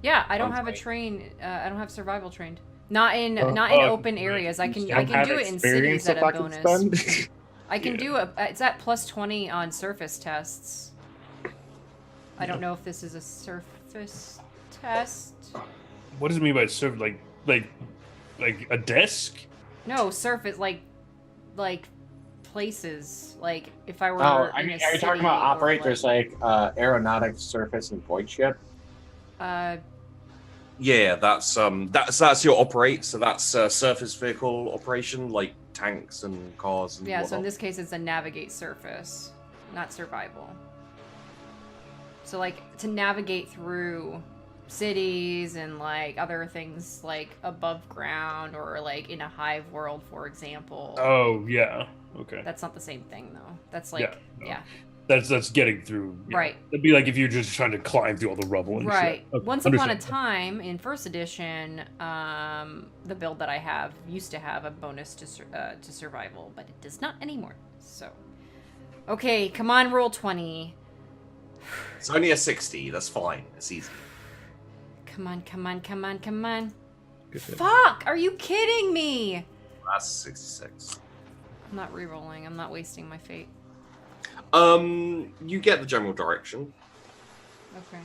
Yeah, I don't have a train. I don't have survival trained. Not in open areas. I can do it in cities at a bonus. I can do it. It's at plus 20 on surface tests. I don't know if this is a surface test. What does it mean by surface? Like a desk? No, surface like places. Like if I were. Oh, are you talking about operators like aeronautics, surface, and void ship? Yeah, that's your operate. So that's surface vehicle operation, like tanks and cars and whatnot. So in this case, it's a navigate surface, not survival. So like to navigate through cities and like other things like above ground or like in a hive world, for example. Oh yeah, okay. That's not the same thing though. That's like yeah. That's getting through. Yeah. Right. It'd be like if you're just trying to climb through all the rubble and right. shit. Okay. Once upon a time in first edition, the build that I have used to have a bonus to survival, but it does not anymore. So, okay, come on, roll 20. It's only a 60. That's fine. It's easy. Come on, come on, come on, come on. Fuck! Are you kidding me? That's 66. I'm not re-rolling. I'm not wasting my fate. You get the general direction. Okay.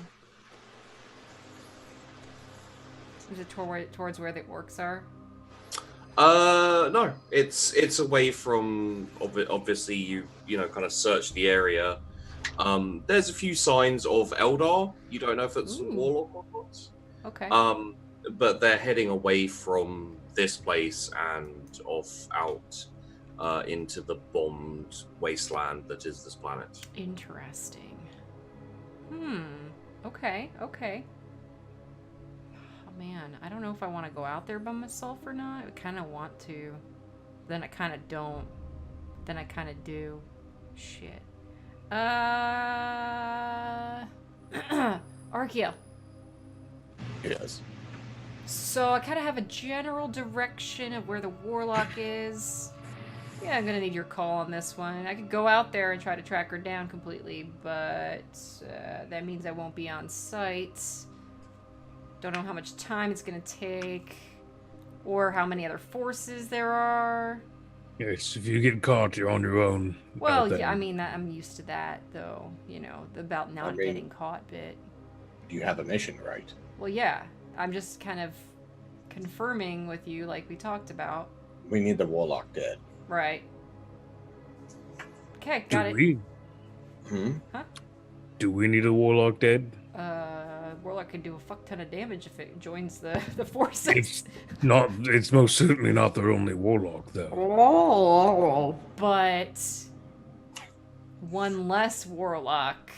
Is it towards where the orcs are? No. It's away from. Obviously, you kind of search the area. There's a few signs of Eldar. You don't know if it's warlock or not. Okay. But they're heading away from this place and off out. Into the bombed wasteland that is this planet. Interesting. Okay. Oh man, I don't know if I want to go out there by myself or not. I kind of want to. then I kind of don't. Then I kind of do. Shit. Archeo. Yes. So I kind of have a general direction of where the warlock is. Yeah, I'm gonna need your call on this one. I could go out there and try to track her down completely, but that means I won't be on site. Don't know how much time it's gonna take, or how many other forces there are. Yes, if you get caught, you're on your own. Well, out there. yeah, I mean, I'm used to that, though. You know, about not getting caught bit. You have a mission, right? Well, yeah. I'm just kind of confirming with you, like we talked about. We need the warlock dead. Right. Okay, got it. Huh? Do we need a warlock dead? Warlock can do a fuck ton of damage if it joins the forces. It's most certainly not their only warlock, though. Oh. But one less warlock,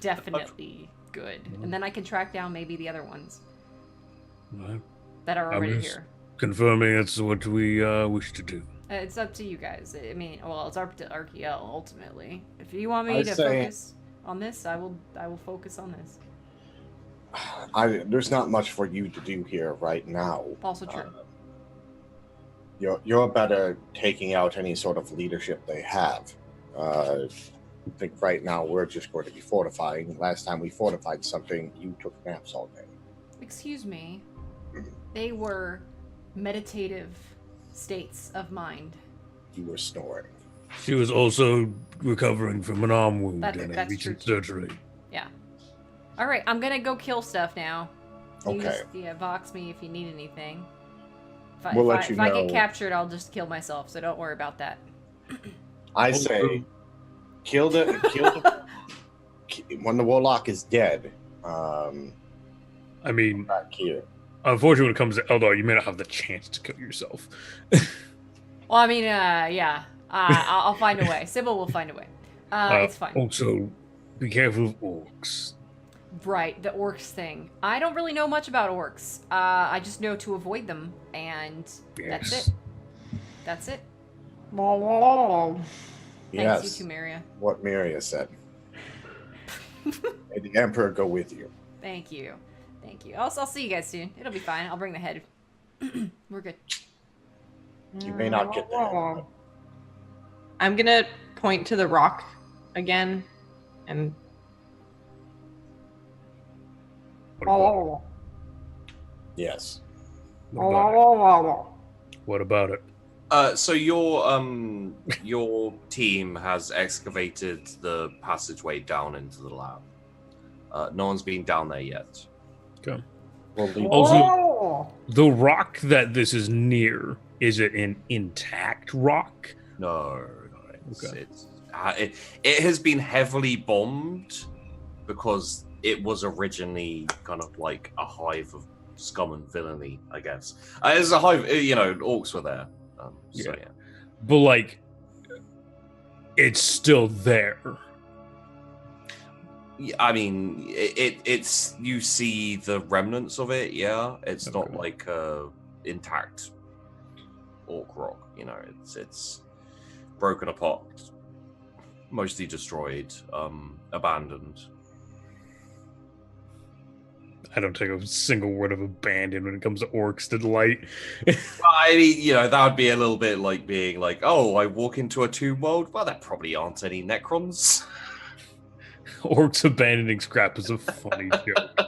definitely good. And then I can track down maybe the other ones Right. that are I'm already just here. confirming that's what we wish to do. It's up to you guys. I mean, well, it's up to Archeo ultimately. If you want me I'd to say- focus on this, I will focus on this. There's not much for you to do here right now. Also true. You're better taking out any sort of leadership they have. I think right now we're just going to be fortifying. Last time we fortified something, you took naps all day. Excuse me. They were meditative states of mind. You were snoring. She was also recovering from an arm wound That's and a true, recent too. surgery. Yeah. All right, I'm gonna go kill stuff now. Okay. Vox me if you need anything. We'll let you if I get know. captured, I'll just kill myself. So don't worry about that. I say, kill the when the warlock is dead. I mean, Back here. unfortunately, when it comes to Eldar, you may not have the chance to kill yourself. Well, I mean, yeah. I'll find a way. Sybil will find a way. It's fine. Also, be careful of orcs. Right, the orcs thing. I don't really know much about orcs. I just know to avoid them, and that's Yes. it. That's it. Yes. Thanks, you too, Maria. What Maria said. May the Emperor go with you. Thank you. Thank you. I'll see you guys soon. It'll be fine. I'll bring the head. We're good. You may not get there. I'm gonna point to the rock again, and Yes. What about it? So your team has excavated the passageway down into the lab. No one's been down there yet. Okay. We'll leave. Also, the rock that this is near, is it an intact rock? No, Okay. it has been heavily bombed because it was originally kind of like a hive of scum and villainy, I guess. It's a hive, orcs were there. So, Yeah. yeah. But, like, it's still there. Yeah, I mean, it's you see the remnants of it. Yeah, it's not Okay. like intact orc rock. It's broken apart, mostly destroyed, abandoned. I don't take a single word of abandon when it comes to orcs to light. I mean, that would be a little bit like being like, oh, I walk into a tomb world. Well, there probably aren't any Necrons. Orcs abandoning scrap is a funny joke.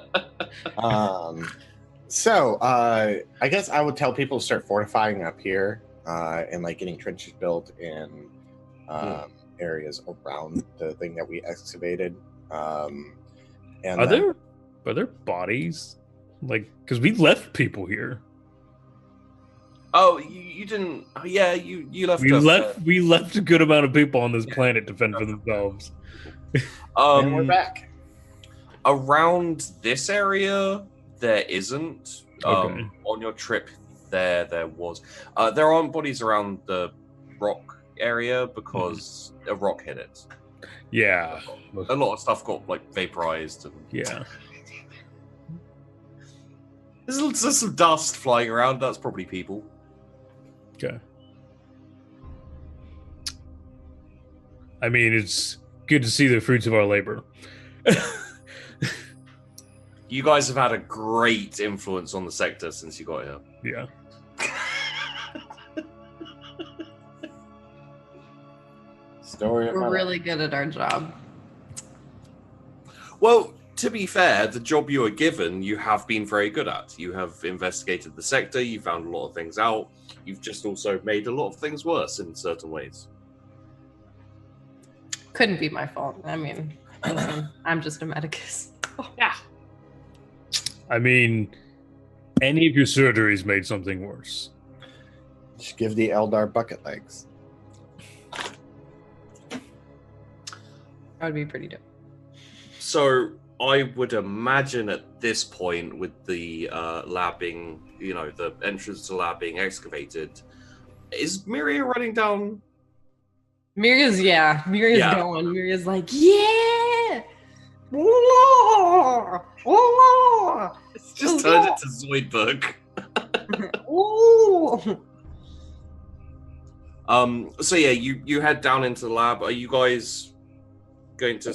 So I guess I would tell people to start fortifying up here and like getting trenches built in areas around the thing that we excavated. And Are then- there bodies? Like, because we left people here. Oh, you didn't. Yeah, you left. We left a good amount of people on this planet to fend for themselves. and we're back. Around this area, there isn't. Okay. On your trip, there was. There aren't bodies around the rock area because a rock hit it. Yeah. A lot of stuff got like vaporized. And Yeah. there's some dust flying around. That's probably people. Okay. I mean, it's good to see the fruits of our labor. You guys have had a great influence on the sector since you got here. Yeah. Story of my We're life. really good at our job. Well, to be fair, the job you were given, you have been very good at. You have investigated the sector, you found a lot of things out. You've just also made a lot of things worse in certain ways. Couldn't be my fault. I mean, I'm just a medicus. Yeah. I mean, any of your surgeries made something worse. Just give the Eldar bucket legs. That would be pretty dope. So I would imagine at this point, with the lab being, the entrance to the lab being excavated, is Miria running down? Miria's Yeah. going. Miria's like, yeah! Ooh, ooh, It's just turned into Zoidberg. ooh. So yeah, you head down into the lab. Are you guys going to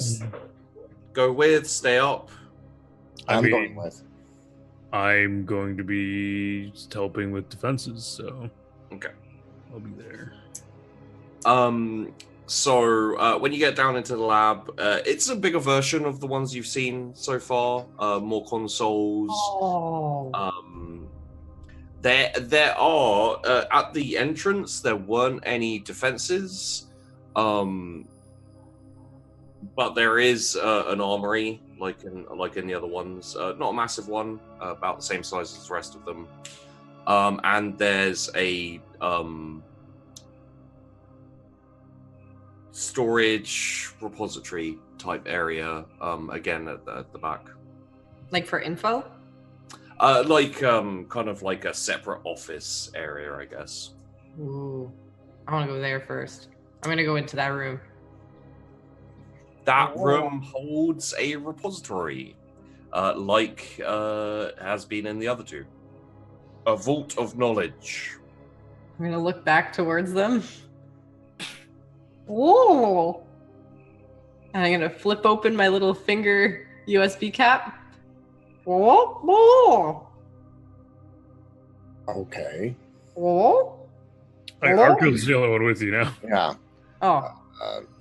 go with, stay up? I'm mean- going with. I'm going to be helping with defenses, so Okay. I'll be there. So when you get down into the lab, it's a bigger version of the ones you've seen so far. More consoles. Oh. There are at the entrance. There weren't any defenses, but there is an armory like in the other ones. Not a massive one, about the same size as the rest of them. And there's a storage repository type area again at the back. Like for info? Kind of like a separate office area, I guess. Ooh. I want to go there first. I'm going to go into that room. That room holds a repository, has been in the other two. A vault of knowledge. I'm going to look back towards them. Ooh. And I'm going to flip open my little finger USB cap. Oh, Okay. oh, Hey, Hello? Arco's the only one with you now. Yeah. oh,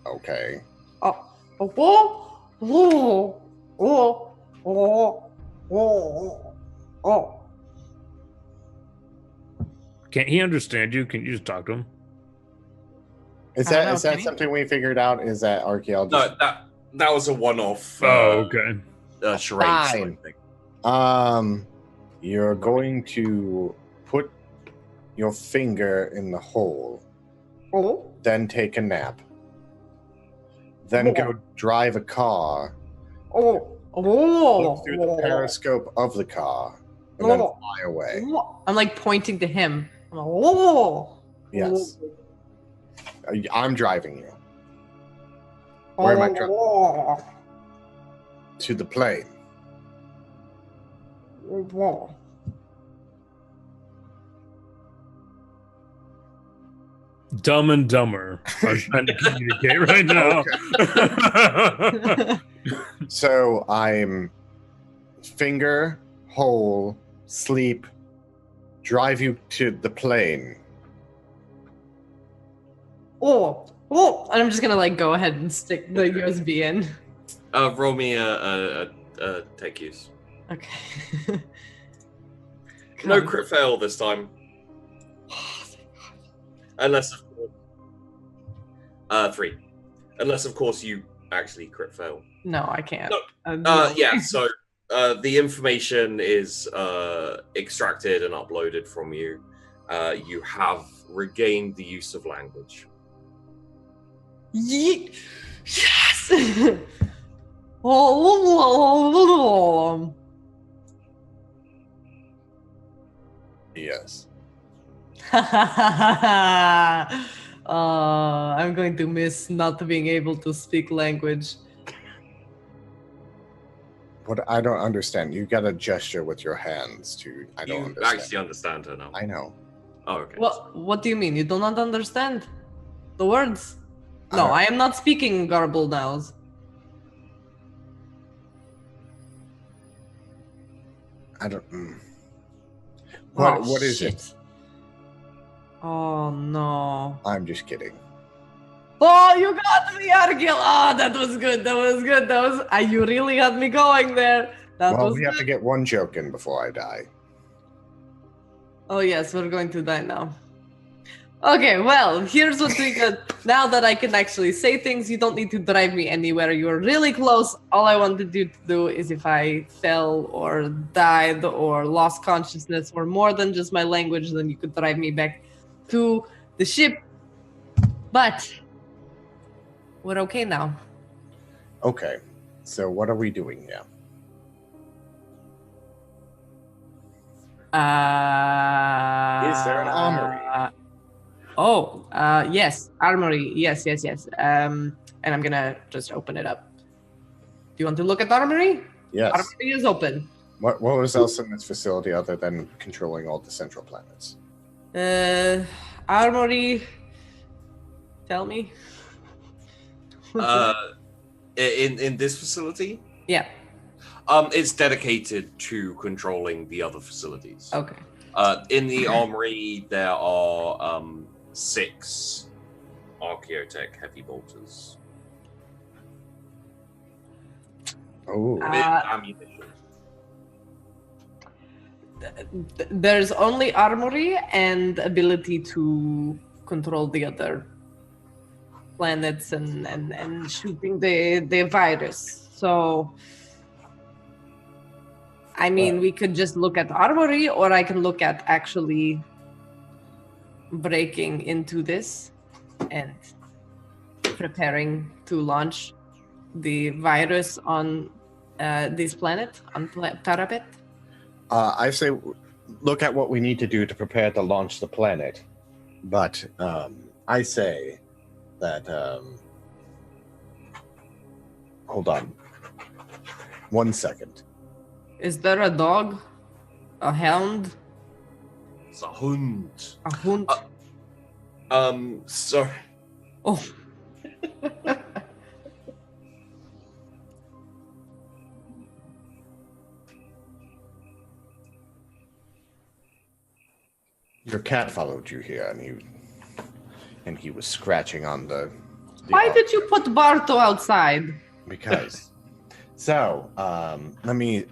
Okay. oh, oh, oh, oh, oh, oh, oh. Can't he understand you? Can you just talk to him? Is I don't that know, is that can he? something we figured out? Is that archaeology? No, that was a one-off. Oh, okay. Charade Fine. thing. You're going to put your finger in the hole, Oh, then take a nap, then go drive a car, oh, oh, look through the periscope of the car, and then fly away. I'm like pointing to him. I'm like, oh, Yes. I'm driving you. Where am I driving? oh, To the plane. oh. Dumb and Dumber are trying to communicate right now. So I'm finger, hole, sleep, drive you to the plane. Oh, and I'm just gonna like go ahead and stick the USB in. Roll me a tech use. Okay. No Come. crit fail this time. Unless, of course, 3. Unless, of course, you actually crit fail. No, I can't. No. No. Yeah, so the information is extracted and uploaded from you. You have regained the use of language. Yeet. Yes. Oh. Yes. I'm going to miss not being able to speak language. What I don't understand. You got a gesture with your hands to. I don't You understand. actually understand her now. I know. Oh, okay. What do you mean? You do not understand the words? No, I am not speaking garbled nows. I don't. What is shit. it? Oh no. I'm just kidding. Oh, you got me, Argil. Oh, that was good. You really had me going there. We have to get one joke in before I die. Oh yes, we're going to die now. Okay, well, here's what we got. Now that I can actually say things, you don't need to drive me anywhere. You're really close. All I wanted you to do is if I fell or died or lost consciousness or more than just my language, then you could drive me back to the ship. But we're okay now. Okay, so what are we doing here? Is there an armory? Yes, armory. Yes. And I'm gonna just open it up. Do you want to look at the armory? Yes. Armory is open. What was else in this facility other than controlling all the central planets? Armory. Tell me. In this facility, Yeah. it's dedicated to controlling the other facilities. Okay. In the armory, there are 6 Archaeotech heavy bolters. Oh, With ammunition. There's only armory and ability to control the other planets and shooting the virus. So, I mean, we could just look at armory, or I can look at actually breaking into this and preparing to launch the virus on this planet, on Parapet. I say look at what we need to do to prepare to launch the planet. But I say that... hold on. 1 second. Is there a dog? A hound? It's a hund. A hund? Sorry. Oh. Your cat followed you here, and he was scratching on the Why did you put Barto outside? Because. So, let me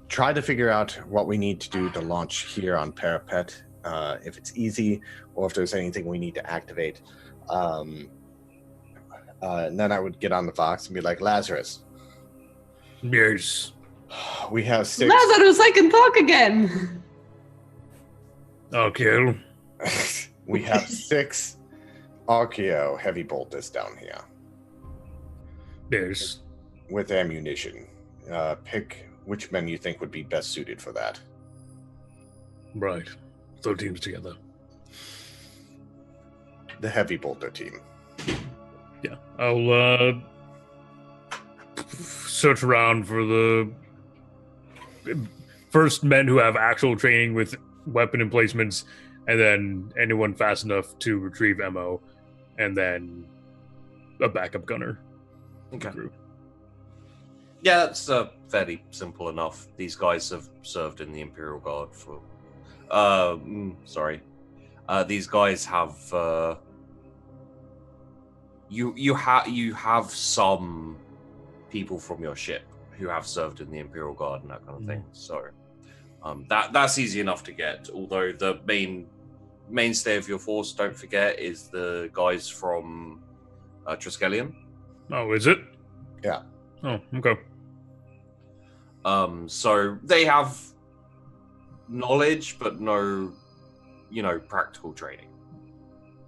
try to figure out what we need to do to launch here on Parapet, if it's easy, or if there's anything we need to activate. And then I would get on the Fox and be like, Lazarus. Yes. We have 6. Lazarus, I can talk again. Okay. We have 6 Archeo heavy bolters down here Yes. with ammunition. Pick which men you think would be best suited for that. Right. Throw teams together. The heavy bolter team. Yeah. I'll search around for the first men who have actual training with weapon emplacements, and then anyone fast enough to retrieve ammo, and then a backup gunner. Okay. Group. Yeah, it's fairly simple enough. These guys have served in the Imperial Guard for... these guys have... You have some people from your ship who have served in the Imperial Guard and that kind of thing. So that's easy enough to get. Although the mainstay of your force, don't forget, is the guys from Triskelion. Oh, is it? Yeah. Oh, okay. So they have knowledge, but no, practical training.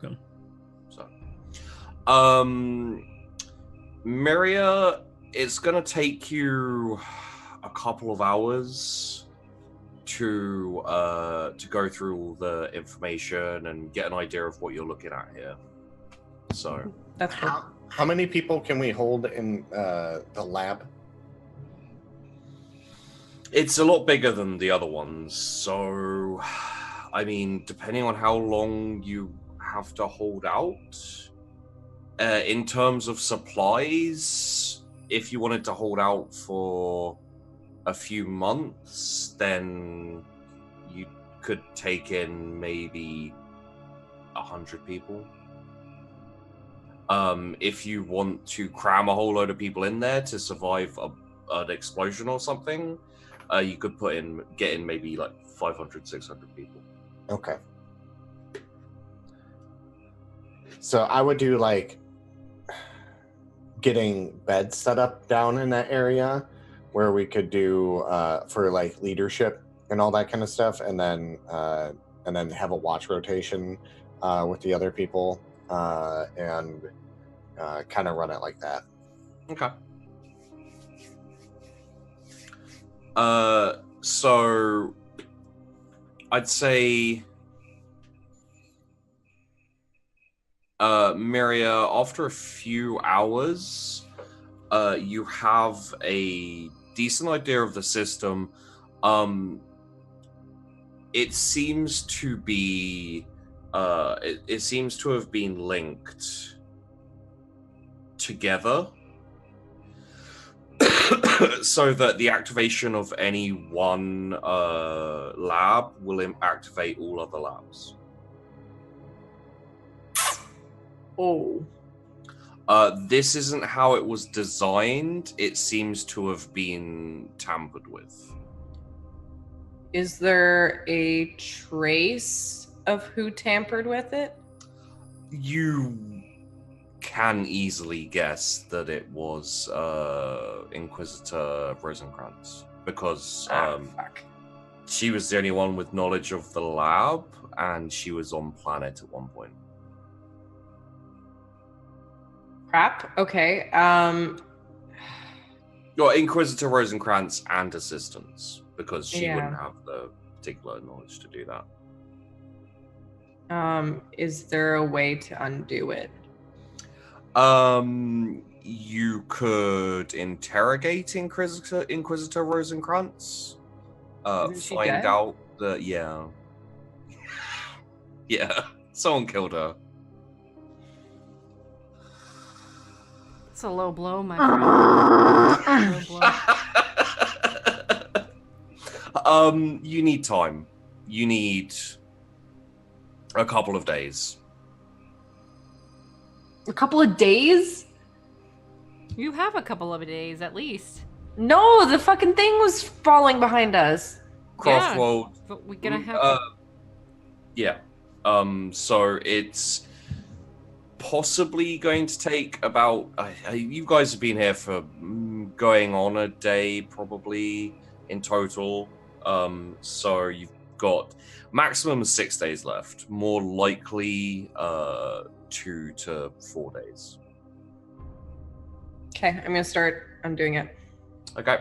Okay. So, Miria, it's gonna take you a couple of hours to go through all the information and get an idea of what you're looking at here. So That's cool. How many people can we hold in the lab? it's a lot bigger than the other ones. So, I mean, depending on how long you have to hold out. In terms of supplies, if you wanted to hold out for a few months, then you could take in maybe 100 people. If you want to cram a whole load of people in there to survive an explosion or something, you could get in maybe like 500, 600 people. Okay. So I would do like getting beds set up down in that area where we could do for like leadership and all that kind of stuff, and then have a watch rotation with the other people and kind of run it like that. Okay. So I'd say Miria, after a few hours, you have a decent idea of the system. It seems to be it seems to have been linked together so that the activation of any one lab will activate all other labs. Oh. This isn't how it was designed. It seems to have been tampered with. Is there a trace of who tampered with it? You can easily guess that it was Inquisitor Rosencrantz, because Fuck. she was the only one with knowledge of the lab, and she was on planet at one point. Crap. Okay. Well, Inquisitor Rosencrantz and assistants, because she Yeah. wouldn't have the particular knowledge to do that. Is there a way to undo it? You could interrogate Inquisitor Rosencrantz. Isn't she Find dead? out that yeah, someone killed her. It's a low blow, my friend. Low blow. You need time. You need a couple of days. A couple of days? You have a couple of days at least. No, the fucking thing was falling behind us. Croftwell. But we're gonna have Yeah. So it's possibly going to take about. You guys have been here for going on a day, probably in total. So you've got maximum 6 days left. More likely, 2 to 4 days. Okay, I'm gonna start undoing it. Okay.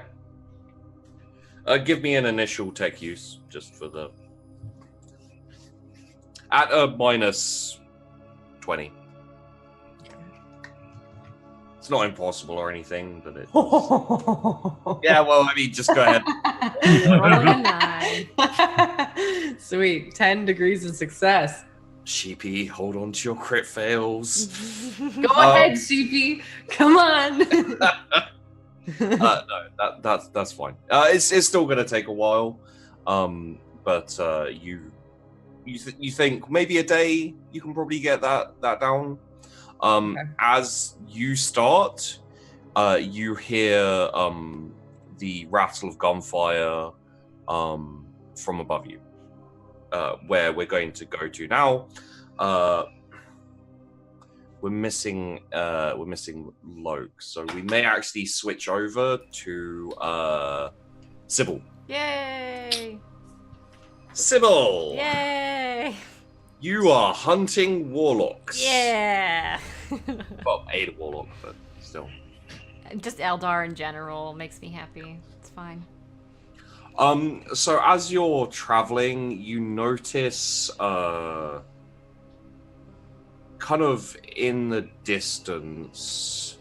Give me an initial tech use, just for the. At a minus 20. It's not impossible or anything, but it. Yeah, well, I mean, just go ahead. rolling a 9. Sweet, 10 degrees of success. Sheepy, hold on to your crit fails. Go ahead, CP. Come on. No, that's fine. It's still going to take a while, but you think maybe a day you can probably get that down. Okay. As you start, you hear the rattle of gunfire from above you, where we're going to go to now. We're missing Loke, so we may actually switch over to Sybil. Yay! Sybil, Yay! you are hunting warlocks. Yeah! Well, a warlock, but still. Just Eldar in general makes me happy. It's fine. So as you're traveling, you notice kind of in the distance,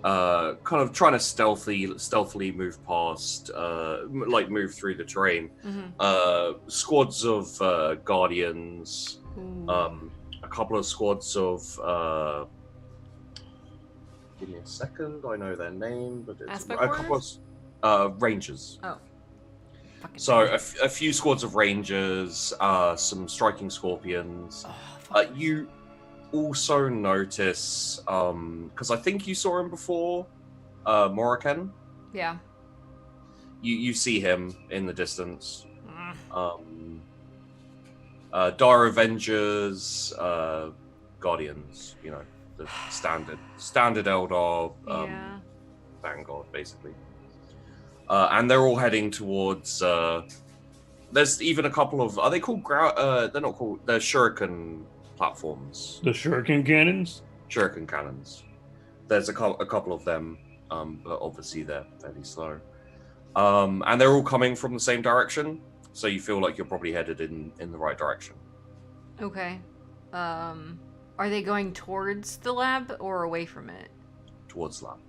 kind of trying to stealthily move past, like move through the terrain. Mm-hmm. Squads of guardians, Ooh. a couple of squads of give me a second, I know their name, but it's Aspect a couple of rangers. Oh. Fucking So thing. a few squads of rangers, some striking scorpions. Oh, fuck. You also notice, because I think you saw him before, Morrican. Yeah. You see him in the distance. Mm. Dire Avengers, Guardians, you know, the standard Eldar Yeah. vanguard, basically. And they're all heading towards. There's even a couple of. Are they called? They're not called. They're shuriken platforms. The shuriken cannons? Shuriken cannons. There's a couple of them, but obviously they're fairly slow. And they're all coming from the same direction, so you feel like you're probably headed in the right direction. Okay. Are they going towards the lab or away from it? Towards lab.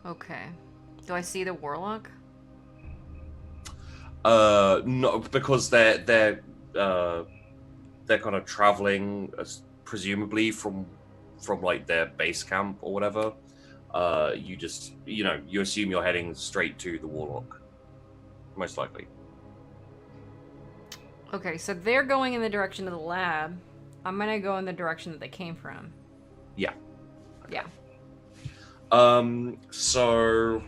Okay. Do I see the warlock? No, because they're kind of traveling, presumably from like their base camp or whatever. You just, you assume you're heading straight to the warlock, most likely. Okay, so they're going in the direction of the lab. I'm gonna go in the direction that they came from. Yeah. Yeah. So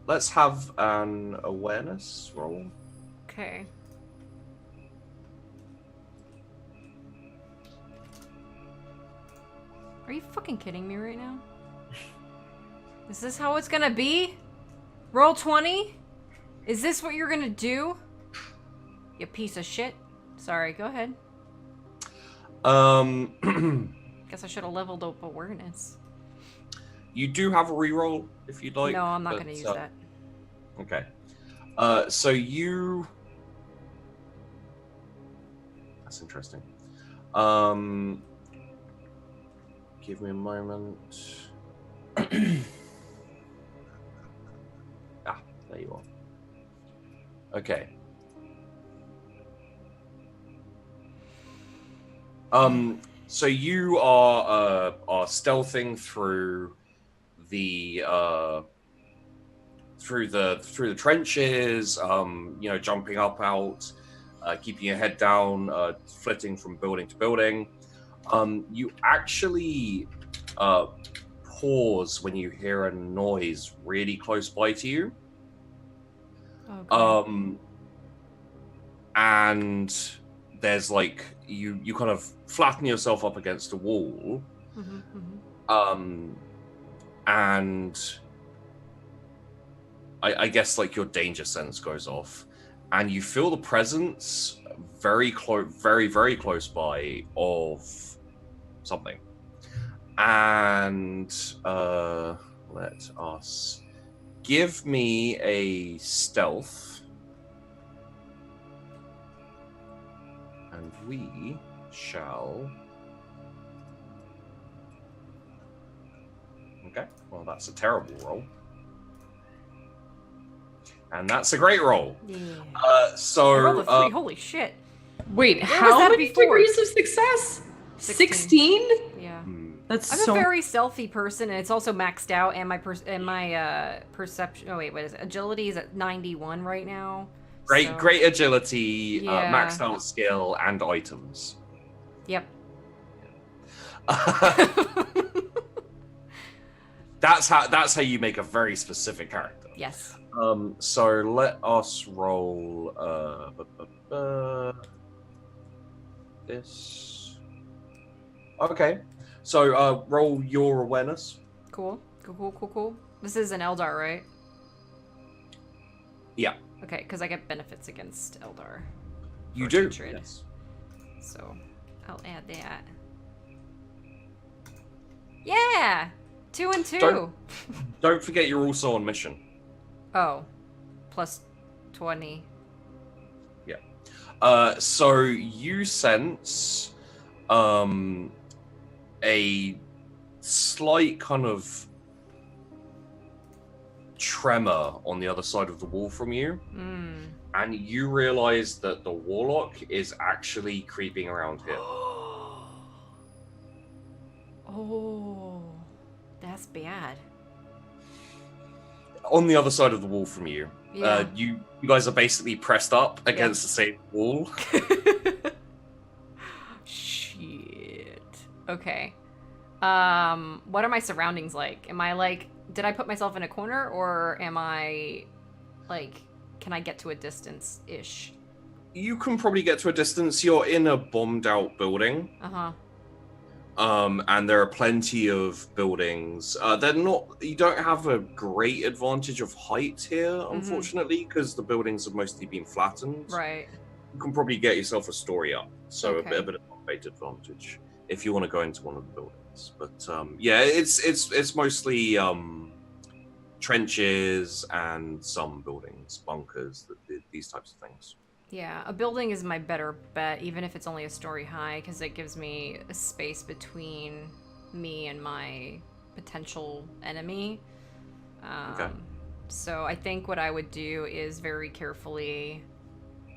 let's have an awareness roll. Okay. Are you fucking kidding me right now? Is this how it's gonna be? Roll 20? Is this what you're gonna do? You piece of shit. Sorry, go ahead. Guess I should have leveled up awareness. You do have a reroll if you'd like. No, I'm not gonna use that. Okay. So you. That's interesting. Give me a moment. There you are. Okay. So you are stealthing through the trenches, jumping up out, keeping your head down, flitting from building to building. You actually pause when you hear a noise really close by to you. Okay. And there's like you kind of flatten yourself up against a wall. And I guess like your danger sense goes off, and you feel the presence very very close by of something. And let us give me a stealth, and we shall. Okay, well, that's a terrible roll. And that's a great roll. Yeah. So I rolled a 3. Holy shit. Wait, Where how was that many before? degrees of success? 16? Yeah. That's I'm so... a very stealthy person, and it's also maxed out, and my perception. Oh wait, what is it? Agility is at 91 right now. So... Great agility, Yeah. maxed out skill, and items. Yep. That's how you make a very specific character. Yes. So let us roll this. Okay. So roll your awareness. Cool. This is an Eldar, right? Yeah. Okay, because I get benefits against Eldar. You for do. hatred. Yes. So I'll add that. Yeah! 2 and 2. Don't forget you're also on mission. Oh. Plus 20. Yeah. So you sense a slight kind of tremor on the other side of the wall from you. and you realize that the warlock is actually creeping around here. Oh, that's bad. On the other side of the wall from you. Yeah. You guys are basically pressed up against the same wall. Shit. Okay. What are my surroundings like? Am I like, did I put myself in a corner, or am I like, can I get to a distance-ish? You can probably get to a distance. You're in a bombed out building. Uh-huh. And there are plenty of buildings. They're not. You don't have a great advantage of height here, unfortunately, because the buildings have mostly been flattened. Right. You can probably get yourself a story up, so Okay. a bit of height advantage if you want to go into one of the buildings. But yeah, it's mostly trenches and some buildings, bunkers, these types of things. Yeah, a building is my better bet, even if it's only a story high, because it gives me a space between me and my potential enemy. Okay. So I think what I would do is very carefully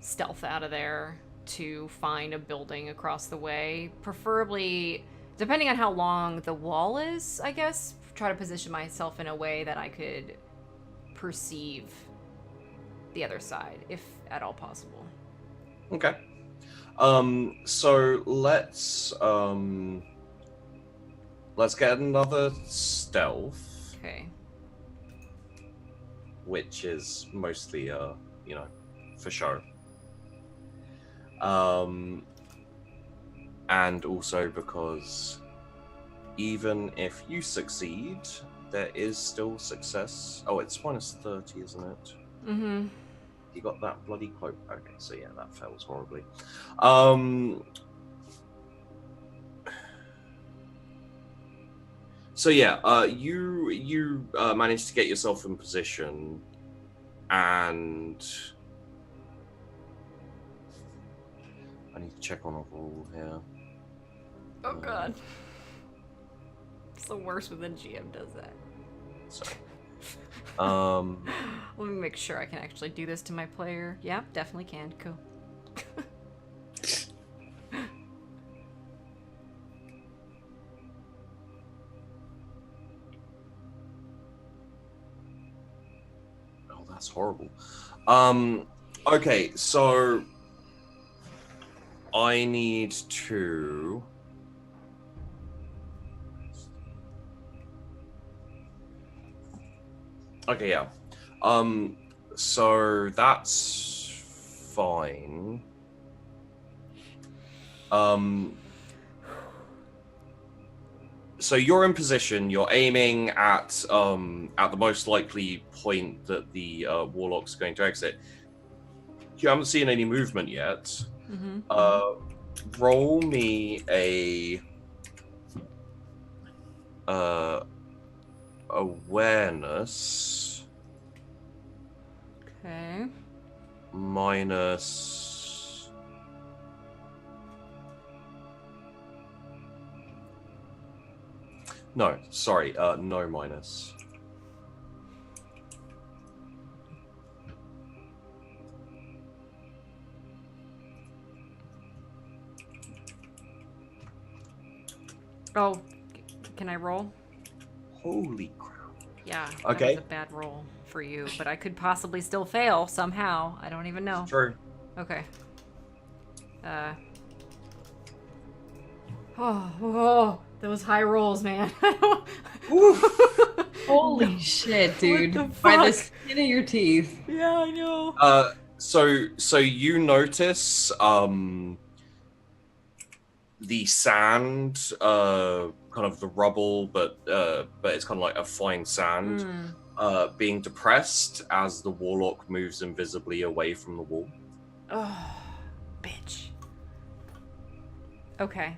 stealth out of there to find a building across the way. Preferably, depending on how long the wall is, I guess, try to position myself in a way that I could perceive the other side, if at all possible. Okay. So let's get another stealth, Okay. which is mostly for show. And also because even if you succeed, there is still success. Oh, it's -30, isn't it? Mm-hmm. You got that bloody cloak. Okay, so yeah, that fails horribly. So yeah, you managed to get yourself in position, and I need to check on a rule here. Oh god. It's the worst when the GM does that. Sorry. Let me make sure I can actually do this to my player. Yeah, definitely can. Cool. Oh, that's horrible. Okay, so I need to. Okay, yeah. So that's fine. So you're in position. You're aiming at the most likely point that the warlock's going to exit. You haven't seen any movement yet. Mm-hmm. Roll me a awareness. Okay. Minus. No, sorry, no minus. Oh, can I roll? Holy crap. Yeah. Okay. That was a bad roll for you, but I could possibly still fail somehow. I don't even know. True. Okay. Oh, those high rolls, man. Holy shit, dude. the By the fuck? skin of your teeth. Yeah, I know. So you notice the sand, kind of the rubble, but it's kind of like a fine sand, being depressed as the warlock moves invisibly away from the wall. Oh, bitch. Okay.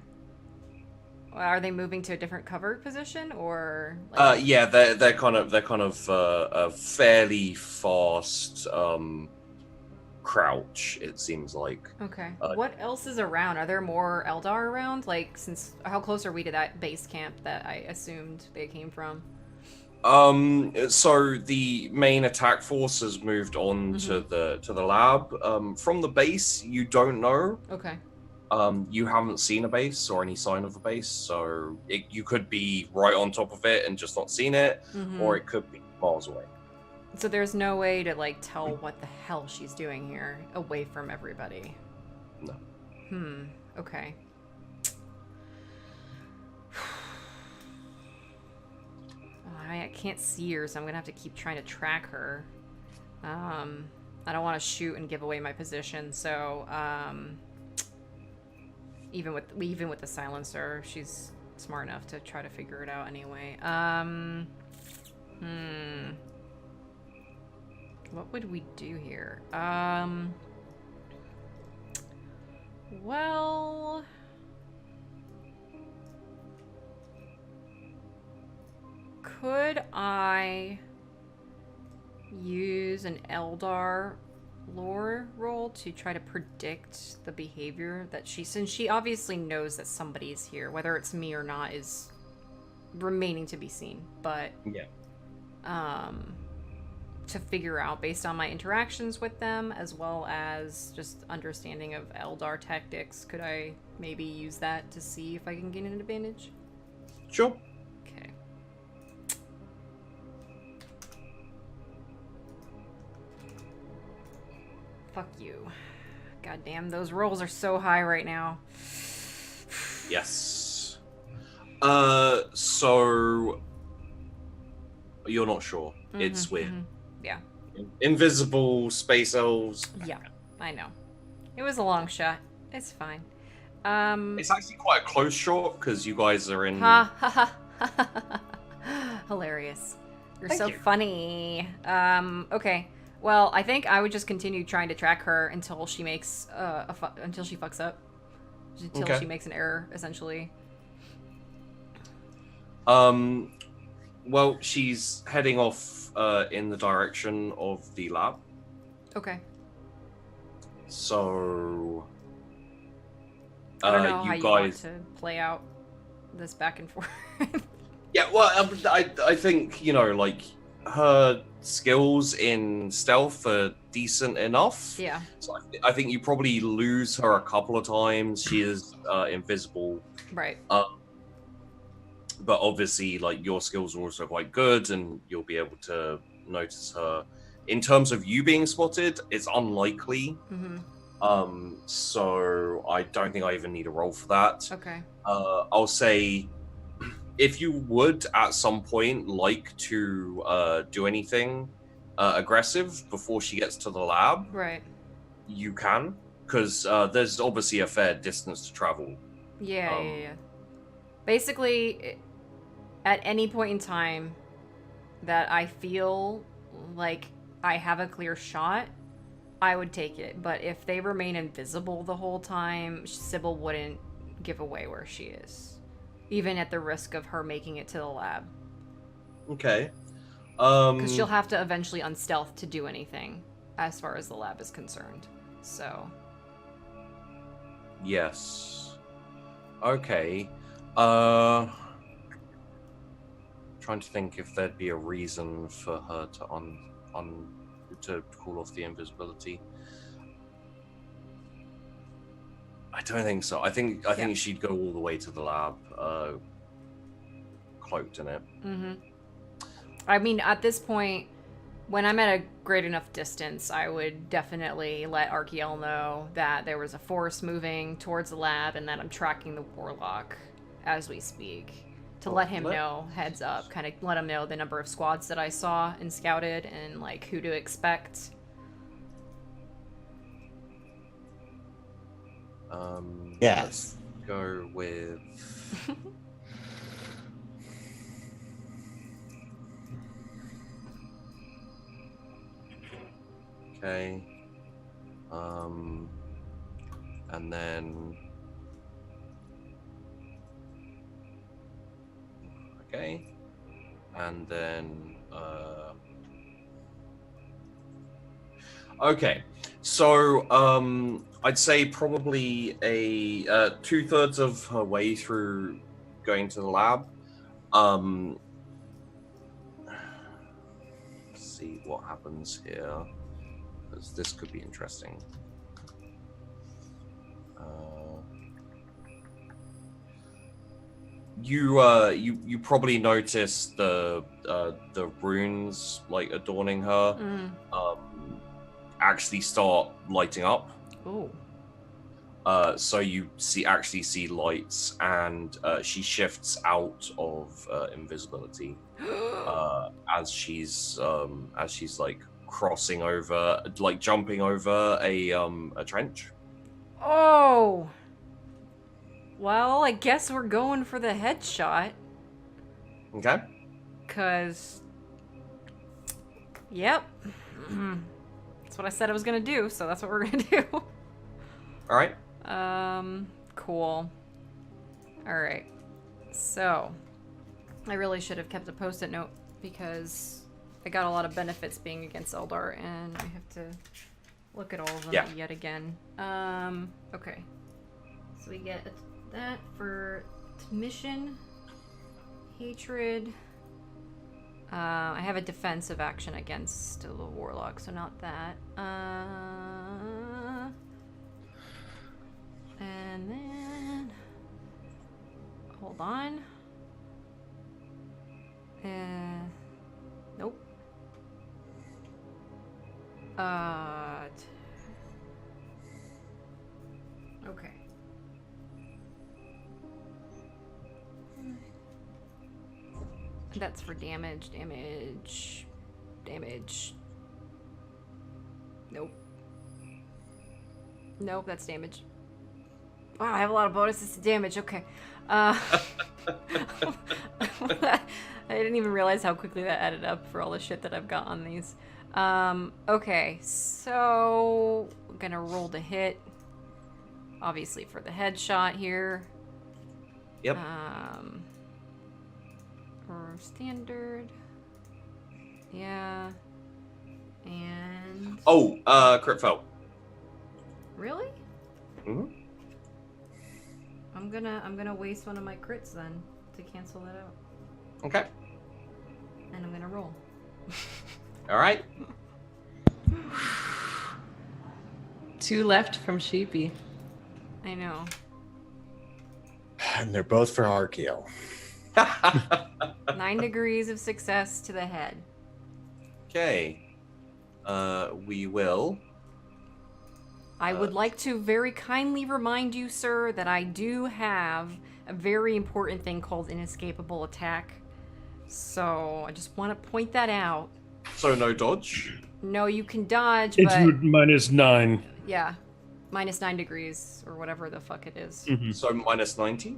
Well, are they moving to a different covered position, or? Like... Yeah, they're kind of a fairly fast crouch. It seems like. Okay. What else is around? Are there more Eldar around? Like, since how close are we to that base camp that I assumed they came from? So the main attack force has moved on to the lab. From the base, you don't know. Okay. You haven't seen a base or any sign of a base, so you could be right on top of it and just not seen it, or it could be miles away. So there's no way to like tell what the hell she's doing here away from everybody. No. Okay. I can't see her, so I'm gonna have to keep trying to track her. I don't want to shoot and give away my position, so even with the silencer, she's smart enough to try to figure it out anyway. What would we do here? Well, could I use an Eldar lore roll to try to predict the behavior that since she obviously knows that somebody's here, whether it's me or not is remaining to be seen, but yeah, to figure out based on my interactions with them as well as just understanding of Eldar tactics, could I maybe use that to see if I can gain an advantage? sure. Okay. Fuck you. God damn, those rolls are so high right now. Yes. So you're not sure. It's weird. Yeah. Invisible space elves. Yeah, I know. It was a long shot. It's fine. It's actually quite a close shot because you guys are in. Ha ha ha. Hilarious. You're Thank so you. funny. Okay. Well, I think I would just continue trying to track her until she makes until she fucks up. Until Okay. she makes an error, essentially. Well, she's heading off in the direction of the lab. Okay. So I don't know you how you guys. want to play out this back and forth. Yeah, well, I think, like, her skills in stealth are decent enough. Yeah. So I think you probably lose her a couple of times. She is invisible. Right. But obviously, like, your skills are also quite good, and you'll be able to notice her. In terms of you being spotted, it's unlikely. So I don't think I even need a roll for that. Okay. I'll say, if you would at some point like to do anything aggressive before she gets to the lab, Right. you can, because there's obviously a fair distance to travel. Yeah. Basically, at any point in time that I feel like I have a clear shot, I would take it. But if they remain invisible the whole time, Sybil wouldn't give away where she is, even at the risk of her making it to the lab. Okay. Because she'll have to eventually unstealth to do anything, as far as the lab is concerned. So. Yes. Okay. Trying to think if there'd be a reason for her to to call off the invisibility. I don't think so. I think she'd go all the way to the lab, cloaked in it. I mean, at this point, when I'm at a great enough distance, I would definitely let Arkiel know that there was a force moving towards the lab and that I'm tracking the warlock as we speak. To let him know, heads up, kind of let him know the number of squads that I saw and scouted and like who to expect. Yes. Let's go with. Okay. And then. Okay. And then. Okay. So, I'd say probably a 2/3 of her way through going to the lab. see what happens here, because this could be interesting. You probably noticed the runes like adorning her actually start lighting up. Ooh. So you actually see lights, and she shifts out of invisibility as she's like crossing over, like jumping over a trench. Oh. Well, I guess we're going for the headshot. Okay. Cause, yep, that's what I said I was gonna do. So that's what we're gonna do. All right. Cool. All right. So, I really should have kept a post-it note because I got a lot of benefits being against Eldar, and I have to look at all of them yet again. Okay. So we get that for mission, hatred. I have a defensive action against the warlock, so not that. And then hold on. Nope. Okay. That's for damage. Nope. Nope, that's damage. Wow, I have a lot of bonuses to damage. Okay. I didn't even realize how quickly that added up for all the shit that I've got on these. Okay, so I'm gonna roll to hit. Obviously for the headshot here. Yep. Or standard. Yeah. And crit fail. really? Mm-hmm. I'm gonna waste one of my crits then to cancel that out. Okay. And I'm gonna roll. All right. 2 left from Sheepy. I know. And they're both for Archeo. 9 degrees of success to the head. Okay. We will. I would like to very kindly remind you, sir, that I do have a very important thing called inescapable attack. So I just want to point that out. So no dodge. No, you can dodge, It's but -9. yeah, -9 degrees or whatever the fuck it is. So minus 90.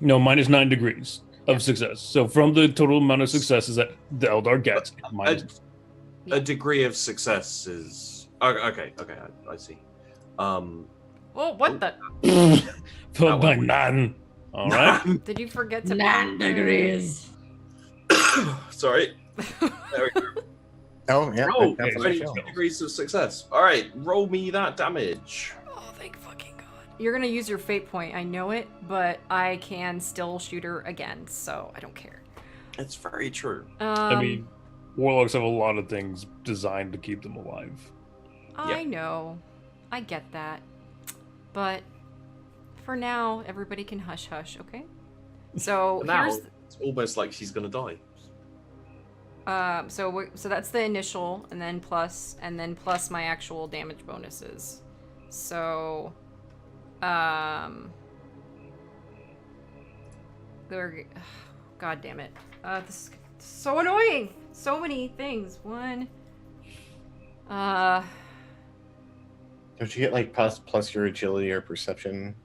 No, -9 degrees of success. So from the total amount of successes that the Eldar gets, minus. A degree of success is okay. I see. Oh, what the? Followed by 9. All right. Did you forget to? 9 degrees. Sorry. There we go. Oh, yeah. Oh, that's what I feel. 22 degrees of success. All right, roll me that damage. Oh, thank fucking God. You're gonna use your fate point. I know it, but I can still shoot her again, so I don't care. It's very true. I mean, warlocks have a lot of things designed to keep them alive. I know. I get that. But for now, everybody can hush hush, okay? So Now here's it's almost like she's gonna die. so that's the initial, and then plus my actual damage bonuses. So there. God damn it! This is so annoying. So many things. One. Don't you get like plus your agility or perception?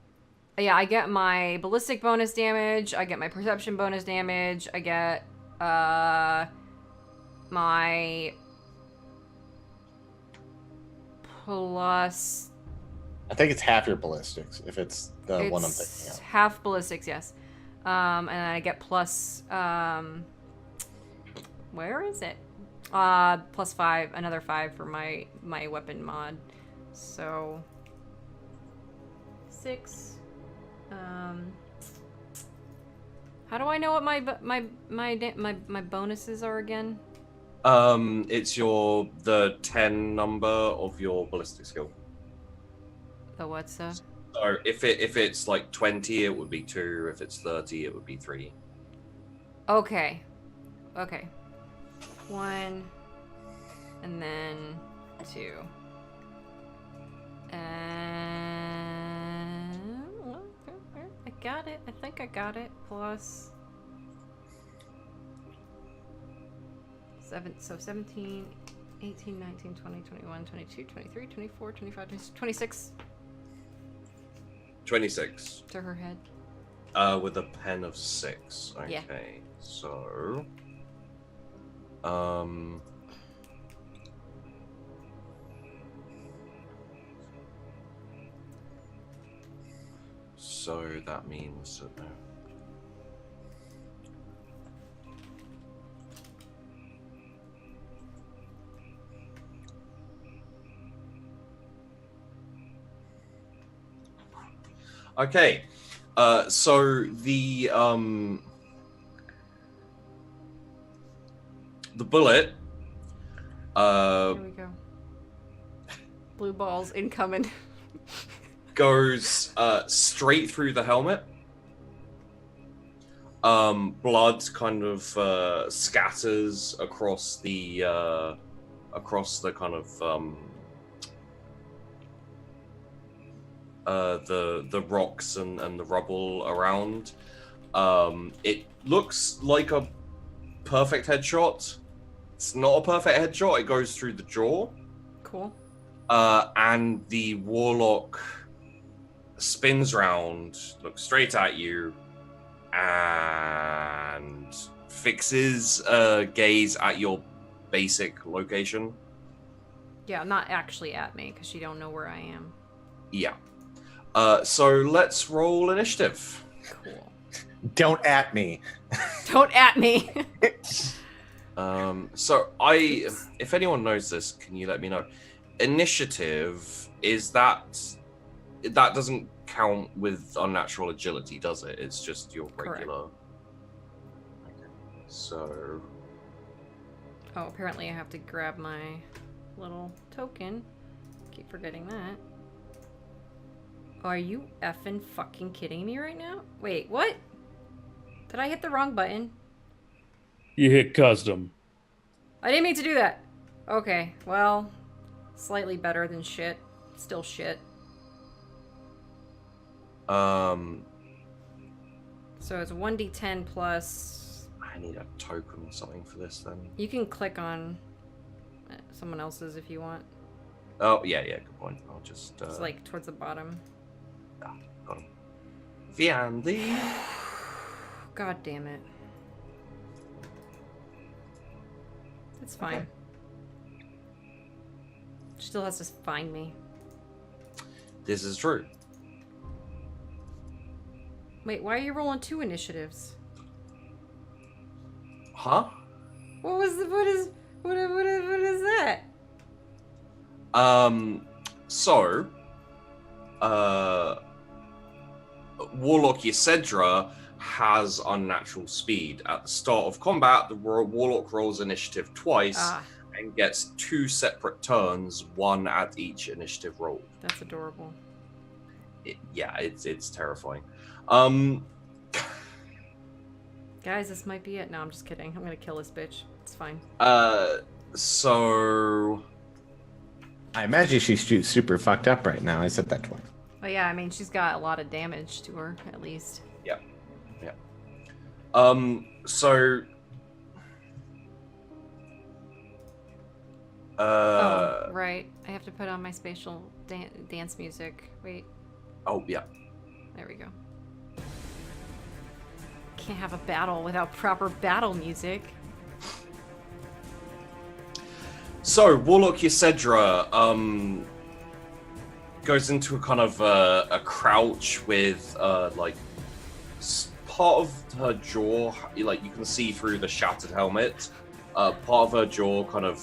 Yeah, I get my ballistic bonus damage. I get my perception bonus damage. I get my plus. I think it's half your ballistics if it's the one I'm thinking It's of. half ballistics, yes. And then I get plus. Where is it? Plus 5, another 5 for my weapon mod. So 6. How do I know what my bonuses are again? It's the 10 number of your ballistic skill. The what stuff? So if it's like 20, it would be 2. If it's 30, it would be 3. Okay. 1, and then 2. And I got it. I think I got it. Plus 7. So 17, 18, 19, 20, 21, 22, 23, 24, 25, 26. 26. To her head. With a pen of 6. Okay. Yeah. So so that means that okay. So the bullet. Here we go. Blue balls incoming. Goes straight through the helmet. Blood kind of scatters across the kind of the rocks and the rubble around. It looks like a perfect headshot. It's not a perfect headshot. It goes through the jaw. Cool. And the warlock spins round, looks straight at you, and fixes a gaze at your basic location. Yeah, not actually at me, because you don't know where I am. Yeah. So let's roll initiative. Cool. Don't at me. Don't at me! So if anyone knows this, can you let me know? Initiative, is that doesn't count with unnatural agility, does it? It's just your regular. Okay. So. Oh, apparently I have to grab my little token. Keep forgetting that. Are you effing fucking kidding me right now? Wait, what? Did I hit the wrong button? You hit custom. I didn't mean to do that. Okay, well, slightly better than shit. Still shit. So it's 1d10 plus... I need a token or something for this then. You can click on someone else's if you want. Oh, yeah, good point. I'll just... It's like towards the bottom. Got him. Viandi. God damn it. It's fine. Okay. She still has to find me. This is true. Wait, why are you rolling 2 initiatives? Huh? What is that? So, Warlock Ysedra has unnatural speed. At the start of combat, the Warlock rolls initiative twice and gets 2 separate turns, 1 at each initiative roll. That's adorable. It's terrifying. Guys, this might be it. No, I'm just kidding. I'm gonna kill this bitch. It's fine. So... I imagine she's super fucked up right now. I said that twice. But yeah, I mean, she's got a lot of damage to her, at least. Yeah. So... oh, right. I have to put on my spatial dance music. Wait. Oh, yeah. There we go. Can't have a battle without proper battle music. So, Warlock Ysedra goes into a kind of a crouch with like part of her jaw, like you can see through the shattered helmet, part of her jaw kind of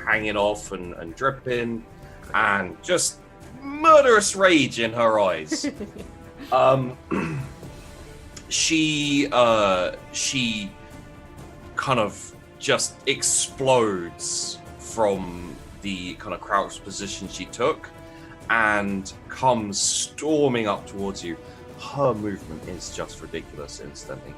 hanging off and dripping, and just murderous rage in her eyes. She kind of just explodes from the kind of crouched position she took and comes storming up towards you. Her movement is just ridiculous instantly.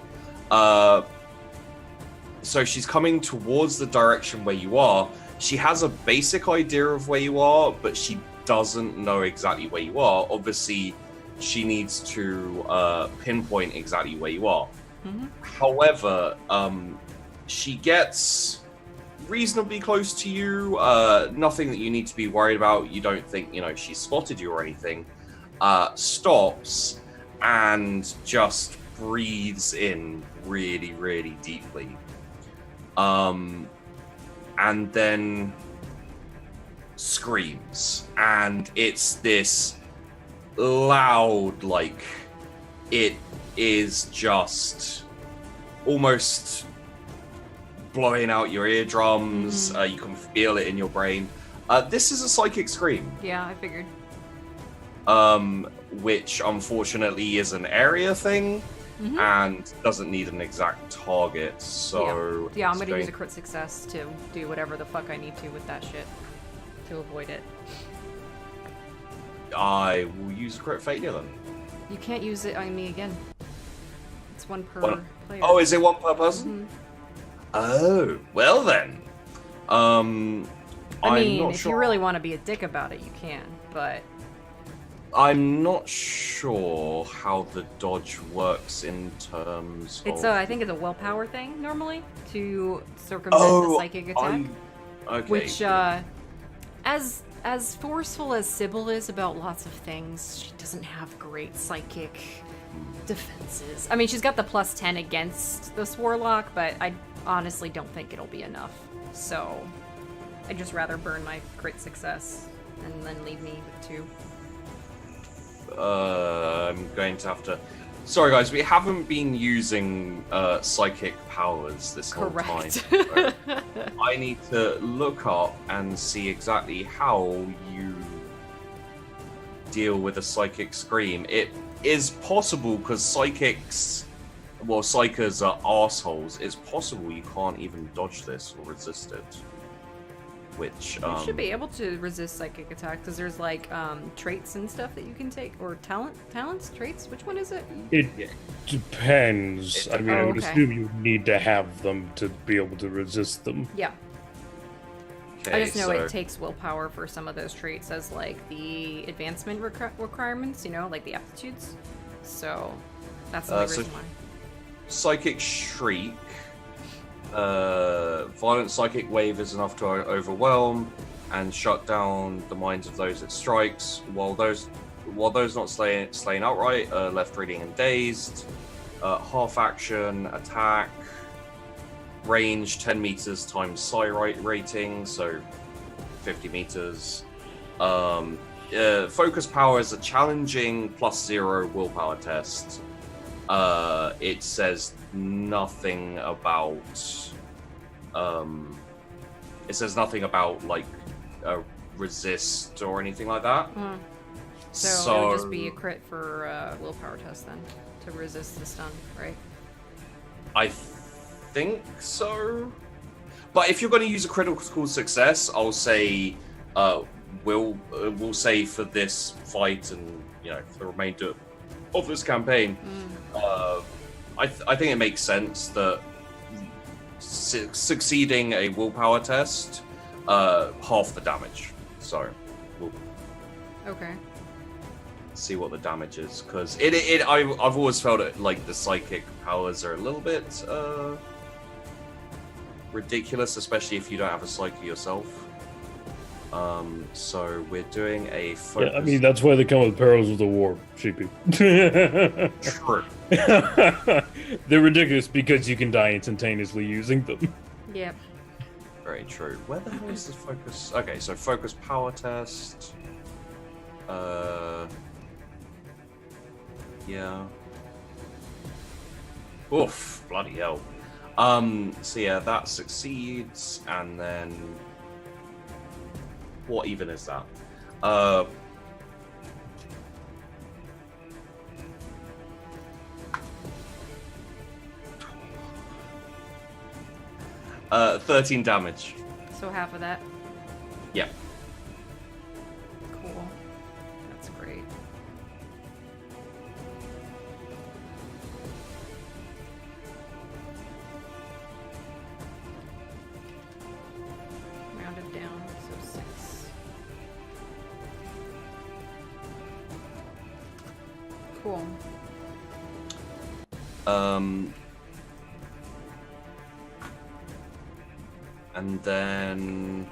So she's coming towards the direction where you are. She has a basic idea of where you are, but she doesn't know exactly where you are. Obviously, she needs to pinpoint exactly where you are. Mm-hmm. However, she gets reasonably close to you. Nothing that you need to be worried about. You don't think, she spotted you or anything. Stops and just breathes in really, really deeply. And then screams. And it's this loud, it is just almost blowing out your eardrums. You can feel it in your brain. This is a psychic scream. Yeah, I figured. Which unfortunately is an area thing and doesn't need an exact target. So yeah, I'm gonna use a crit success to do whatever the fuck I need to with that shit to avoid it. I will use a crit failure then. You can't use it on me again. It's one per player. Oh, is it one per person? Oh, well then. I mean, if sure. you really want to be a dick about it, you can, but I'm not sure how the dodge works in terms it's of... I think it's a willpower thing normally to circumvent the psychic attack. Okay. Which, as forceful as Sybil is about lots of things, she doesn't have great psychic defenses. I mean, she's got the +10 against this warlock, but I honestly don't think it'll be enough. So I'd just rather burn my crit success and then leave me with 2. I'm going to have to... Sorry guys, we haven't been using psychic powers this whole time. So I need to look up and see exactly how you deal with a psychic scream. It is possible because psychers are arseholes. It's possible you can't even dodge this or resist it. Which you should be able to resist psychic attack because there's traits and stuff that you can take, or talents, traits. Which one is it? It depends. I mean, I would assume you need to have them to be able to resist them. Yeah. Okay, I just know it takes willpower for some of those traits as the advancement requirements, the aptitudes. So that's the only reason why. Psychic Shriek. Violent psychic wave is enough to overwhelm and shut down the minds of those it strikes. While those not slain outright are left reeling and dazed. Half action attack. Range 10 meters times psi rating, so 50 meters. Focus power is a challenging +0 willpower test. It says nothing about resist or anything like that. So it would just be a crit for willpower test then to resist the stun, right? I think so. But if you're going to use a critical success, I'll say we'll say for this fight and for the remainder of this campaign, I think it makes sense that succeeding a willpower test half the damage. So we'll see what the damage is, because I've always felt it the psychic powers are a little bit ridiculous, especially if you don't have a psyche yourself. So we're doing a focus. Yeah, I mean, that's why they come with Perils of the War, sheepy. True. They're ridiculous because you can die instantaneously using them. Yep. Very true. Where the hell is the focus? Okay, so focus power test. Yeah. Oof, bloody hell. So yeah, that succeeds, and then what even is that? 13 damage. So half of that. Yeah. Cool. That's great. Rounded down, so 6. Cool. And then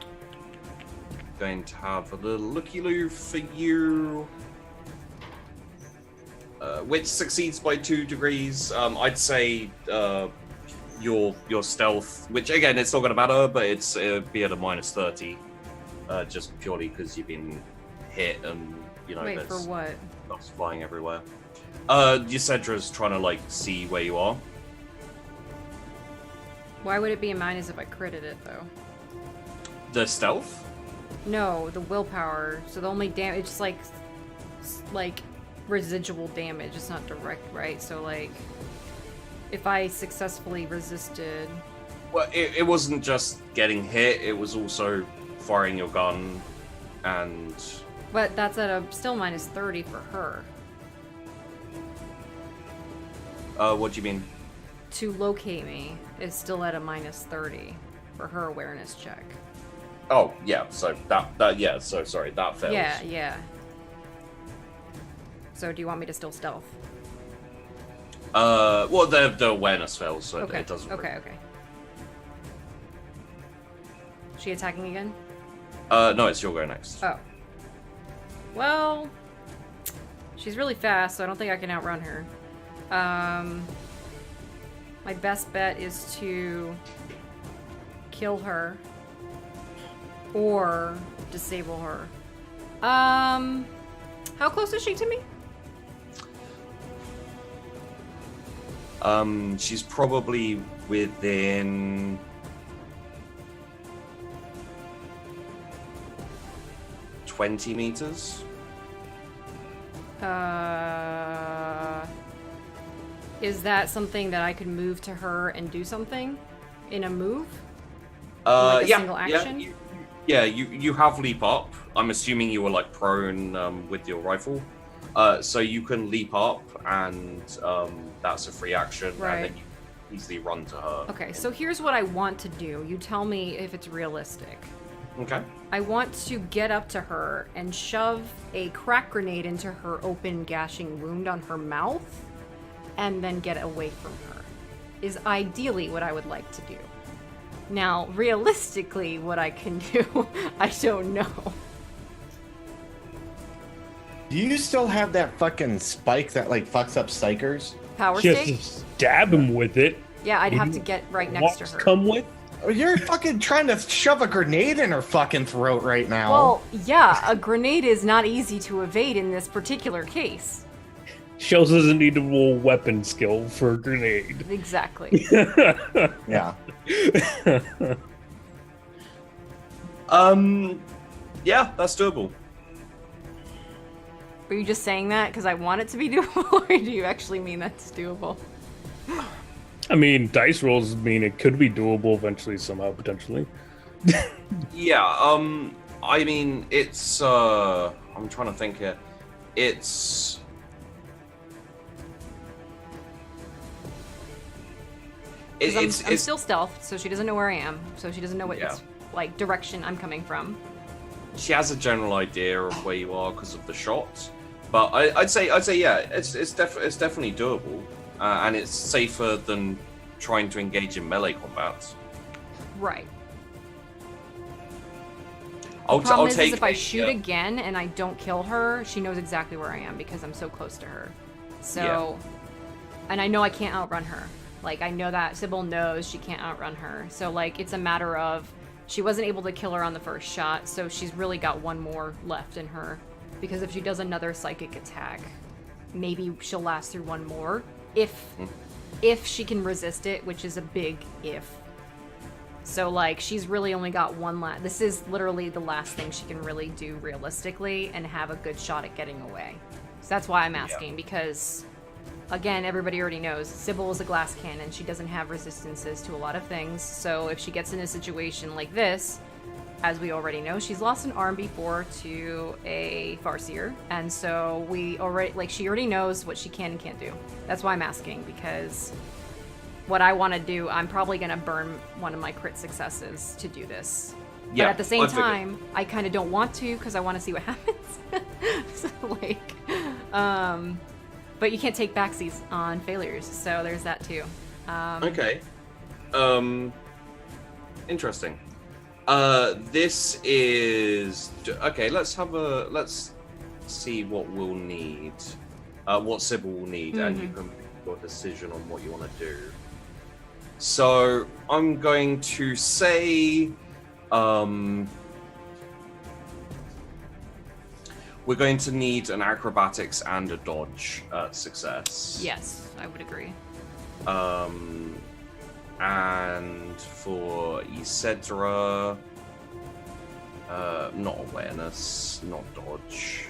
going to have a little looky-loo for you, which succeeds by 2 degrees. I'd say your stealth, which again it's not going to matter, but it'd be at a -30, just purely because you've been hit and you know Wait, for there's what? stuff's flying everywhere. Ysedra's trying to like see where you are. Why would it be a minus if I critted it, though? The stealth? No, the willpower. So the only damage, it's like residual damage. It's not direct, right? So like, if I successfully resisted. Well, it wasn't just getting hit. It was also firing your gun, and. But that's at a still -30 for her. What do you mean? To locate me is still at a -30 for her awareness check. Oh yeah, so that yeah, so sorry, that fails. Yeah. So do you want me to still stealth? Well the awareness fails, so Okay. it doesn't. Okay. She attacking again? No, it's your go next. Oh. Well, she's really fast, so I don't think I can outrun her. My best bet is to kill her or disable her. How close is she to me? She's probably within 20 meters. Is that something that I could move to her and do something in a move? Like a single action? You have leap up. I'm assuming you were like prone with your rifle. So you can leap up and that's a free action, Right. and then you easily run to her. Okay, so here's what I want to do. You tell me if it's realistic. Okay. I want to get up to her and shove a crack grenade into her open gashing wound on her mouth and then get away from her. Is ideally what I would like to do. Now, realistically, what I can do, I don't know. Do you still have that fucking spike that like fucks up psychers? Power Just stake? stab him with it. Yeah, I'd have to Wouldn't get right next to Walks her. come with. Oh, you're fucking trying to shove a grenade in her fucking throat right now. Well, yeah, a grenade is not easy to evade in this particular case. Shells doesn't need a roll weapon skill for a grenade. Exactly. yeah. Yeah, that's doable. Were you just saying that because I want it to be doable, or do you actually mean that's doable? I mean, dice rolls mean it could be doable eventually, somehow, potentially. Yeah, I mean, it's, I'm trying to think here. It's... I'm still stealth, so she doesn't know where I am, so she doesn't know what like direction I'm coming from. She has a general idea of where you are because of the shot, but I'd say yeah, it's definitely doable, and it's safer than trying to engage in melee combat. Right. I'll Problem is take if I shoot again and I don't kill her, she knows exactly where I am because I'm so close to her. So, and I know I can't outrun her. Like, I know that Sybil knows she can't outrun her. So, like, it's a matter of she wasn't able to kill her on the first shot, so she's really got one more left in her. Because if she does another psychic attack, maybe she'll last through one more. If she can resist it, which is a big if. So, like, she's really only got one last... This is literally the last thing she can really do realistically and have a good shot at getting away. So that's why I'm asking, because again, everybody already knows, Sybil is a glass cannon. She doesn't have resistances to a lot of things. So if she gets in a situation like this, as we already know, she's lost an arm before to a Farseer. And so she already knows what she can and can't do. That's why I'm asking, because what I want to do, I'm probably going to burn one of my crit successes to do this. Yeah, but at the same I figured. time, I kind of don't want to because I want to see what happens. So, but you can't take backsies on failures, so there's that too. Okay. Interesting. This is okay. Let's see what we'll need. What Sybil will need, and you can make your decision on what you want to do. So I'm going to say, we're going to need an acrobatics and a dodge success. Yes, I would agree. And for Isedra, not awareness, not dodge.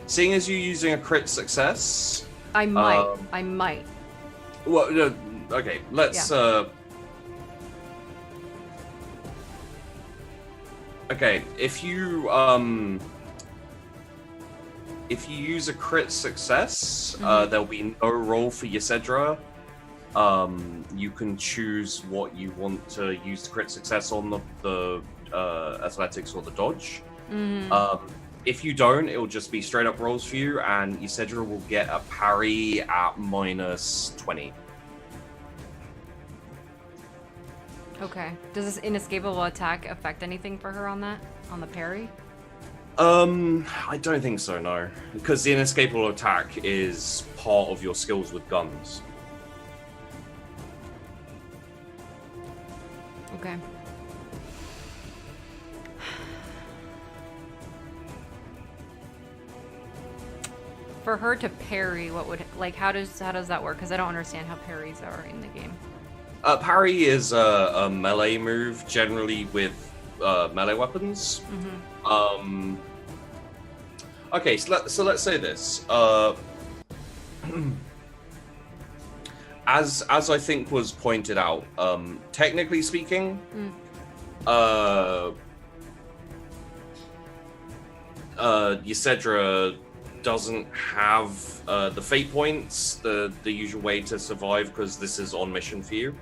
Seeing as you're using a crit success, I might. Well, no, okay. Let's. Okay, if you use a crit success, there'll be no roll for Isedra. You can choose what you want to use the crit success on, the athletics or the dodge. If you don't, it'll just be straight up rolls for you, and Isedra will get a parry at -20. Okay. Does this inescapable attack affect anything for her on that? On the parry? I don't think so, no. Because the inescapable attack is part of your skills with guns. Okay. For her to parry, what would how does that work? Because I don't understand how parries are in the game. Parry is a melee move, generally with melee weapons. Okay, so let's say this. As I think was pointed out, technically speaking, Isedra doesn't have the fate points, the usual way to survive, because this is on mission for you.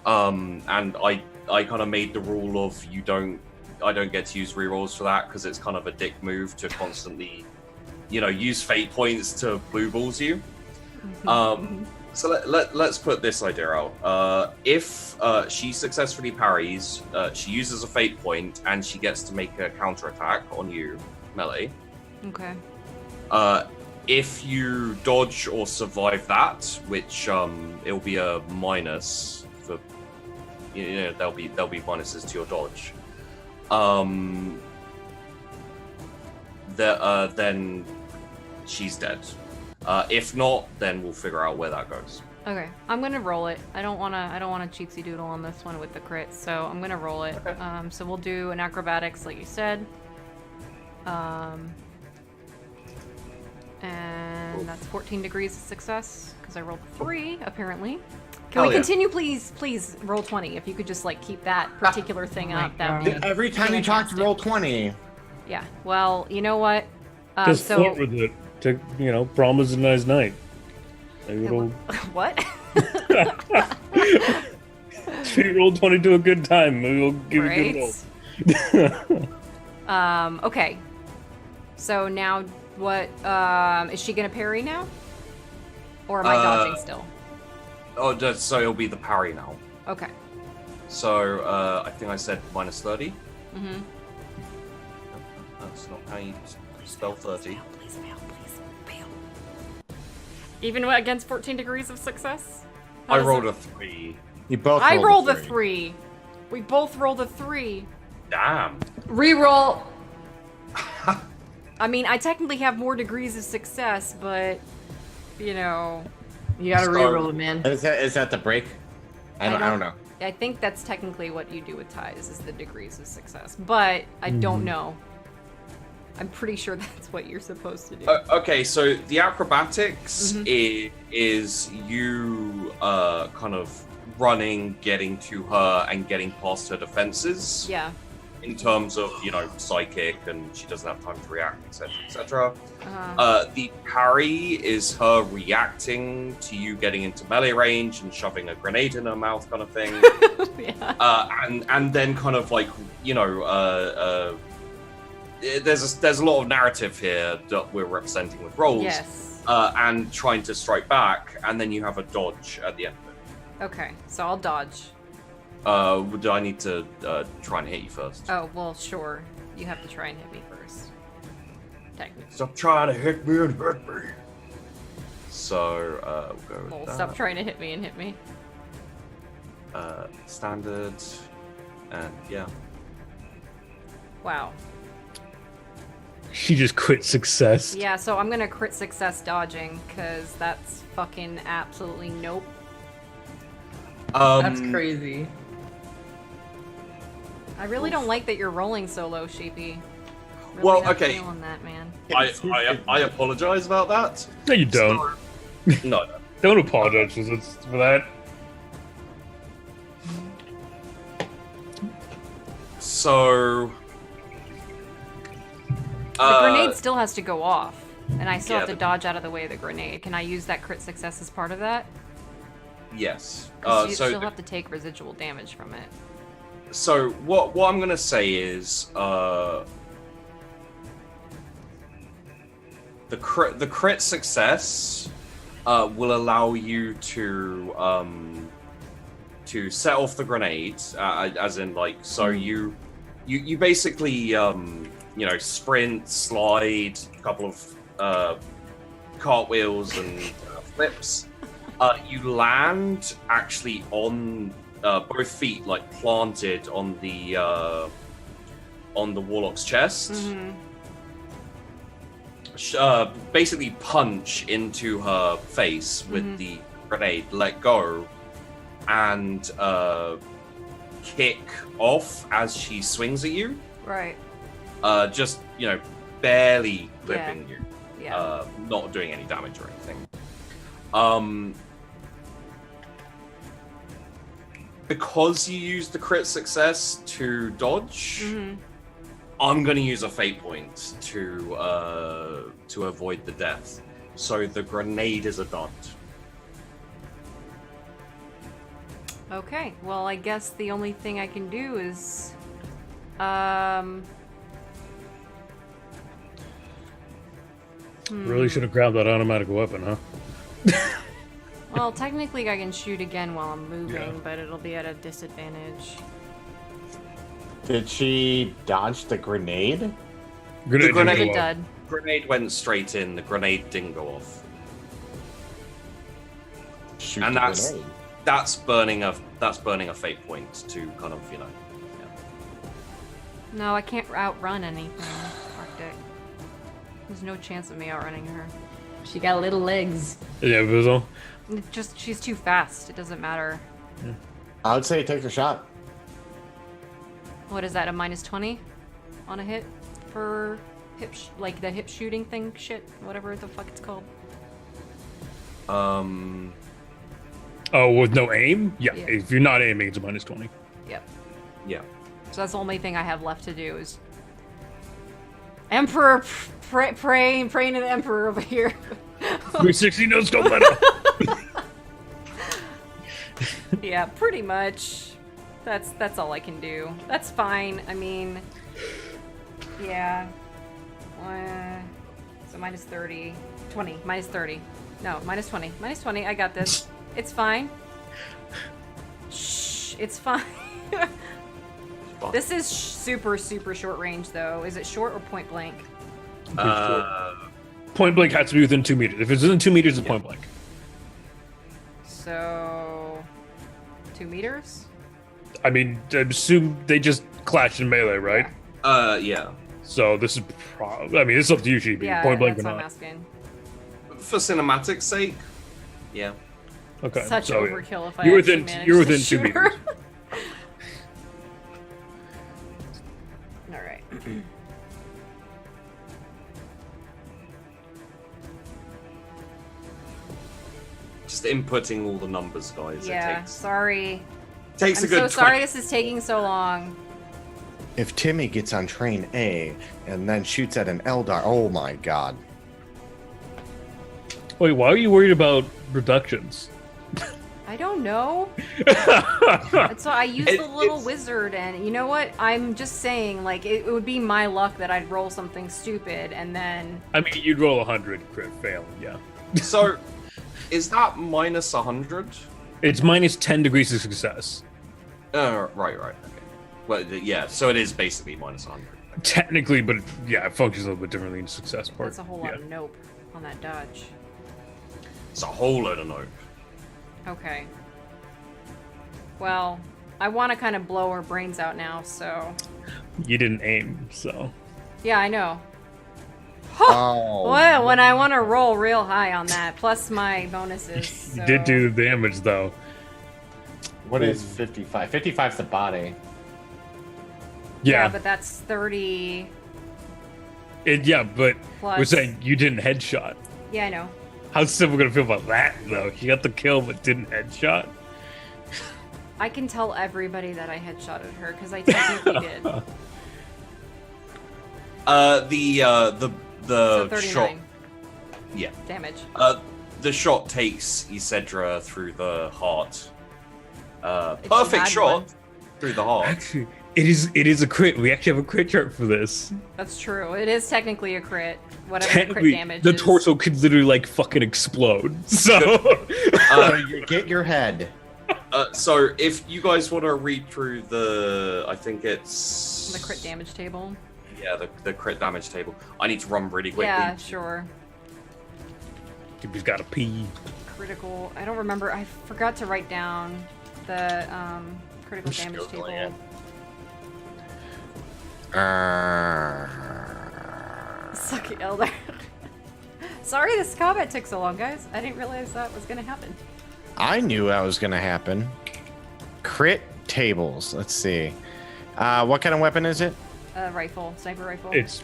And I kind of made the rule of I don't get to use rerolls for that, because it's kind of a dick move to constantly, use fate points to blue balls you. So let's put this idea out. If she successfully parries, she uses a fate point, and she gets to make a counterattack on you, melee. Okay. If you dodge or survive that, which it'll be a minus for, there'll be minuses to your dodge. Then she's dead. If not, then we'll figure out where that goes. Okay, I'm gonna roll it. I don't wanna cheatsy doodle on this one with the crit, so I'm gonna roll it. Okay. So we'll do an acrobatics, like you said. And that's 14 degrees of success, because I rolled 3, apparently. Can we continue, please? Please, roll 20. If you could just, keep that particular thing up, that would be Every time you talk to roll 20. Yeah, well, you know what? Just flirt with it. Promise a nice night. Maybe it'll... What? If you roll 20 to a good time, maybe we'll give you a good roll. Okay. So now... What, is she gonna parry now? Or am I dodging still? Oh, so it'll be the parry now. Okay. So, I think I said -30. That's not how you spell 30. Please fail. Even against 14 degrees of success? I rolled a 3. You both I rolled a a 3. We both rolled a 3. Damn. Reroll. I mean, I technically have more degrees of success, but, You gotta reroll it, man. Is that the break? I don't know. I think that's technically what you do with ties, is the degrees of success. But I don't know. I'm pretty sure that's what you're supposed to do. Okay, so the acrobatics Mhm. is you kind of running, getting to her, and getting past her defenses. Yeah. In terms of, psychic, and she doesn't have time to react, etc., etc. The parry is her reacting to you getting into melee range and shoving a grenade in her mouth, kind of thing. Yeah. And then kind of like, there's a lot of narrative here that we're representing with rolls. Yes. And trying to strike back, and then you have a dodge at the end of it. Okay, so I'll dodge. Do I need to try and hit you first? Oh, well, sure. You have to try and hit me first. Technically. Stop trying to hit me and hurt me. So, we'll go with Well, that. stop trying to hit me and hit me. Standard, and yeah. Wow. She just crit success. Yeah, so I'm gonna crit success dodging, because that's fucking absolutely nope. That's crazy. I really don't like that you're rolling so low, Sheepy. Really Well, not okay. feeling that, man. I apologize about that. No, you don't. No. Don't apologize for that. So, The grenade still has to go off, and I still yeah, have to dodge out of the way of the grenade. Can I use that crit success as part of that? yes. 'Cause you So still have to take residual damage from it. So what I'm gonna say is the crit success will allow you to set off the grenade, as in like so you basically sprint, slide, a couple of cartwheels and flips. You land actually on both feet, like planted on the warlock's chest. Basically punch into her face with the grenade, let go, and kick off as she swings at you. Right. Just barely clipping you. Yeah. Not doing any damage or anything. Because you used the crit success to dodge, I'm going to use a fate point to avoid the death. So the grenade is a dot. Okay, well, I guess the only thing I can do is... Really should have grabbed that automatic weapon, huh? Well, technically I can shoot again while I'm moving, Yeah. but it'll be at a disadvantage. Did she dodge the grenade? Grenade grenade- didn't Good go off. dud. Grenade went straight in. The grenade didn't go off. Shoot And the that's- grenade. That's burning a fate point to kind of No, I can't outrun anything, Arctic. There's no chance of me outrunning her. She got little legs. Yeah, Bizzle. She's too fast. It doesn't matter. I would say take a shot. What is that, a -20 on a hit for like the hip shooting thing shit? Whatever the fuck it's called. Oh, with no aim? Yeah, Yeah. if you're not aiming, it's a -20. Yep. yeah. So that's the only thing I have left to do is... Emperor, praying to the Emperor over here. 360 no scope meta. Yeah, pretty much. That's all I can do. That's fine. I mean, yeah. So -30, 20, -30. No, -20, -20. I got this. It's fine. Shh, it's fine. This is super short range though. Is it short or point blank? Point blank has to be within 2 meters. If it's within 2 meters, it's point blank. So 2 meters? I mean, I assume they just clashed in melee, right? Yeah. So this is I mean, it's up to you, Sheepy. Yeah, Point blank that's or what I'm not. asking. For cinematic's sake, yeah. Okay. Such so overkill if I you're actually within managed you're to within 2 shoot her. meters. All right. just inputting all the numbers, guys. Yeah, sorry. Takes I'm a good so sorry 20 this is taking so long. If Timmy gets on train A and then shoots at an Eldar, oh my god. Wait, why are you worried about reductions? I don't know. So I used the little wizard, and you know what? I'm just saying, like, it would be my luck that I'd roll something stupid, and then... I mean, you'd roll 100 crit fail, yeah. So, is that minus 100? It's minus 10 degrees of success. Right, okay. Well, yeah, so it is basically minus 100. Technically, but yeah, it functions a little bit differently in the success part. That's a whole lot of nope on that dodge. It's a whole load of nope. Okay. Well, I want to kind of blow her brains out now, so... You didn't aim, so... Yeah, I know. Oh. Well, when I want to roll real high on that, plus my bonuses. So... You did do the damage, though. What is 55? 55's the body. Yeah, but that's 30... yeah, but Plus- we're saying you didn't headshot. Yeah, I know. How's Sybil gonna feel about that, though? You got the kill, but didn't headshot? I can tell everybody that I headshotted her, because I technically did. The So 39 shot... Yeah. damage. The shot takes Isedra through the heart. If she Perfect had shot one. through the heart. Actually, it is a crit. We actually have a crit chart for this. That's true. It is technically a crit. Whatever the Technically, crit damage the is. torso could literally like fucking explode. So, Get your head. So if you guys want to read through the, I think it's The crit damage table. Yeah, the crit damage table. I need to run really quickly. Yeah, sure. he's got to pee. Critical. I don't remember. I forgot to write down the critical I'm damage scribbling table. Sucky Elder. Sorry this combat took so long, guys. I didn't realize that was gonna happen. I knew that was going to happen. Crit tables. Let's see. What kind of weapon is it? Rifle. Sniper rifle. It's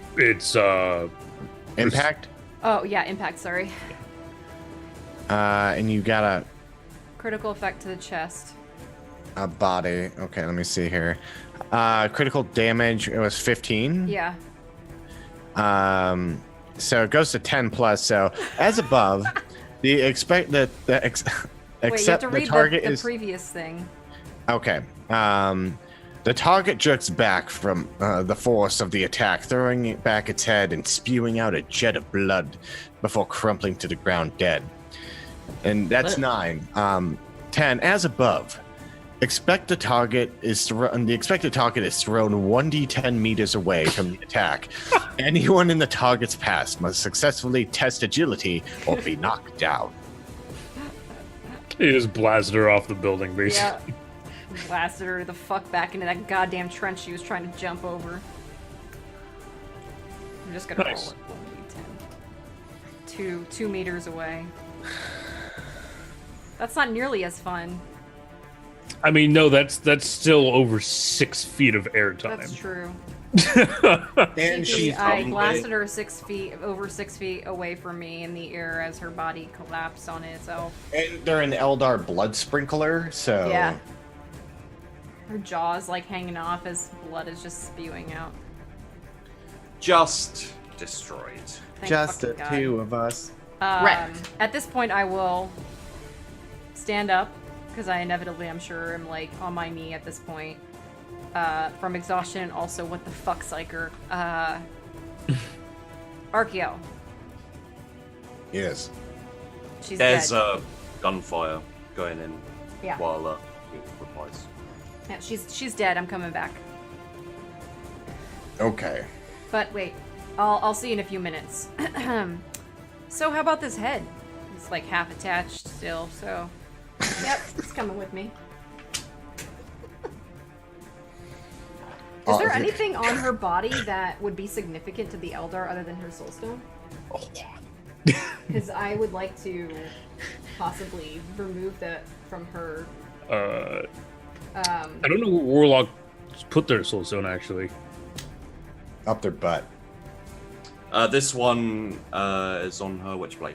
Impact? Oh, yeah, impact, sorry. And you got Critical effect to the chest. a body. Okay, let me see here. Critical damage, it was 15. Yeah. So it goes to 10 plus. So as above, except Wait, you have to the read target the is previous thing. okay. The target jerks back from the force of the attack, throwing it back its head and spewing out a jet of blood before crumpling to the ground dead. And that's 9. 10 as above. The expected target is thrown 1d10 meters away from the attack. Anyone in the target's path must successfully test agility or be knocked down. He just blasted her off the building, basically. Yeah. Blasted her the fuck back into that goddamn trench she was trying to jump over. I'm just gonna Nice. roll it 1d10. 2 meters away. That's not nearly as fun. I mean, no, that's still over 6 feet of airtime. That's true. And she's I blasted her over 6 feet away from me in the air as her body collapsed on itself. and they're an Eldar blood sprinkler, so Yeah. Her jaw's like hanging off as blood is just spewing out. Just destroyed. Thank just the fucking God. two of us. Wrecked. At this point, I will stand up because I inevitably, I'm sure, am like on my knee at this point from exhaustion and also what the fuck, Psyker. Archeo. Yes. She's There's dead. gunfire going in Yeah. while he replies. Yeah, she's dead. I'm coming back. Okay. But wait, I'll see you in a few minutes. So how about this head? It's like half attached still, so yep, it's coming with me. Is there anything on her body that would be significant to the Eldar other than her soulstone? Because I would like to possibly remove that from her. I don't know where Warlock put their soul zone, actually. Up their butt. This one is on her Witchblade.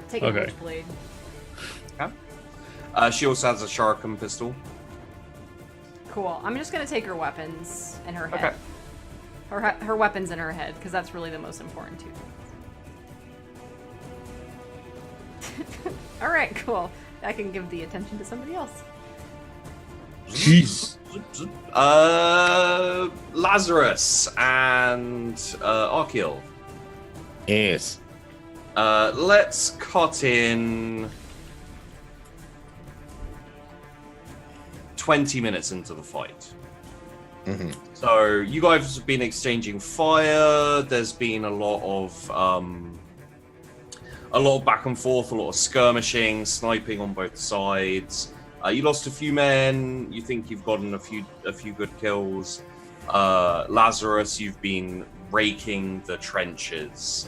Take a Okay. Witchblade. Okay. She also has a shuriken pistol. Cool. I'm just gonna take her weapons in her Okay. head. Her weapons in her head, because that's really the most important two things. All right, cool. I can give the attention to somebody else. Jeez. Lazarus and Arkiel. Yes. Let's cut in 20 minutes into the fight. Mm-hmm. So you guys have been exchanging fire. There's been a lot of back and forth, a lot of skirmishing, sniping on both sides. You lost a few men. You think you've gotten a few good kills. Lazarus, you've been raking the trenches.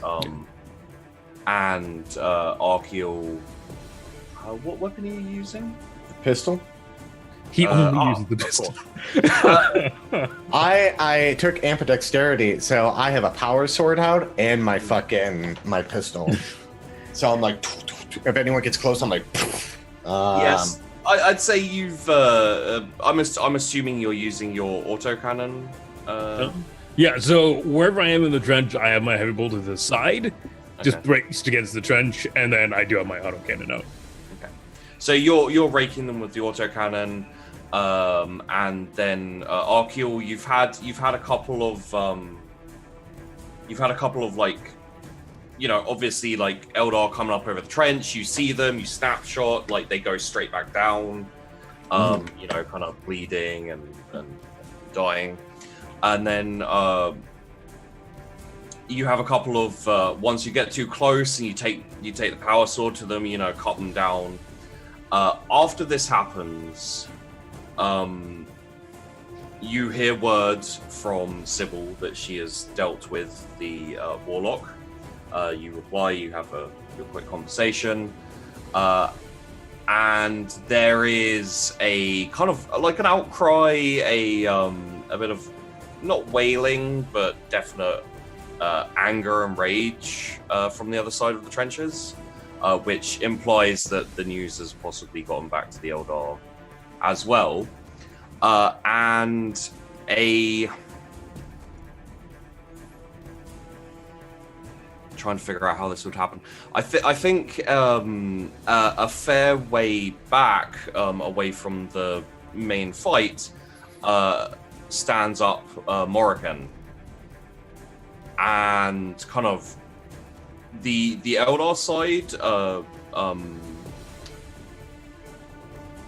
And Arkiel, what weapon are you using? Pistol. He only uses the pistol. I took ambidexterity, so I have a power sword out and my pistol. So I'm like, if anyone gets close, I'm like, Yes, I'd say you've. I'm assuming you're using your autocannon. Yeah, so wherever I am in the trench, I have my heavy bolt to the side, just braced against the trench, and then I do have my autocannon out. Okay. So you're raking them with the autocannon, and then Arkiel, you've had a couple of like, you know, obviously like Eldar coming up over the trench. You see them, you snapshot, like they go straight back down, you know, kind of bleeding and dying, and then you have a couple of once you get too close and you take the power sword to them, you know, cut them down. After this happens, you hear words from Sybil that she has dealt with the warlock. You reply, you have a quick conversation, and there is a kind of like an outcry, a bit of not wailing, but definite anger and rage from the other side of the trenches, which implies that the news has possibly gotten back to the Eldar as well. And trying to figure out how this would happen. I think a fair way back, away from the main fight, stands up Morrigan, and kind of the Eldar side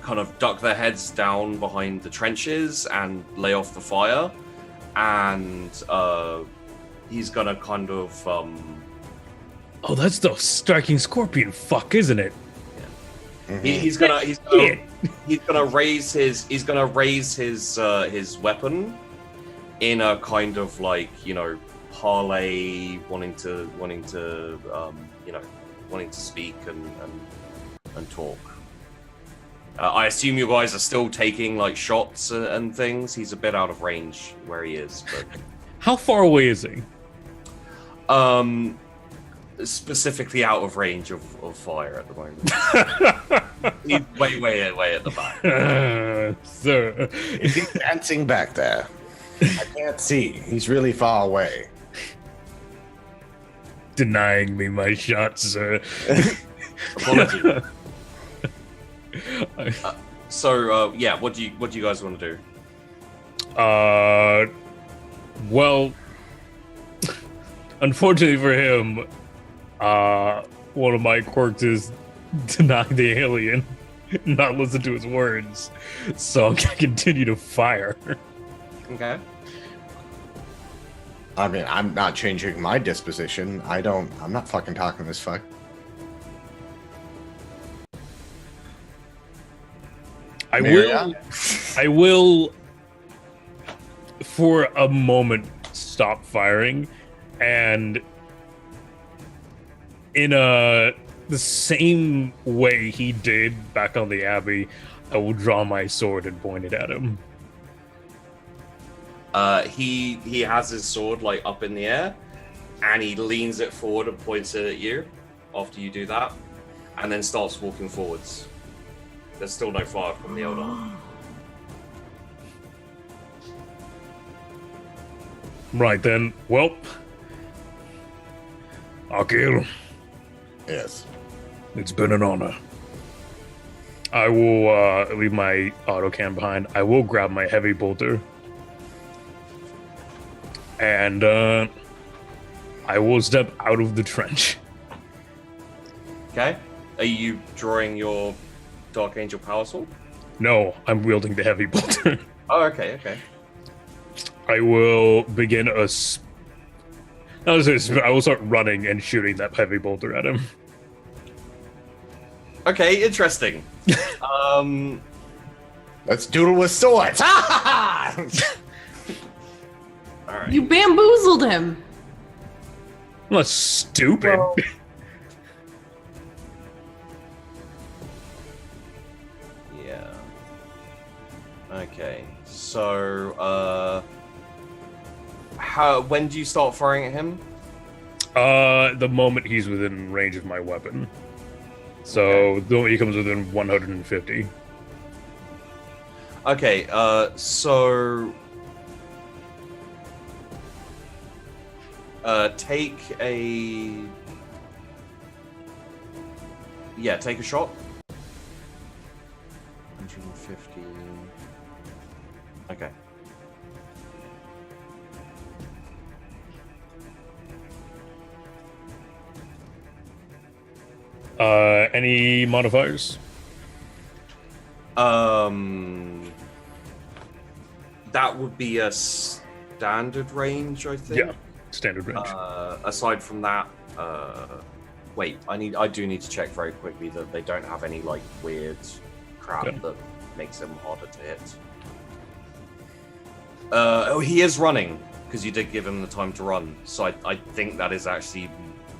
kind of duck their heads down behind the trenches and lay off the fire, and he's gonna kind of Oh, that's the striking scorpion fuck, isn't it? he's gonna raise his weapon in a kind of like, you know, parlay, wanting to speak and talk. I assume you guys are still taking like shots and things. He's a bit out of range where he is, but How far away is he? Specifically out of range of fire at the moment. He's way at the back. Sir. Is he dancing back there? I can't see. He's really far away. Denying me my shot, sir. Apologies. So yeah, what do you guys want to do? Well, unfortunately for him, one of my quirks is deny the alien, not listen to his words, so I'm gonna continue to fire. Okay. I mean, I'm not changing my disposition. I'm not fucking talking this fuck. I Maria? will, for a moment, stop firing, and in the same way he did back on the Abbey, I will draw my sword and point it at him. He has his sword like up in the air, and he leans it forward and points it at you after you do that, and then starts walking forwards. There's still no fire from the old arm. Right then. Well, Akil, Yes. it's been an honor. I will leave my autocan behind. I will grab my heavy bolter. And I will step out of the trench. Okay. Are you drawing your Dark Angel Power Sword? No, I'm wielding the heavy bolter. Oh, okay, okay. I will begin I will start running and shooting that heavy bolter at him. Okay, interesting. Let's doodle with swords. All right. You bamboozled him. I'm not stupid. Well- Yeah. Okay. So, when do you start firing at him? The moment he's within range of my weapon. So the moment he comes within 150. Okay. So, take a shot. 150. Okay. Any modifiers? That would be a standard range, I think. Yeah, standard range. Aside from that, wait, I do need to check very quickly that they don't have any like weird crap Okay. that makes them harder to hit. Oh, he is running because you did give him the time to run. So I think that is actually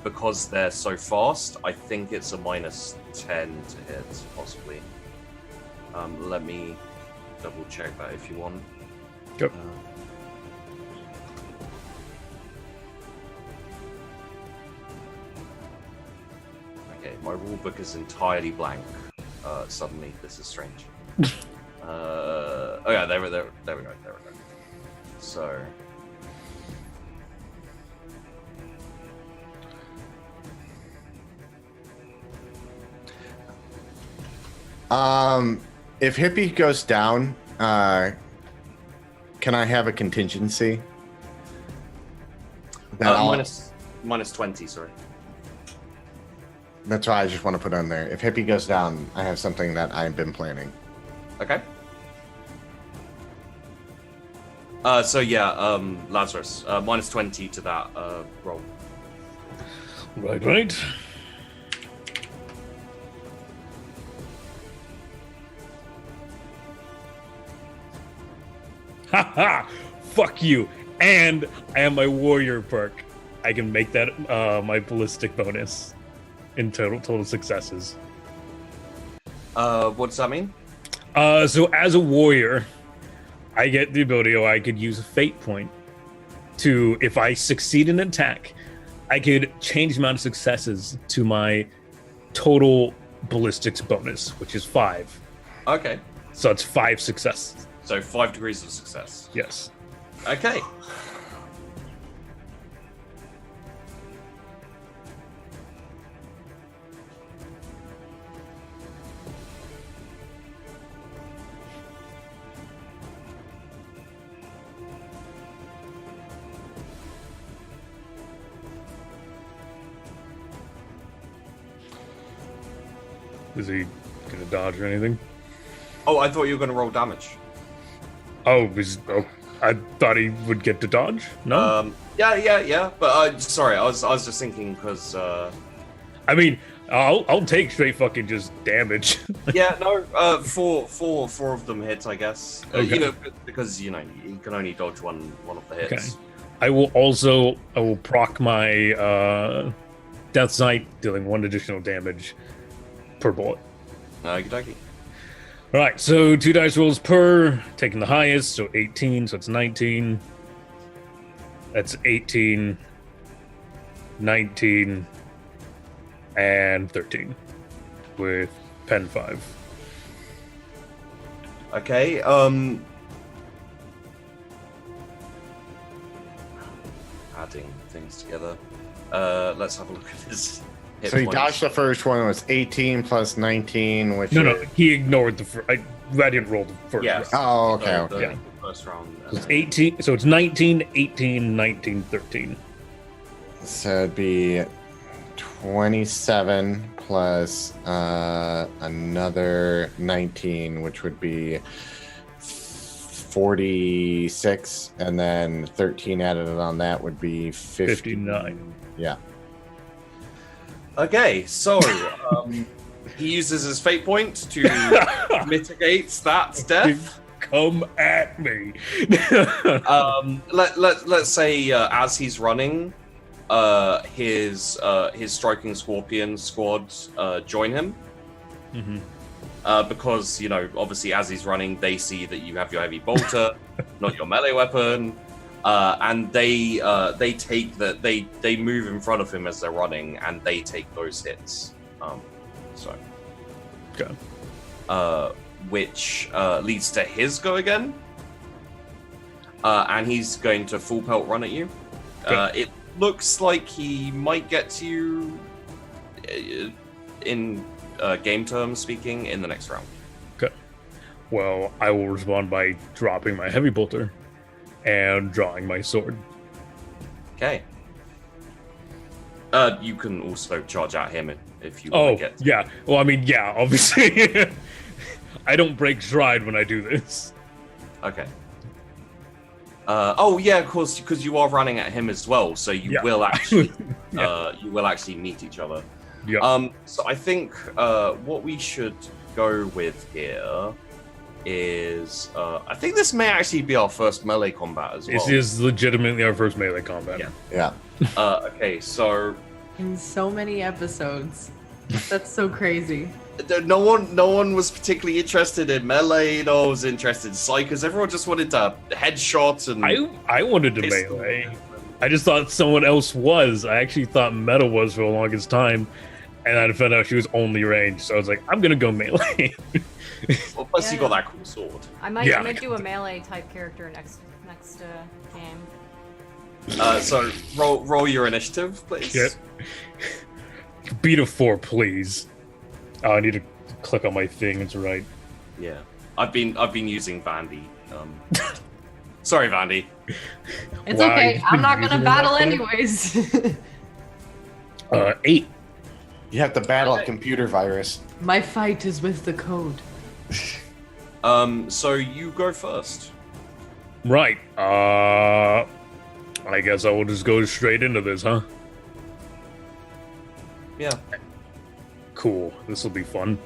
because they're so fast. I think it's a -10 to hit, possibly. Let me double check that if you want. Go. Okay, my rulebook is entirely blank. Suddenly, this is strange. Oh yeah, there we go. So, if Hippie goes down, can I have a contingency? That I'll- minus 20. Sorry. That's why I just want to put on there. If Hippie goes down, I have something that I've been planning. Okay. So yeah, Lazarus, minus 20 to that roll. Right. Haha! Fuck you! And I have my warrior perk. I can make that my ballistic bonus in total successes. What does that mean? So as a warrior, I get the ability, or I could use a fate point to, if I succeed in an attack, I could change the amount of successes to my total ballistics bonus, which is 5. Okay. So it's 5 successes. So 5 degrees of success. Yes. Okay. Is he gonna dodge or anything? Oh, I thought you were going to roll damage. Oh, I thought he would get to dodge. No. Yeah. But sorry, I was just thinking because. I mean, I'll take straight fucking just damage. Yeah, no. Four of them hit, I guess. Okay. Because you can only dodge one of the hits. Okay. I will proc my Death Sight, dealing 1 additional damage per bullet. Okie dokie. All right, so 2 dice rolls per, taking the highest, so 18, so it's 19. That's 18, 19, and 13 with pen 5. Okay. Adding things together. Let's have a look at his hit So he points. dodged the first one. It was 18 plus 19, which No, is... he ignored the first. I didn't roll the first. Yes. round. Oh, okay, The okay. first round. So it's 18. So it's 19, 18, 19, 13. So it'd be 27 plus another 19, which would be 46, and then 13 added on that would be 59. Yeah. Okay, so he uses his fate point to mitigate that death. Come at me. Let's say as he's running, his striking scorpion squad join him. Mhm. Because obviously as he's running, they see that you have your heavy bolter, not your melee weapon, and they take that they move in front of him as they're running, and they take those hits. Okay. Which leads to his go again, and he's going to full pelt run at you. Okay. It looks like he might get to you in game terms speaking in the next round. Okay. Well, I will respond by dropping my heavy bolter and drawing my sword. Okay. You can also charge at him if you Oh, want to get. yeah. Well, I mean, yeah, obviously. I don't break stride when I do this. Okay. Oh yeah, of course, because you are running at him as well, so you Yeah. will actually Yeah. you will actually meet each other. Yeah. So I think what we should go with here is I think this may actually be our first melee combat as well. This is legitimately our first melee combat. Yeah. Yeah. Okay, so In so many episodes. That's so crazy. no one was particularly interested in melee. No one was interested in psychers. Everyone just wanted to headshot and. I wanted to pistol. melee. I just thought someone else was. I actually thought Meta was for the longest time, and I found out she was only ranged. So I was like, I'm gonna go melee. Well, plus you Yeah. got that cool sword. I might Yeah. do a melee type character next game. So roll your initiative, please. Yeah. Beat a 4, please. Oh, I need to click on my thing. It's right. Yeah. I've been using Vandy. Sorry, Vandy. It's Wow, okay. you've I'm been not gonna using it battle that way? anyways. 8. You have to battle a computer virus. My fight is with the code. So you go first. Right. I guess I will just go straight into this, huh? Yeah. Cool. This will be fun.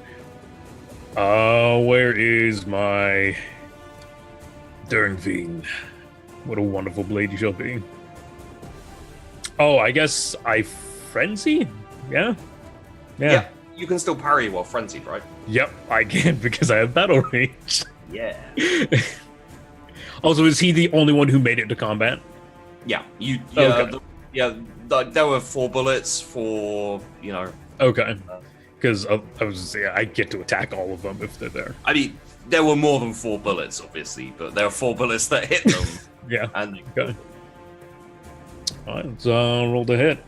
Where is my Dernveen? What a wonderful blade you shall be. Oh, I guess I frenzy? Yeah? Yeah. You can still parry while frenzied, right? Yep, I can because I have battle range. Yeah. Also, is he the only one who made it to combat? Yeah. Okay. There were 4 bullets for Okay. Because I was I get to attack all of them if they're there. I mean, there were more than 4 bullets, obviously, but there are 4 bullets that hit them. Yeah. And Okay. Alright, let's roll the hit.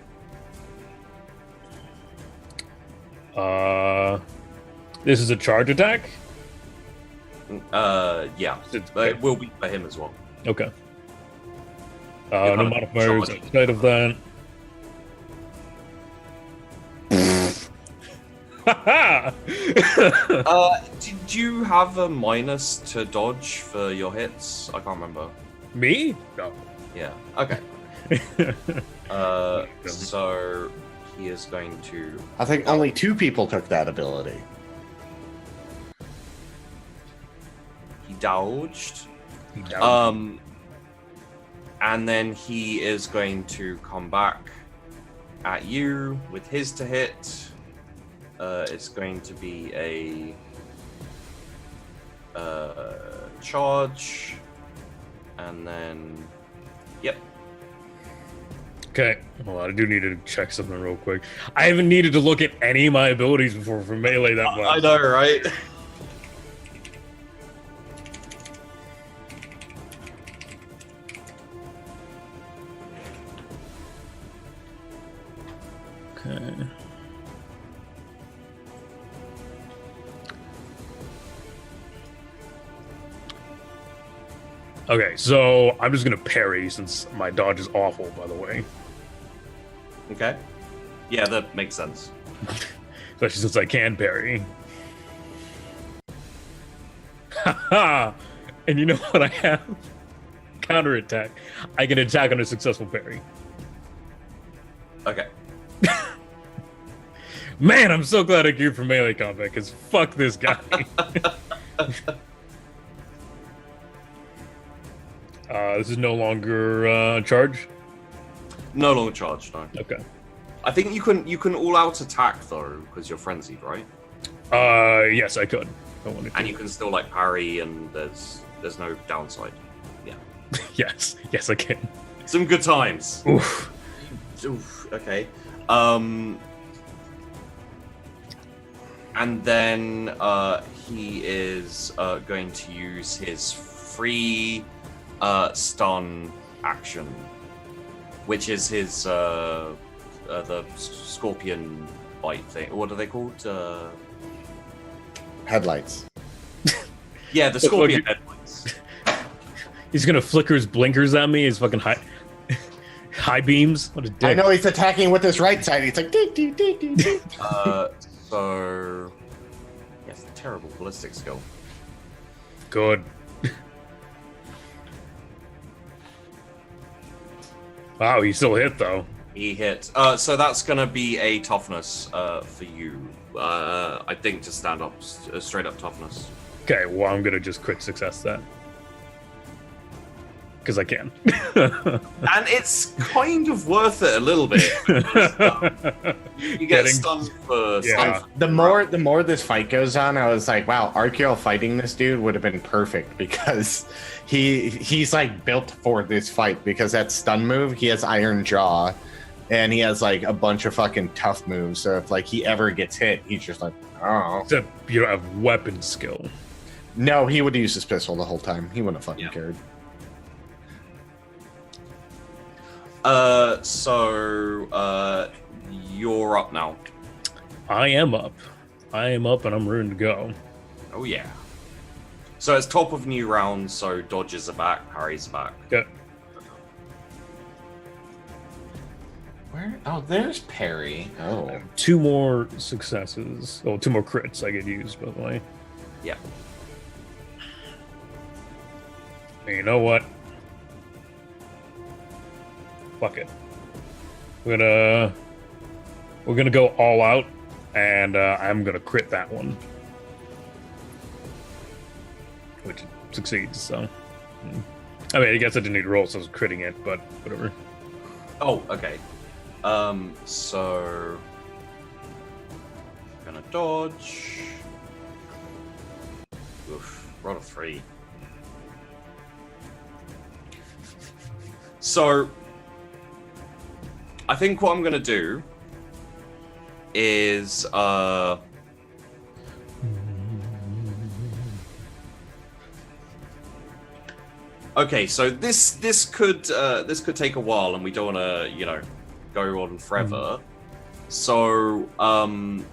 This is a charge attack? yeah. It's- It will be for him as well. Okay. You're No not modifiers charging. outside of that. Did you have a minus to dodge for your hits? I can't remember. Me? No. Yeah. Okay. So he is going to. I think only 2 people took that ability. He dodged. Um, And then he is going to come back at you with his to hit. It's going to be a charge, and then yep. okay. Well, I do need to check something real quick. I haven't needed to look at any of my abilities before for melee that much. I know, right? Okay, so I'm just gonna parry since my dodge is awful, by the way. Okay. Yeah, that makes sense. Especially since I can parry. Haha! And you know what I have? Counterattack. I can attack on a successful parry. Okay. Man, I'm so glad I geared for melee combat, because fuck this guy. This is no longer charge? No longer charged, no. Okay. I think you can all out attack though, because you're frenzied, right? Yes, I could. I wanted to. And you can still like parry, and there's no downside. Yeah. Yes, I can. Some good times. Oof. Oof, okay. And then he is going to use his free stun action, which is his the scorpion bite thing. What are they called? Headlights. Yeah, the scorpion headlights. He's gonna flicker his blinkers at me. His fucking high beams. What a dick. I know he's attacking with his right side. He's like, dee, dee, dee, dee, dee. So yes, terrible ballistic skill. Good. Wow, he still hit though. He hit. So that's gonna be a toughness for you. I think to stand up, straight up toughness. Okay, well I'm gonna just crit success that. Because I can. And it's kind of worth it a little bit. You get stunned for stun. The more this fight goes on, I was like, wow, Archeol fighting this dude would have been perfect because he's like built for this fight because that stun move, he has Iron Jaw, and he has like a bunch of fucking tough moves. So if like he ever gets hit, he's just like, oh. Except you don't have weapon skill. No, he would use his pistol the whole time. He wouldn't have fucking cared. You're up now. I am up and I'm ready to go. Oh yeah. So it's top of new round, so dodges are back, parries are back. Yeah. Where? Oh, there's parry. Oh. 2 more successes. Oh, 2 more crits I could use, by the way. Yeah. And you know what? Fuck it. We're gonna go all out, and I'm gonna crit that one, which succeeds. So, I mean, I guess I didn't need to roll, so I was critting it, but whatever. Oh, okay. So gonna dodge. Oof, roll a 3. So I think what I'm gonna do is okay, so this could take a while, and we don't want to go on forever. So I'm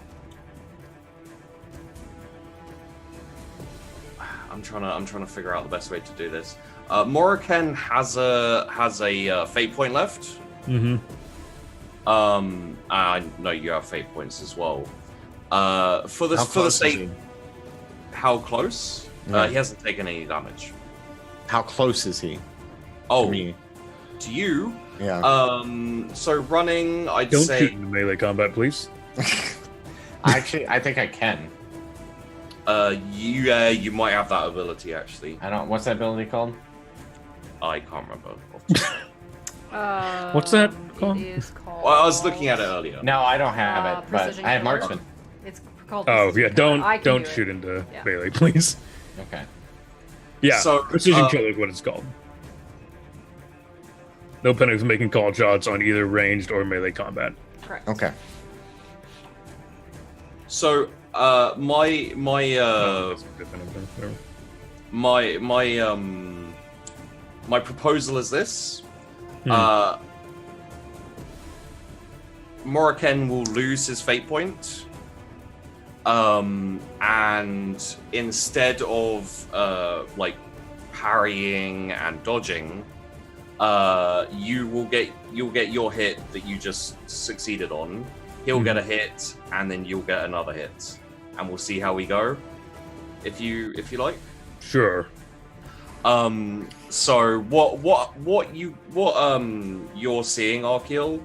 trying to figure out the best way to do this. Morrigan has a fate point left. Mm-hmm. I know you have fate points as well. For the sake, how close? Yeah. He hasn't taken any damage. How close is he? Oh, To me. to you? Yeah. So running, I'd Don't say. shoot into melee combat, please. Actually, I think I can. You might have that ability actually. I don't. What's that ability called? I can't remember. What's that called? It is called. Well, I was looking at it earlier. No, I don't have it, but Precision I have Killer. marksman. It's called. Oh Precision yeah, Killer. I can don't do it. shoot into Yeah. melee, please. Okay. Yeah, So, precision killer is what it's called. No penalty for making call shots on either ranged or melee combat. Correct. Okay. So, my proposal is this. Morrigan will lose his fate point. And instead of parrying and dodging, you'll get your hit that you just succeeded on. He'll get a hit, and then you'll get another hit, and we'll see how we go. If you like. Sure. So what you're seeing, Arkiel,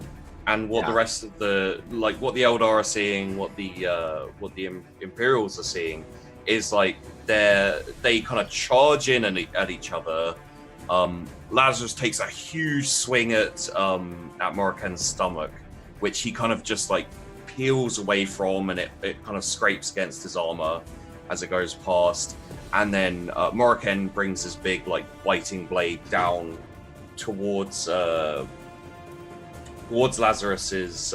and what the rest of the what the Eldar are seeing, what the Imperials are seeing, is like they kind of charge in at each other. Lazarus takes a huge swing at Morrican's stomach, which he kind of just like peels away from, and it kind of scrapes against his armor as it goes past. And then Morrican brings his big like biting blade down towards Lazarus's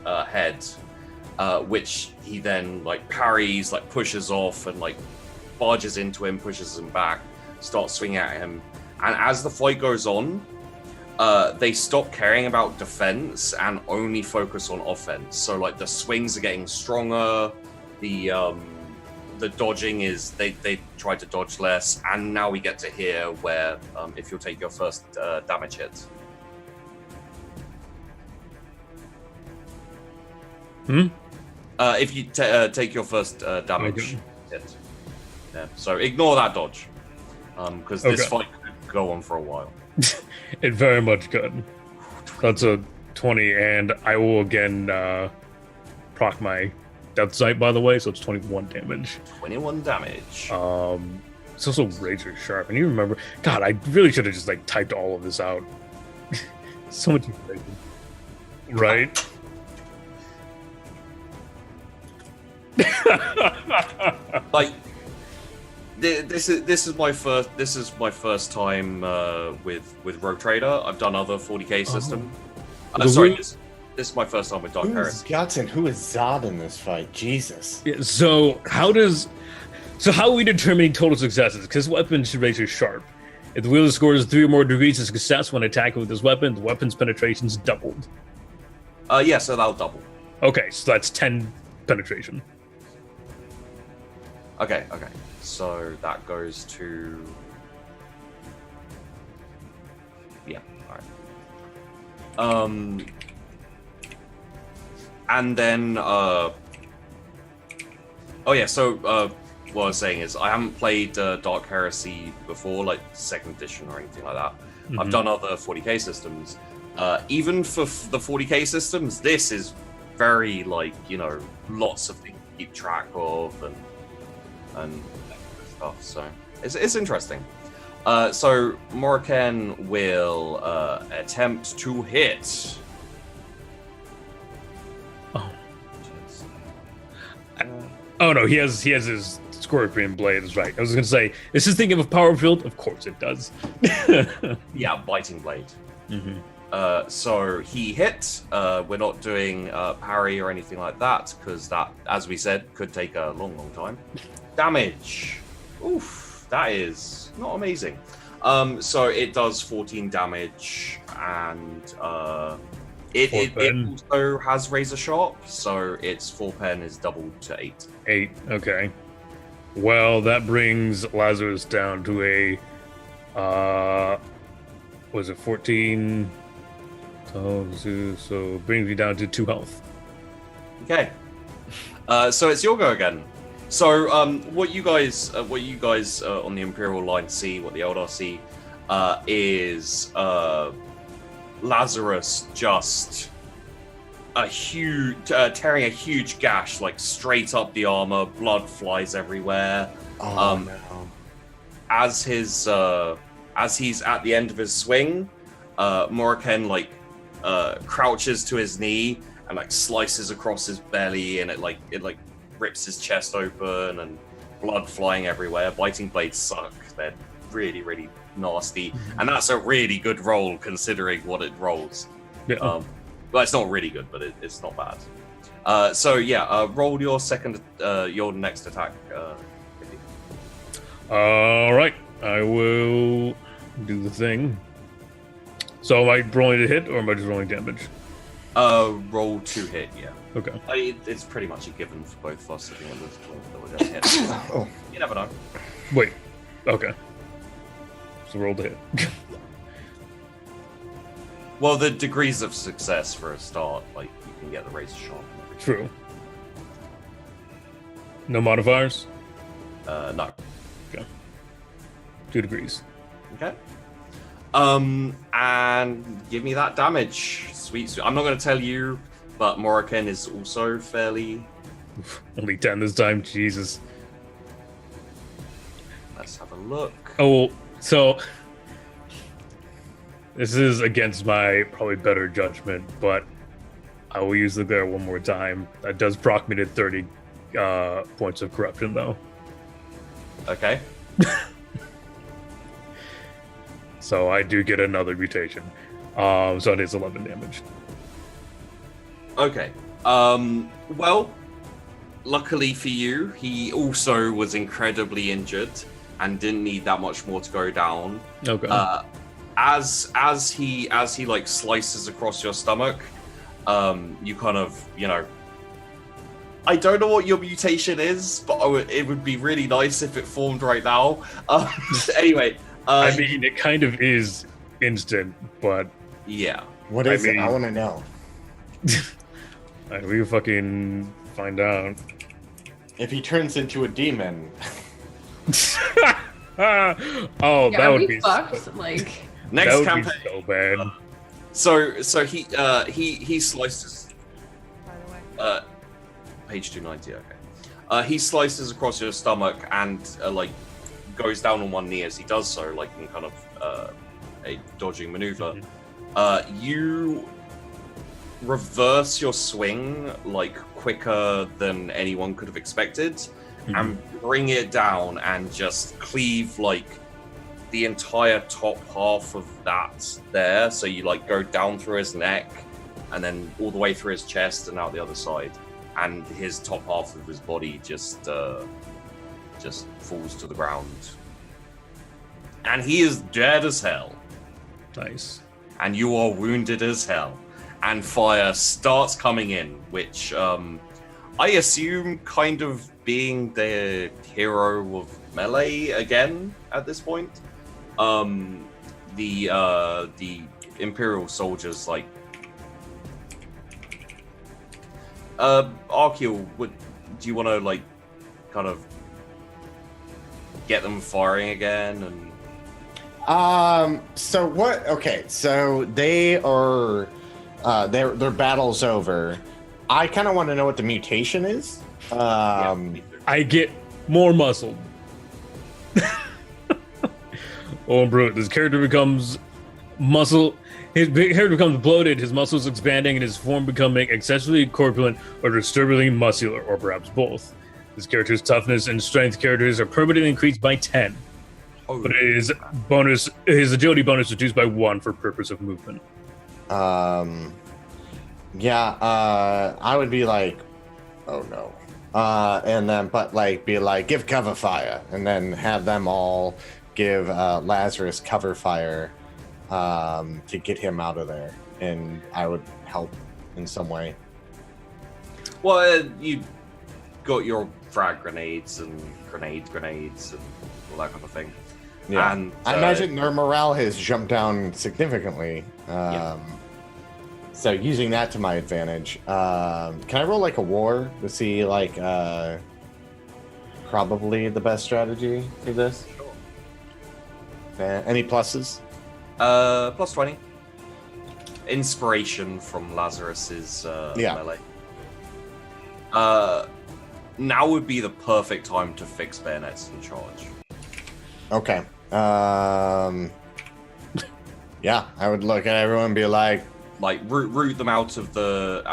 head, which he then like parries, like pushes off, and like barges into him, pushes him back, starts swinging at him. And as the fight goes on, they stop caring about defense and only focus on offense. So like the swings are getting stronger, the dodging is they try to dodge less, and now we get to here where if you'll take your first damage hit. If you take your first damage hit. Yeah. So ignore that dodge, because this fight could go on for a while. It very much could. That's a 20, and I will again proc my Death Sight, by the way, so it's 21 damage. 21 damage. It's also razor sharp, and you remember, God, I really should have just like typed all of this out. So much information, right? Like this is my first time with Rogue Trader. I've done other 40k system. This is my first time with Dark Who is Heresy. Guts and who is Zod in this fight? Jesus. Yeah, so how are we determining total successes? Because weapons should razor sharp. If the wielder scores 3 or more degrees of success when attacking with this weapon, the weapon's penetration's doubled. Yeah, so that'll double. Okay, so that's 10 penetration. Okay. So that goes to... Yeah, alright. And then, what I was saying is I haven't played Dark Heresy before, like 2nd edition or anything like that. Mm-hmm. I've done other 40k systems. Even for the 40k systems, this is very, like, you know, lots of things to keep track of and stuff. So it's interesting. So Morrican will attempt to hit. Oh no, he has his scorpion blade. Is right. I was gonna say, is this thinking of a power field? Of course it does. Yeah, biting blade. Mm-hmm. So he hit. We're not doing parry or anything like that, because that, as we said, could take a long time. Damage. Oof, that is not amazing. So it does 14 damage, and it also has razor sharp, so its full pen is doubled to 8. 8. Okay. Well, that brings Lazarus down to a was it 14? So it brings me down to 2 health. Okay. So it's your go again. So what you guys on the Imperial line see, what the Eldar see, is Lazarus just tearing a huge gash, like straight up the armor. Blood flies everywhere. Oh no! As he's at the end of his swing, Morrican crouches to his knee and like slices across his belly, and it rips his chest open, and blood flying everywhere. Biting blades suck; they're really, really nasty, and that's a really good roll considering what it rolls. Yeah. Well, it's not really good, but it's not bad. Roll your next attack. All right, I will do the thing. So am I rolling to hit, or am I just rolling damage? Roll to hit. Yeah. Okay. It's pretty much a given for both of us. I think that we're going to hit. Oh. You never know. Wait. Okay. So roll to hit. Well, the degrees of success for a start, like you can get the razor sharp. True. No modifiers? No. Okay. 2 degrees. Okay. And give me that damage. Sweet. I'm not going to tell you, but McLoken is also fairly... Only 10 this time, Jesus. Let's have a look. Oh, so... This is against my probably better judgment, but I will use the glare one more time. That does proc me to 30 points of corruption, though. Okay. So I do get another mutation. So it is 11 damage. Okay. Well, luckily for you, he also was incredibly injured and didn't need that much more to go down. Okay. As he like slices across your stomach, you kind of, you know, I don't know what your mutation is, but it would be really nice if it formed right now. Anyway, I mean, it kind of is instant, but yeah. What is it? mean- I want to know. we can fucking find out. If he turns into a demon, Oh, Yeah, that are would we be fucked? Like, Next that would campaign. be so bad. So he slices. By the way. Page 290. Okay. He slices across your stomach and like goes down on one knee as he does so, like in kind of a dodging maneuver. You reverse your swing like quicker than anyone could have expected, and bring it down and just cleave like the entire top half of that there. So you like go down through his neck and then all the way through his chest and out the other side, and his top half of his body just falls to the ground, and he is dead as hell. Nice. And you are wounded as hell, and fire starts coming in, which I assume kind of being the hero of melee again at this point. The Imperial soldiers like Arkiel, do you want to like kind of get them firing again? And So what? Okay, so they are, their battle's over. I kind of want to know what the mutation is. I get more muscle. Oh, bro, this character becomes muscle. His character becomes bloated, his muscles expanding, and his form becoming excessively corpulent or disturbingly muscular, or perhaps both. This character's toughness and strength characters are permanently increased by 10, but his agility bonus reduced by 1 for purpose of movement. Yeah, I would be like, oh no. And then, but like, be like, give cover fire, and then have them all give Lazarus cover fire to get him out of there, and I would help in some way. well, you got your frag grenades and grenades and all that kind of thing. Yeah, And I imagine their morale has jumped down significantly. So using that to my advantage, can I roll like a war to see like probably the best strategy for this? Any pluses? plus 20. Inspiration from Lazarus's melee. Now would be the perfect time to fix bayonets and charge. Okay. Yeah, I would look at everyone and be like root them out of the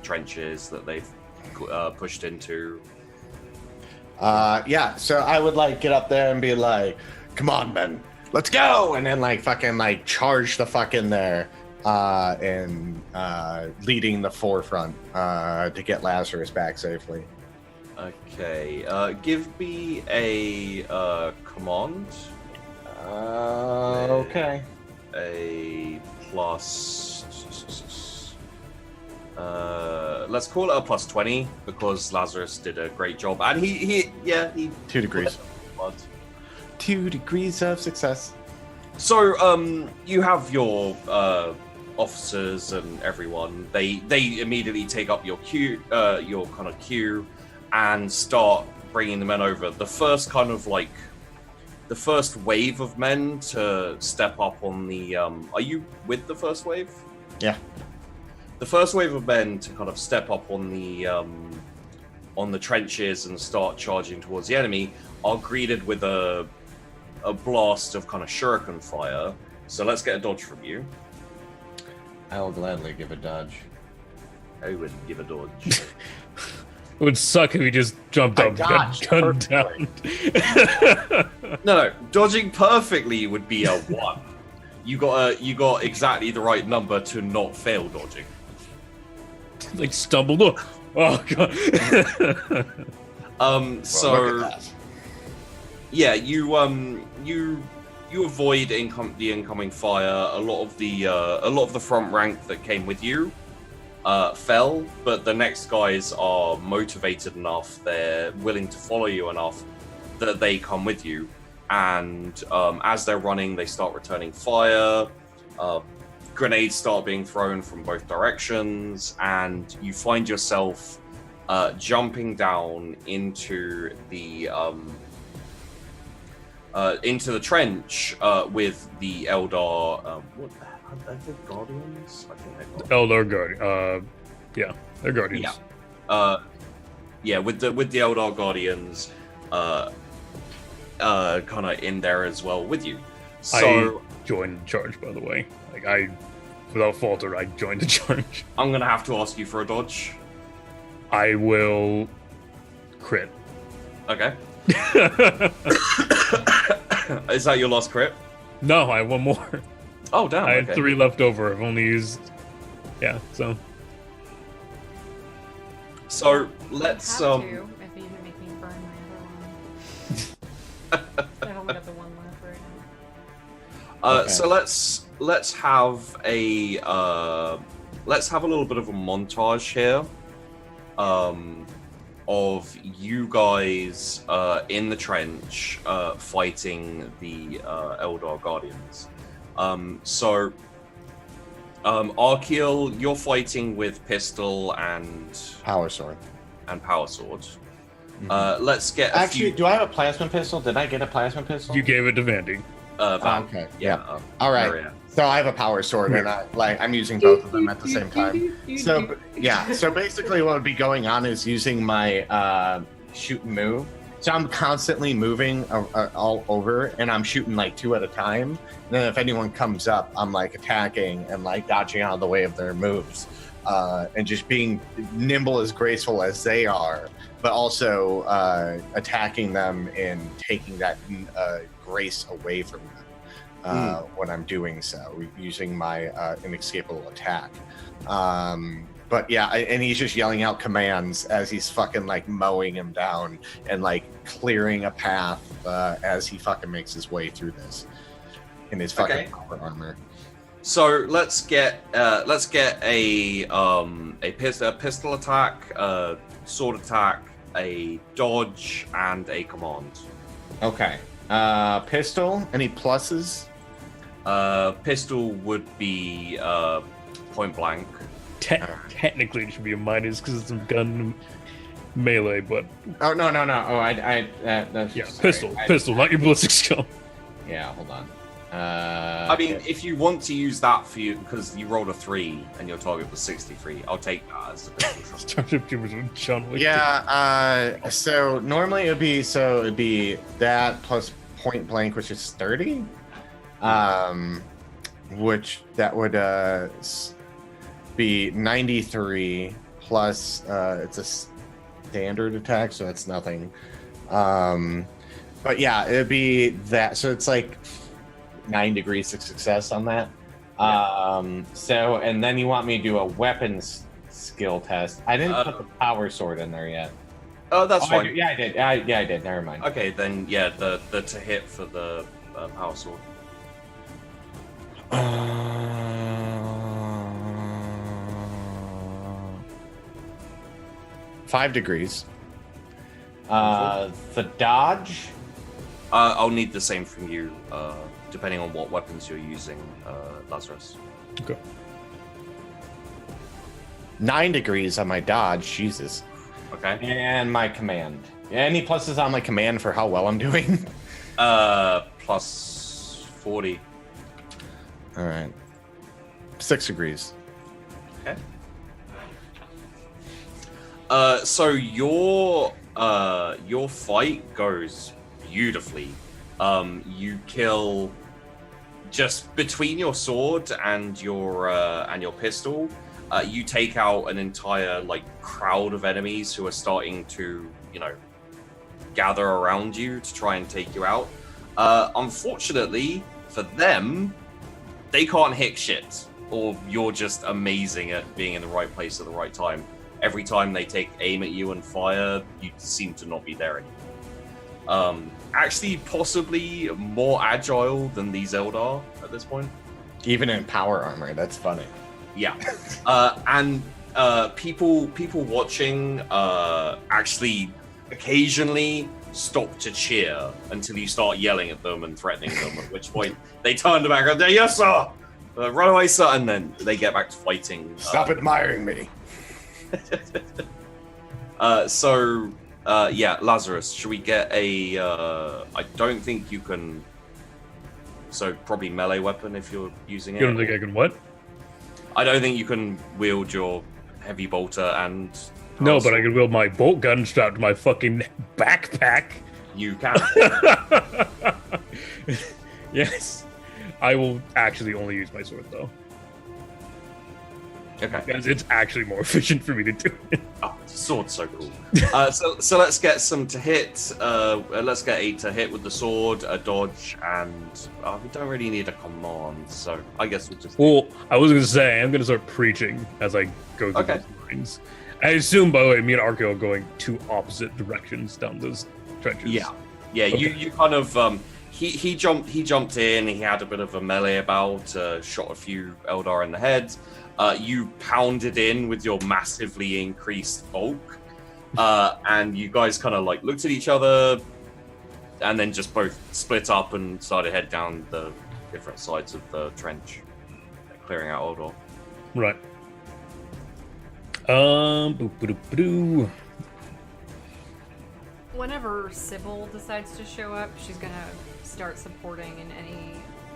trenches that they've pushed into. Yeah, so I would like get up there and be like, come on, men, let's go, and then like fucking like charge the fuck in there, and leading the forefront to get Lazarus back safely. Okay, give me a command. Okay. A plus. Let's call it a plus 20 because Lazarus did a great job, and he 2 degrees. 2 degrees of success. So, you have your officers and everyone. They immediately take up your queue, your kind of queue, and start bringing the men over. The first kind of like the first wave of men to step up on the. Are you with the first wave? Yeah. The first wave of men to kind of step up on the trenches and start charging towards the enemy are greeted with a blast of kind of shuriken fire. So let's get a dodge from you. I will gladly give a dodge. I would give a dodge. It would suck if he just jumped up, got gunned down. No, dodging perfectly would be a 1. You got exactly the right number to not fail dodging. Like stumbled. Oh god. So yeah, you avoid the incoming fire. A lot of the front rank that came with you fell, but the next guys are motivated enough, they're willing to follow you enough that they come with you. And as they're running, they start returning fire. Grenades start being thrown from both directions, and you find yourself jumping down into the trench with the Eldar. What are they, Guardians? I think they're Eldar Guardian. Yeah, they're Guardians. Yeah. With the Eldar Guardians, kind of in there as well with you. So I joined the charge, by the way. Like without falter, I joined the charge. I'm gonna have to ask you for a dodge. I will crit. Okay. Is that your last crit? No, I have one more. Oh damn! I had 3 left over. I've only used. Yeah, so. So let's Have to, if you can make me burn my other one. I only got the one left right now. Okay. So let's have a little bit of a montage here, of you guys in the trench fighting the Eldar Guardians. Arkiel, you're fighting with pistol and Power sword. power sword. Mhm. Let's get Actually, do I have a plasma pistol? Did I get a plasma pistol? You gave it to Vandy. Val. Okay. Yeah. All right. Maria. So I have a power sword, and I'm using both of them at the same time. So yeah. So basically, what would be going on is using my shoot and move. So I'm constantly moving all over, and I'm shooting like 2 at a time. And then if anyone comes up, I'm like attacking and like dodging out of the way of their moves, and just being nimble as graceful as they are, but also attacking them and taking that grace away from them when I'm doing so, using my inescapable attack. But yeah, and he's just yelling out commands as he's fucking like mowing him down and like clearing a path as he fucking makes his way through this in his fucking power armor. So let's get a pistol attack, a sword attack, a dodge, and a command. Okay. Pistol, any pluses? Pistol would be point blank. Technically, it should be a minus because it's a gun melee, but Oh no. Oh, that's yeah, sorry. pistol, not your ballistic skill. Yeah, hold on. I mean, if you want to use that for you, because you rolled a 3 and your target was 63, I'll take that as the pistol shot. Starship Troopers with John Wick. Yeah. So normally it'd be that plus point blank, which is 30. Which that would be 93 plus it's a standard attack, so that's nothing. But yeah, it'd be that. So it's like 9 degrees of success on that. So, and then you want me to do a weapons skill test. I didn't put the power sword in there yet. Oh, that's fine. I did. I did. Never mind. Okay, then yeah, the to hit for the power sword. 5 degrees. The dodge. I'll need the same from you, depending on what weapons you're using, Lazarus. Okay. 9 degrees on my dodge, Jesus. Okay. And my command. Any pluses on my command for how well I'm doing? Plus 40. All right. 6 degrees. Okay. So your fight goes beautifully. You kill just between your sword and your pistol. You take out an entire crowd of enemies who are starting to, gather around you to try and take you out. Unfortunately for them, they can't hit shit, or you're just amazing at being in the right place at the right time. Every time they take aim at you and fire, you seem to not be there anymore. Actually, possibly more agile than these Eldar at this point. Even in power armor, that's funny. Yeah. And people watching actually occasionally stop to cheer until you start yelling at them and threatening them, at which point they turn back and say, "Yes, sir! Run away, sir!" And then they get back to fighting. Stop admiring me. Yeah, Lazarus, should we get a... I don't think you can... So, probably melee weapon if you're using it. You don't think I can what? I don't think you can wield your heavy bolter and... No, but I can wield my bolt gun strapped to my fucking backpack. You can. Yes. I will actually only use my sword, though. Okay. Because it's actually more efficient for me to do it. Oh, sword's so cool. So let's get some to hit. Let's get 8 to hit with the sword, a dodge, and we don't really need a command, so I guess we'll just... Well, I was going to say, I'm going to start preaching as I go through those lines. I assume, by the way, me and Arco are going 2 opposite directions down those trenches. Yeah. Okay. You kind of... He jumped in, he had a bit of a melee about, shot a few Eldar in the head. You pounded in with your massively increased bulk, and you guys kind of looked at each other, and then just both split up and started head down the different sides of the trench, clearing out Eldar. Right. Boop-a-doop-a-doo. Whenever Sybil decides to show up, she's gonna start supporting in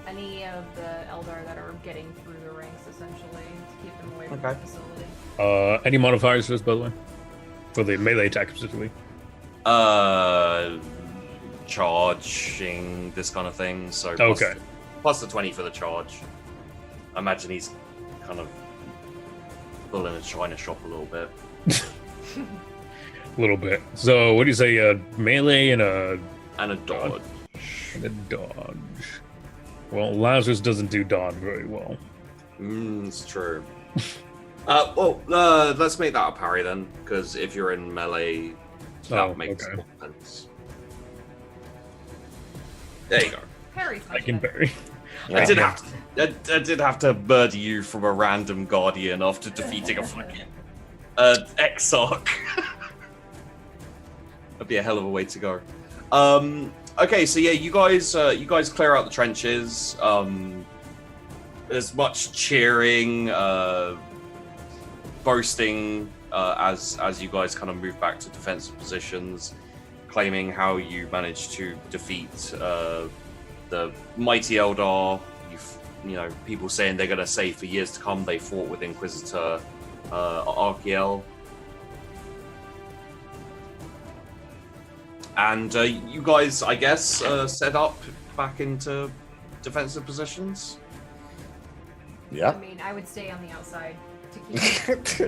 any of the Eldar that are getting through the ranks, essentially, to keep them away from the facility. Any modifiers for this, by the way? For the melee attack specifically? Charging, this kind of thing. So Okay. Plus the 20 for the charge. I imagine he's kind of pulling a china shop a little bit. A little bit. So, what do you say? A melee and a dodge. And a dodge. Well, Lazarus doesn't do dodge very well. It's true. Let's make that a parry then, because if you're in melee, that makes more sense. There you go. Parry's I can parry. Yeah. I did have to murder you from a random guardian after defeating a fucking Exarch. That'd be a hell of a way to go. Okay, so yeah, you guys clear out the trenches. There's much cheering, boasting as you guys kind of move back to defensive positions, claiming how you managed to defeat the mighty Eldar. People saying they're gonna say for years to come they fought with Inquisitor Arkiel. And you guys, I guess, set up back into defensive positions. Yeah. I mean, I would stay on the outside to keep.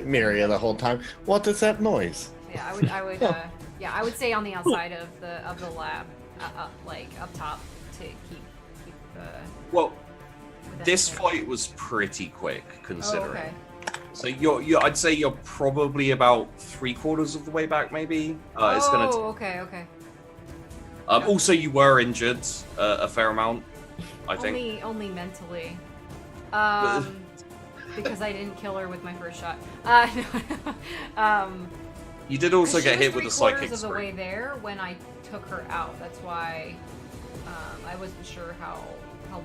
Miria the whole time. What is that noise? Yeah, I would stay on the outside of the lab, up top to keep. Well, this fight was pretty quick, considering. Oh, okay. So I'd say you're probably about 3/4 of the way back, maybe. It's gonna. Okay. Also, you were injured a fair amount, I think. Only mentally. Because I didn't kill her with my first shot. You did also get hit with a psychic of the way spring. there when I took her out. That's why I wasn't sure how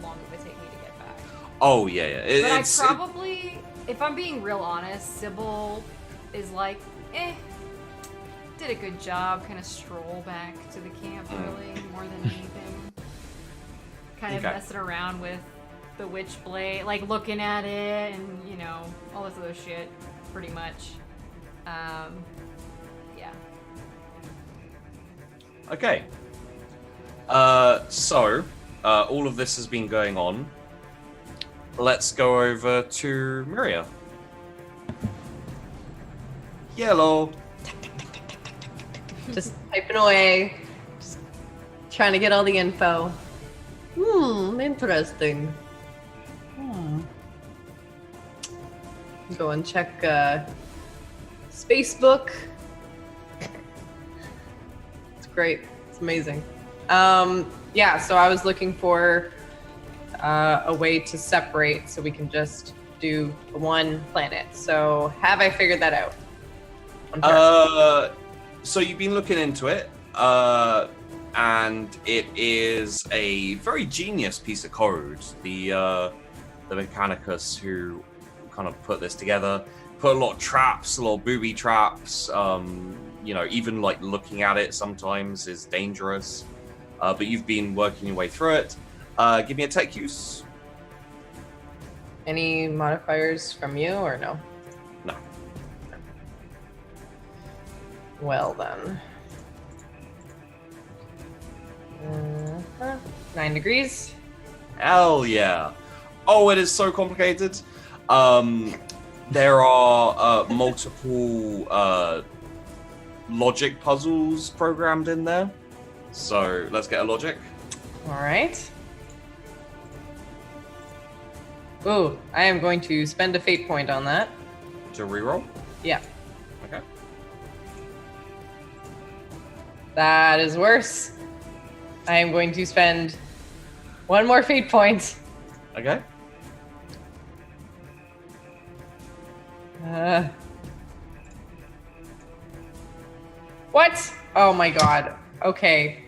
long it would take me to get back. Oh yeah. But I probably, if I'm being real honest, Sybil is like, did a good job. Kind of stroll back to the camp early, more than anything. Kind of messing around with the witch blade, like looking at it, and you know, all this other shit, pretty much. Yeah. Okay. So all of this has been going on. Let's go over to Miria. Hello. Just typing away, just trying to get all the info. Interesting. Go and check Spacebook. It's great. It's amazing. Yeah, so I was looking for a way to separate so we can just do one planet. So have I figured that out? So you've been looking into it, and it is a very genius piece of code. The Mechanicus who kind of put this together, put a lot of traps, a lot of booby traps. You know, even like looking at it sometimes is dangerous. But you've been working your way through it. Give me a tech use. Any modifiers from you or no? No. Well then. 9 degrees. Hell yeah. Oh, it is so complicated. There are multiple logic puzzles programmed in there. So let's get a logic. All right. Ooh, I am going to spend a fate point on that. To reroll? Yeah. Okay. That is worse. I am going to spend one more fate point. Okay. What? Oh my god. Okay.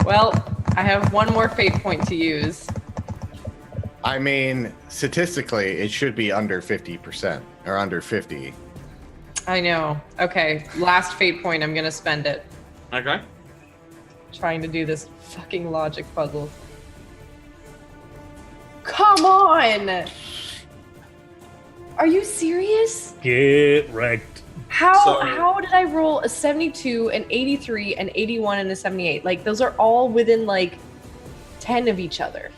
Well, I have one more fate point to use. I mean, statistically, it should be under 50% or under 50. I know. Okay, last fate point. I'm gonna spend it. Okay. Trying to do this fucking logic puzzle. Come on! Are you serious? Get wrecked. How did I roll a 72, an 83, an 81, and a 78? Like, those are all within, like, 10 of each other.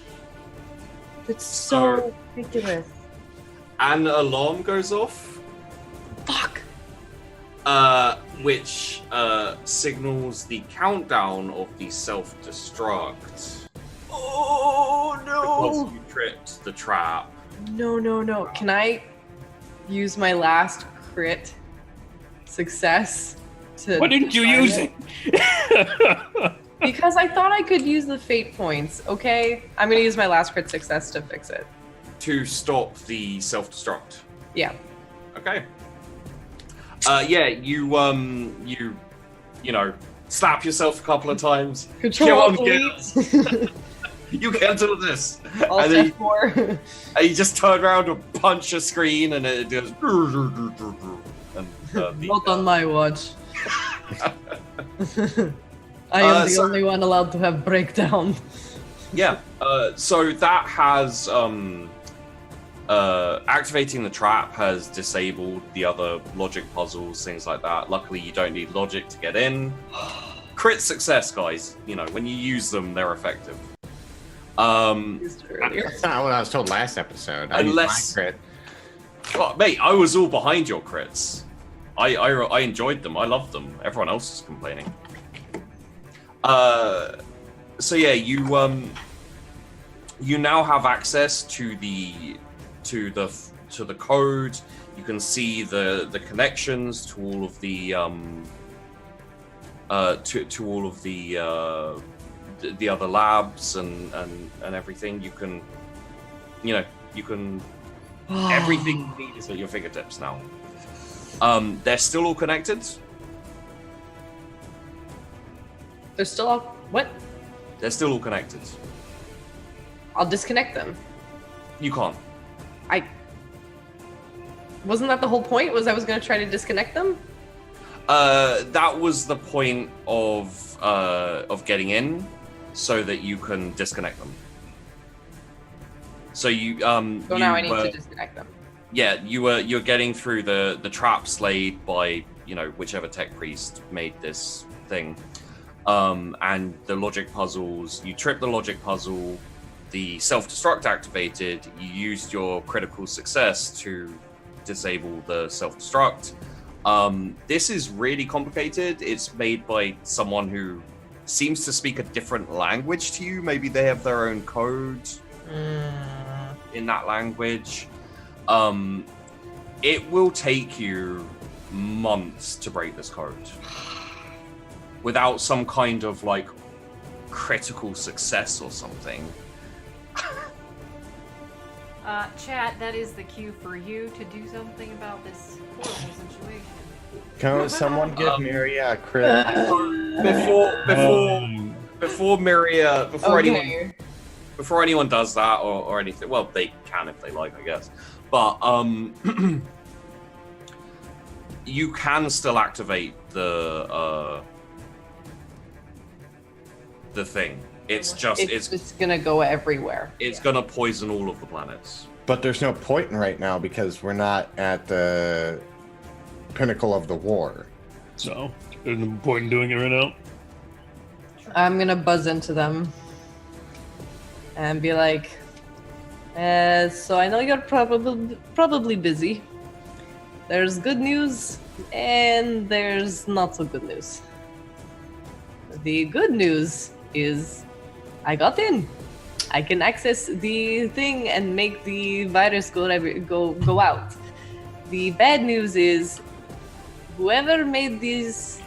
That's so ridiculous. An alarm goes off. Fuck. Which signals the countdown of the self-destruct. Oh, Because no! you tripped the trap. No. Can I use my last crit success to... Why didn't you use it? Because I thought I could use the fate points, okay? I'm gonna use my last crit success to fix it. To stop the self-destruct. Yeah. Okay. Yeah, you know, slap yourself a couple of times. Control Come on, elite. You can do this. All And then step 4. and you just turn around and punch a screen, and it does. And, Not on my watch. I am the only one allowed to have breakdown. Yeah. So that has activating the trap has disabled the other logic puzzles, things like that. Luckily, you don't need logic to get in. Crit success, guys. You know, when you use them, they're effective. That's not what I was told last episode. I used my crit. Well, mate, I was all behind your crits. I enjoyed them. I loved them. Everyone else is complaining. So yeah, you now have access to the code. You can see the connections to all of the to all of the other labs and everything. You can everything you need is at your fingertips now. They're still all connected. They're still all... What? They're still all connected. I'll disconnect them. You can't. Wasn't that the whole point? Was I was going to try to disconnect them? That was the point of getting in, so that you can disconnect them. So you So now I need to disconnect them. Yeah, you're getting through the traps laid by whichever tech priest made this thing, and the logic puzzles. You tripped the logic puzzle. The self-destruct activated. You used your critical success to disable the self-destruct. This is really complicated. It's made by someone who seems to speak a different language to you. Maybe they have their own code in that language. It will take you months to break this code without some kind of like critical success or something. Chat, that is the cue for you to do something about this horrible situation. Can someone give Miria a crit? Before Miria, Okay. before anyone does that or anything, well, they can if they like, I guess. But you can still activate the thing. It's just gonna go everywhere. It's gonna poison all of the planets. But there's no point in right now because we're not at the pinnacle of the war. So, there's no point in doing it right now. I'm gonna buzz into them and be like, so I know you're probably busy. There's good news and there's not so good news. The good news is I got in. I can access the thing and make the virus go out. The bad news is whoever made these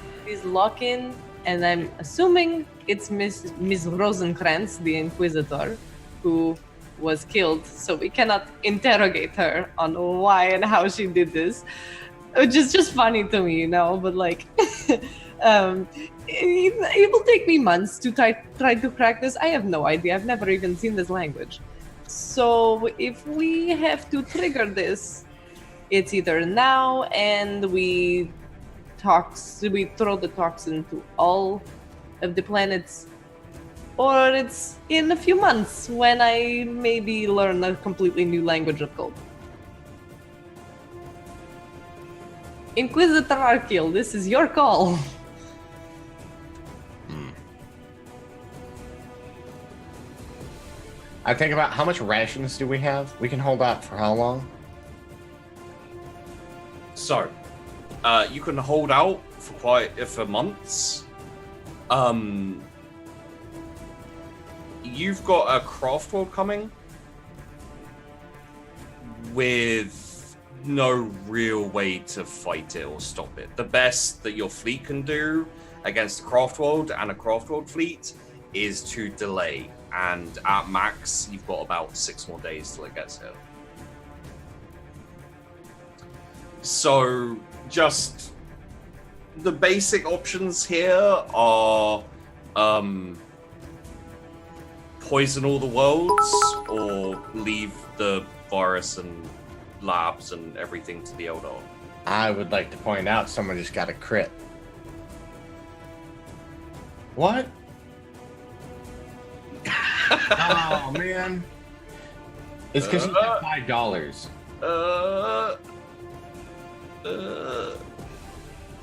lock-in, and I'm assuming it's Miss Rosenkrantz, the Inquisitor, who was killed, so we cannot interrogate her on why and how she did this, which is just funny to me, but like it will take me months to try to crack this. I have no idea. I've never even seen this language. So if we have to trigger this, it's either now and we throw the toxin to all of the planets, or it's in a few months when I maybe learn a completely new language of gold. Inquisitor Arkil, this is your call. I think about how much rations do we have? We can hold out for how long? So, you can hold out for months. You've got a craft world coming with no real way to fight it or stop it. The best that your fleet can do against a craft world and a craft world fleet is to delay. And at max, you've got about 6 more days till it gets here. So, just the basic options here are poison all the worlds or leave the virus and labs and everything to the Eldar. I would like to point out someone just got a crit. What? Oh man! It's because you get $5.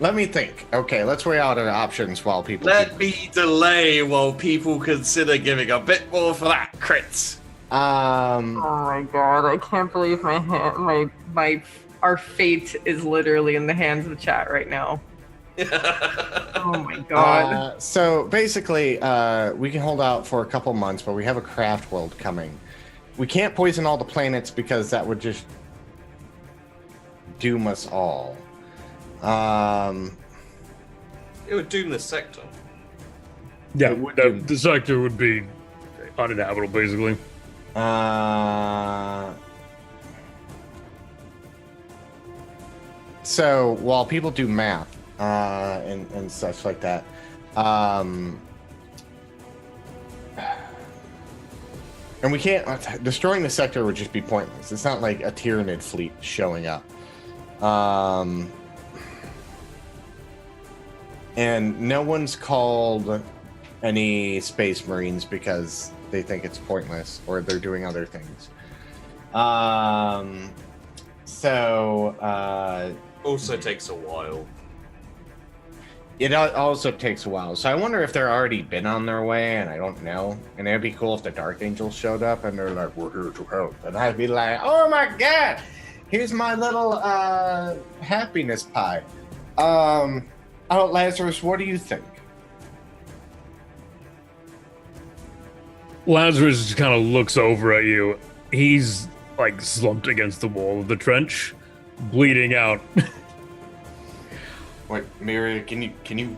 Let me think. Okay, let's weigh out our options while people. Let me delay while people consider giving a bit more for that crit. Oh my god! I can't believe our fate is literally in the hands of chat right now. Oh my god. So basically, we can hold out for a couple months, but we have a craft world coming. We can't poison all the planets because that would just doom us all. It would doom this sector. Yeah, the sector would be uninhabitable, basically. So while people do math and such like that, And we can't... Destroying the sector would just be pointless. It's not like a Tyranid fleet showing up. And no one's called any Space Marines because they think it's pointless or they're doing other things. Also takes a while. It also takes a while. So I wonder if they're already been on their way and I don't know. And it'd be cool if the Dark Angels showed up and they're like, we're here to help. And I'd be like, oh my god, here's my little happiness pie. Lazarus, what do you think? Lazarus just kind of looks over at you. He's like slumped against the wall of the trench, bleeding out. Wait, Miri, can you?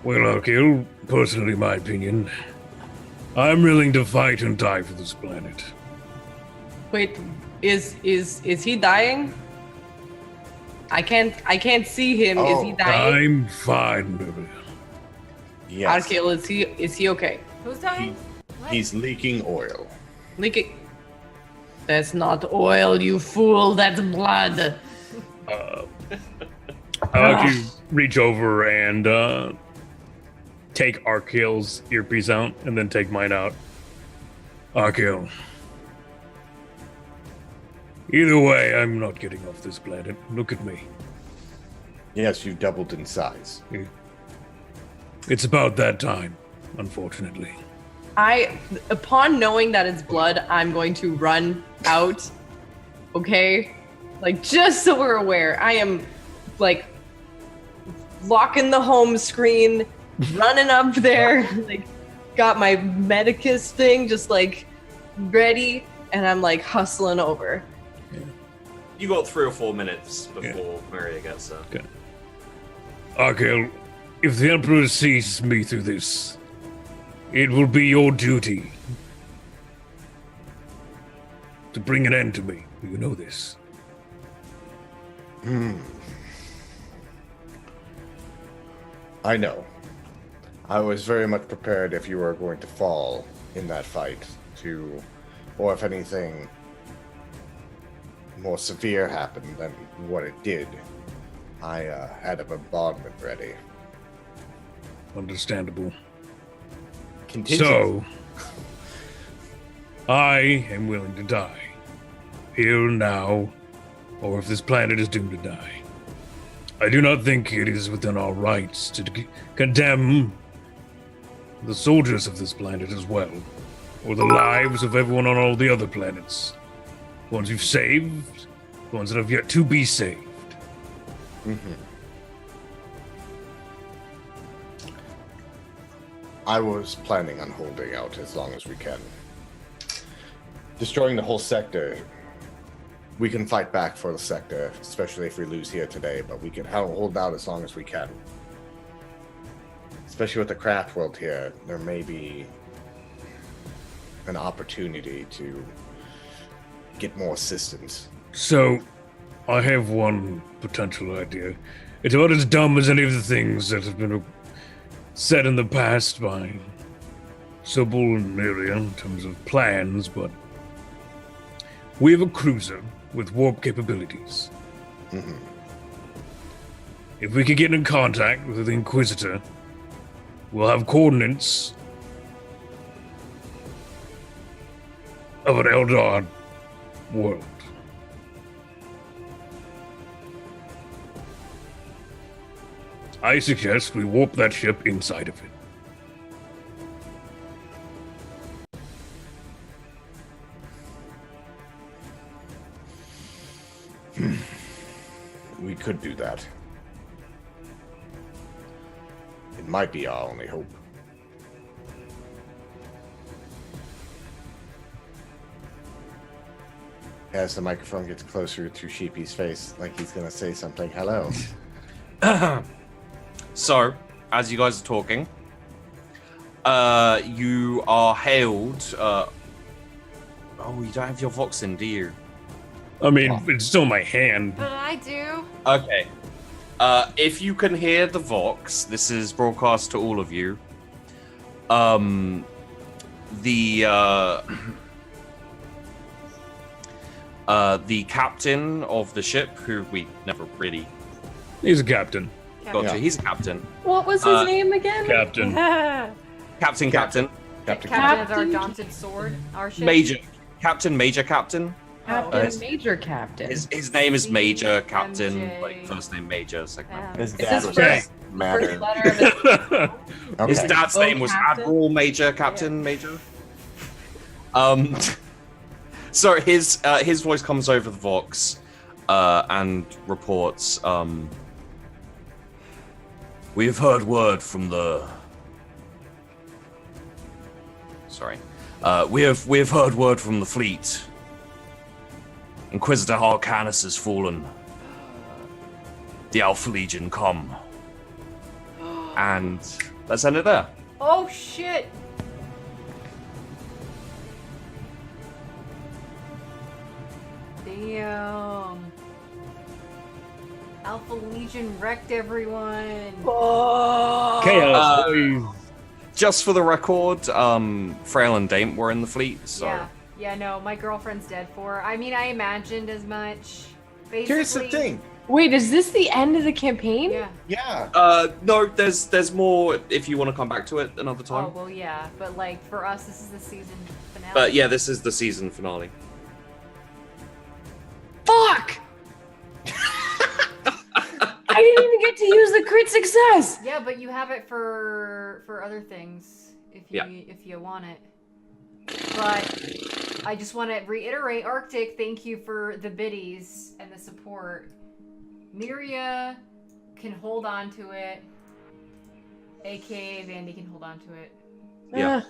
Well, Akil, personally, my opinion, I'm willing to fight and die for this planet. Wait, is he dying? I can't see him. Is he dying? I'm fine, baby. Yes. Arkil, is he okay? Who's dying? He's leaking oil. Leaking. That's not oil, you fool. That's blood. You reach over and take Arkil's earpiece out, and then take mine out. Arkil. Either way, I'm not getting off this planet. Look at me. Yes, you've doubled in size. It's about that time, unfortunately. Upon knowing that it's blood, I'm going to run out. Okay? Like, just so we're aware, I am, like, locking the home screen, running up there, like, got my Medicus thing just, like, ready, and I'm, like, hustling over. You got 3 or 4 minutes before Maria gets there. Okay. Arkil, if the Emperor sees me through this, it will be your duty to bring an end to me. You know this. I know. I was very much prepared if you were going to fall in that fight or if anything more severe happened than what it did. I had a bombardment ready. Understandable. Continue. So, I am willing to die. Here now, or if this planet is doomed to die. I do not think it is within our rights to condemn the soldiers of this planet as well, or the lives of everyone on all the other planets. The ones you've saved, the ones that have yet to be saved. I was planning on holding out as long as we can. Destroying the whole sector, we can fight back for the sector, especially if we lose here today, but we can hold out as long as we can. Especially with the craft world here, there may be an opportunity to get more assistance. So, I have one potential idea. It's about as dumb as any of the things that have been said in the past by Sybil and Miriam in terms of plans, but we have a cruiser with warp capabilities. If we could get in contact with the Inquisitor, we'll have coordinates of an Eldar world. I suggest we warp that ship inside of it. We could do that. It might be our only hope. As the microphone gets closer to Sheepy's face, like he's gonna say something. Hello. So, as you guys are talking, you are hailed. Oh, you don't have your Vox in, do you? I mean, it's still in my hand. But I do. Okay. If you can hear the Vox, this is broadcast to all of you. the captain of the ship, who we never really He's a captain. got Yeah. to. He's a captain. What was his name again? Captain. Captain. Captain. Captain of our daunted sword, our ship. Major. Captain. Major captain. Captain, Major Captain. His name is Major Captain. MJ. Like first name Major, second name. His Is dad this was Okay. first Matter. letter of his Okay. His dad's Oh, name was Captain? Admiral Major Captain Major. So his voice comes over the Vox, and reports. We have heard word from the. Sorry, we have heard word from the fleet. Inquisitor Harcanus has fallen. The Alpha Legion come. And let's end it there. Oh shit! Damn. Alpha Legion wrecked everyone. Chaos, boys. Just for the record, Frail and Dame were in the fleet, so Yeah, no, my girlfriend's dead for. I mean, I imagined as much. Basically, Here's the thing. Wait, is this the end of the campaign? Yeah. Yeah. no, there's more if you want to come back to it another time. Oh well, yeah, but like for us, this is the season finale. But yeah, this is the season finale. Fuck! I didn't even get to use the crit success. Yeah, but you have it for other things if you want it. But I just want to reiterate, Arctic, thank you for the biddies and the support. Miria can hold on to it, aka Vandy can hold on to it. Yeah.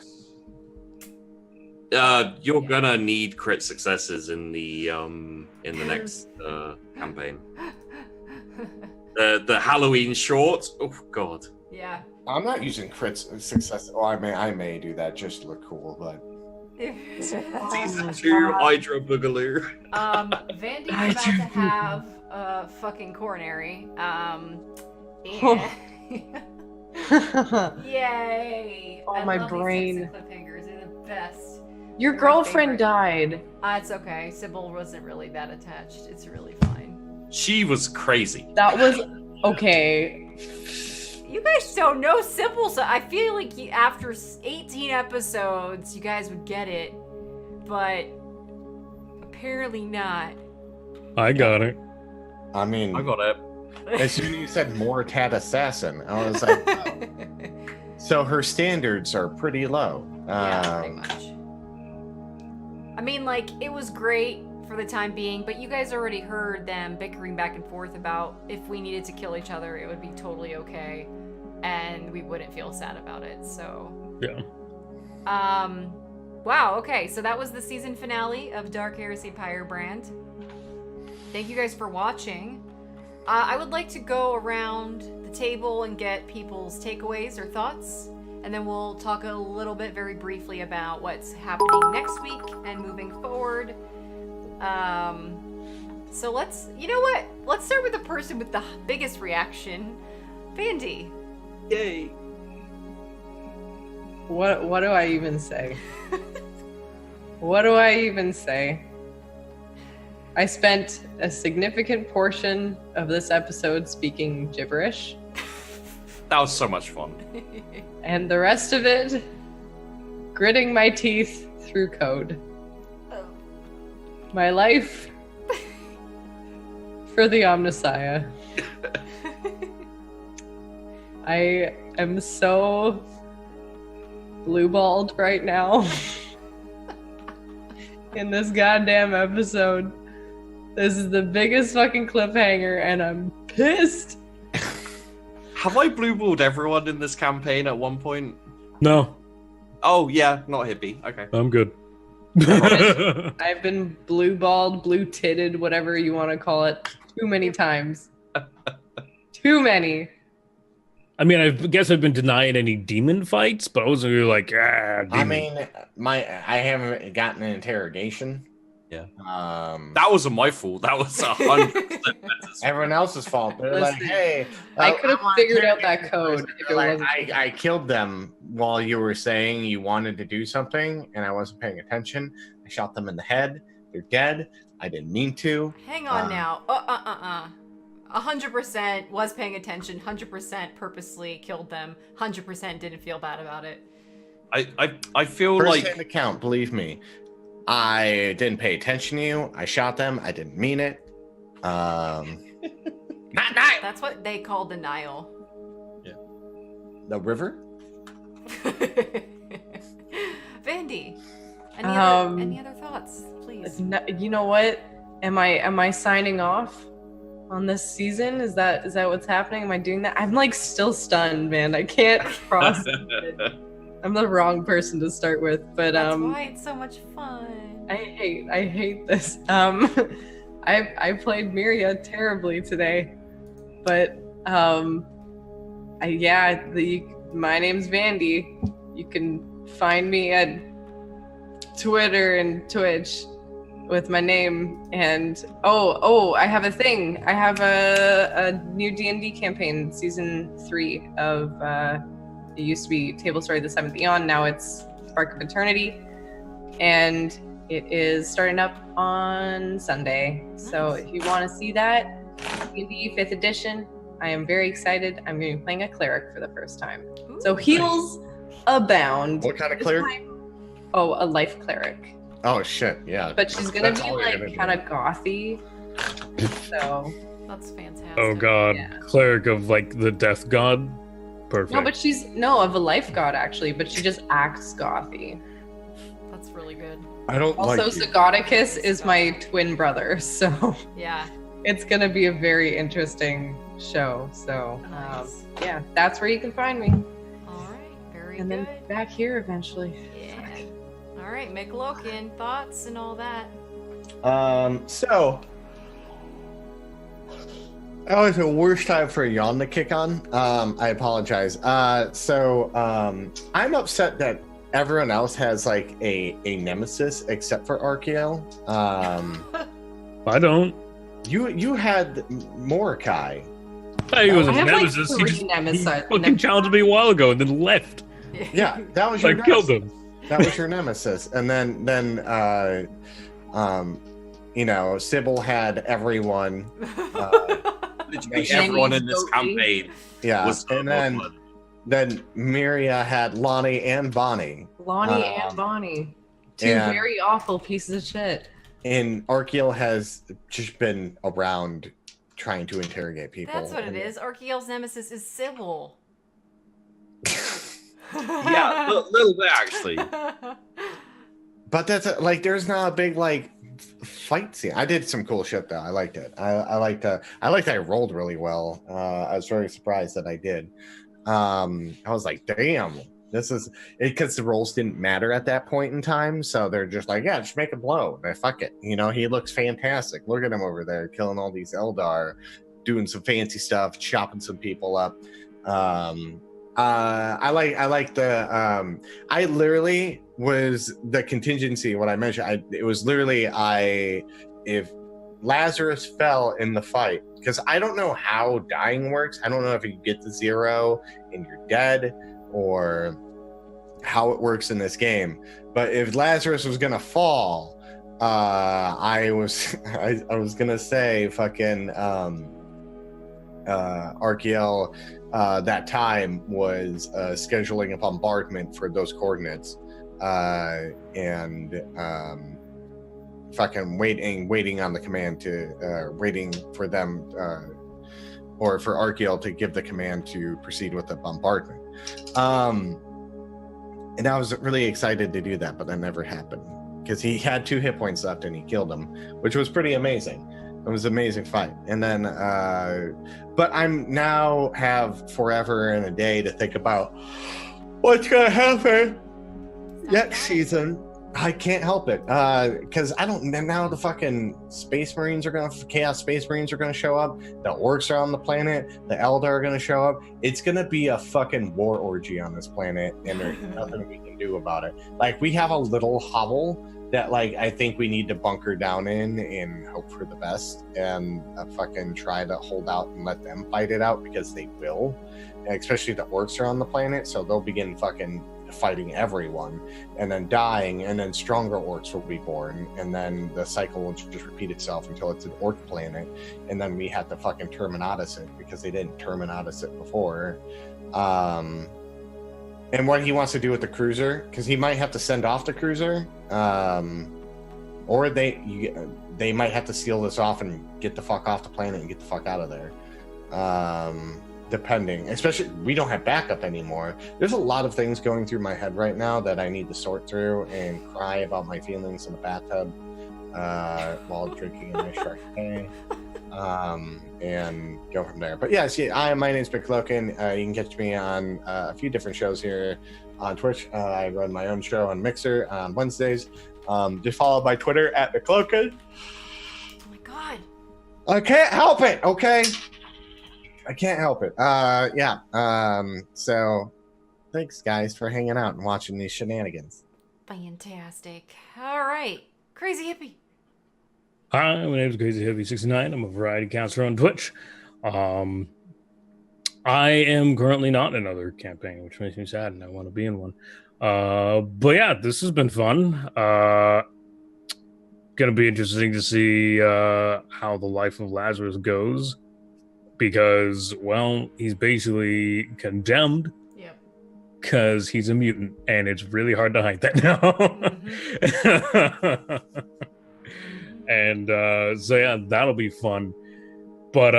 Ah. You're gonna need crit successes in the next campaign. The Halloween short. Oh God. Yeah. I'm not using crit success. Oh, I may do that just to look cool, but Season 2 Hydra Boogaloo. Vandy's about to have a fucking coronary. And yay! Oh, I my love these brain. types of cliffhangers. They're the best. Your My girlfriend favorite. died. It's okay. Sybil wasn't really that attached. It's really fine. She was crazy. That was okay. You guys don't know Sybil, so I feel like after 18 episodes, you guys would get it, but apparently not. I got it. I mean, I got it. as soon as you said Mortat Assassin, I was like, oh. So her standards are pretty low. Yeah, pretty much. I mean, like, it was great for the time being, but you guys already heard them bickering back and forth about if we needed to kill each other, it would be totally okay, and we wouldn't feel sad about it, so... Yeah. Wow, okay, so that was the season finale of Dark Heresy Pyrebrand. Thank you guys for watching. I would like to go around the table and get people's takeaways or thoughts, and then we'll talk a little bit very briefly about what's happening next week and moving forward. So let's, you know what? Let's start with the person with the biggest reaction. Vandy. Yay. What do I even say? What do I even say? I spent a significant portion of this episode speaking gibberish, That was so much fun. and the rest of it gritting my teeth through code. Oh. My life for the Omnissiah. I am so blue-balled right now in this goddamn episode. This is the biggest fucking cliffhanger, and I'm pissed. Have I blue-balled everyone in this campaign at one point? No, Oh, yeah, not hippie. Okay. I'm good. I've been blue-balled, blue-titted, whatever you want to call it, too many times. Too many. I mean, I guess I've been denying any demon fights, but I wasn't really like, demon. I mean, I haven't gotten an interrogation. Yeah. That wasn't my fault. That was 100%. everyone else's fault. They're like, Listen, hey, I could have want figured out interrogate that code this if person. it Like, wasn't. I killed them while you were saying you wanted to do something, and I wasn't paying attention. I shot them in the head. They're dead. I didn't mean to. Hang on now. 100% was paying attention. 100% purposely killed them. 100% didn't feel bad about it. I feel First-hand account, believe me. I didn't pay attention to you. I shot them. I didn't mean it. Not. That's what they call denial. The river? Vandy, any other thoughts, please? You know what? Am I signing off on this season? Is that what's happening? Am I doing that? I'm like still stunned, man. I can't process it. I'm the wrong person to start with, but That's why it's so much fun. I hate this. I played Miria terribly today, but my name's Vandy. You can find me at Twitter and Twitch with my name, and I have a thing. I have a new D&D campaign, season 3 of it used to be Table Story of the Seventh Eon, now it's Spark of Eternity, and it is starting up on Sunday. So if you want to see that, D&D 5th edition, I am very excited. I'm going to be playing a cleric for the first time. Ooh, So heals abound. What kind of This cleric? time- a life cleric. Oh, shit. Yeah. But she's going to That's be all you're gonna like do. kind of gothy. So, That's fantastic. Oh god, Yeah. cleric of like the death god. Perfect. no, but she's of a life god actually, but she just acts gothy. That's really good. I don't Also, Zagoticus is my twin brother, so Yeah. it's gonna be a very interesting show. So, Nice. yeah, that's where you can find me, All right. Very and good. then back here eventually. Yeah. All right, McLoken, thoughts and all that. So that was the worst time for a yawn to kick on. I apologize. I'm upset that everyone else has like a nemesis except for Archaeal. I don't. You had Mordecai. He was I a have like nemesis. He 3 just nemesis. fucking challenged me a while ago and then left. Yeah, that was your I killed nemesis. him. That was your nemesis. And then Sybil had everyone. literally Jenny's everyone in this goatee. campaign Yeah, was and then Miria had Lonnie and Bonnie. Lonnie and Bonnie, 2 and- very awful pieces of shit. And Archaeal has just been around trying to interrogate people. That's what it is. Archaeal's nemesis is Sybil. yeah, a little bit actually. But that's there's not a big fight scene. I did some cool shit though. I liked it. I liked I rolled really well. I was very surprised that I did. I was like, damn, this is it, because the rolls didn't matter at that point in time. So they're just like, yeah, just make a blow. And fuck it. He looks fantastic. Look at him over there killing all these Eldar, doing some fancy stuff, chopping some people up. I like the I literally was the contingency what I mentioned. It was literally if Lazarus fell in the fight, because I don't know how dying works. I don't know if you get to 0 and you're dead or how it works in this game. But if Lazarus was gonna fall, I was gonna say fucking Archaeal that time was scheduling a bombardment for those coordinates and fucking waiting on the command to waiting for them or for Archaeal to give the command to proceed with the bombardment. And I was really excited to do that, but that never happened because he had 2 hit points left and he killed him, which was pretty amazing. It was an amazing fight. And then but I'm now have forever and a day to think about what's gonna happen next season. I can't help it, because I don't. Now the fucking Space Marines are gonna, Chaos Space Marines are gonna show up. The Orcs are on the planet. The Eldar are gonna show up. It's gonna be a fucking war orgy on this planet, and there's nothing we can do about it. Like, we have a little hovel that, like, I think we need to bunker down in and hope for the best, and fucking try to hold out and let them fight it out, because they will. And especially the Orcs are on the planet, so they'll begin fucking fighting everyone and then dying, and then stronger orcs will be born, and then the cycle will just repeat itself until it's an orc planet, and then we have to fucking Terminatus it because they didn't Terminatus it before. And what he wants to do with the cruiser, because he might have to send off the cruiser, or they might have to seal this off and get the fuck off the planet and get the fuck out of there. Depending, especially, we don't have backup anymore. There's a lot of things going through my head right now that I need to sort through and cry about my feelings in the bathtub while drinking a nice WH40k, and go from there. But yes, my name's McLoken. You can catch me on a few different shows here on Twitch. I run my own show on Mixer on Wednesdays. Just follow my Twitter at McLoken. Oh my god. I can't help it, okay? I can't help it. So thanks, guys, for hanging out and watching these shenanigans. Fantastic. All right. Crazy Hippie. Hi, my name is Crazy Hippie 69. I'm a variety caster on Twitch. I am currently not in another campaign, which makes me sad, and I want to be in one. But yeah, this has been fun. Gonna be interesting to see how the life of Lazarus goes. Because, well, he's basically condemned. Yep. Because he's a mutant, and it's really hard to hide that now. Mm-hmm. And so yeah, that'll be fun. But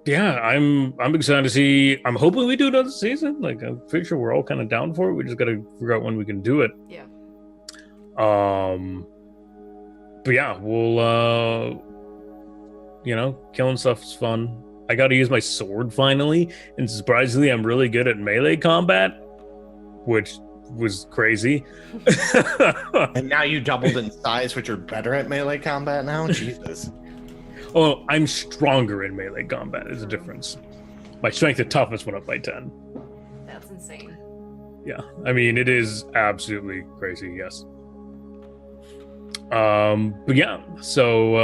yeah, I'm excited to see. I'm hoping we do another season. Like, I'm pretty sure we're all kind of down for it. We just gotta figure out when we can do it. Yeah. But yeah, we'll killing stuff is fun. I got to use my sword finally, and surprisingly, I'm really good at melee combat, which was crazy. And now you doubled in size, which you're better at melee combat now? Jesus. Oh, I'm stronger in melee combat is the difference. My strength and toughness went up by 10. That's insane. Yeah, I mean, it is absolutely crazy, yes. But yeah, so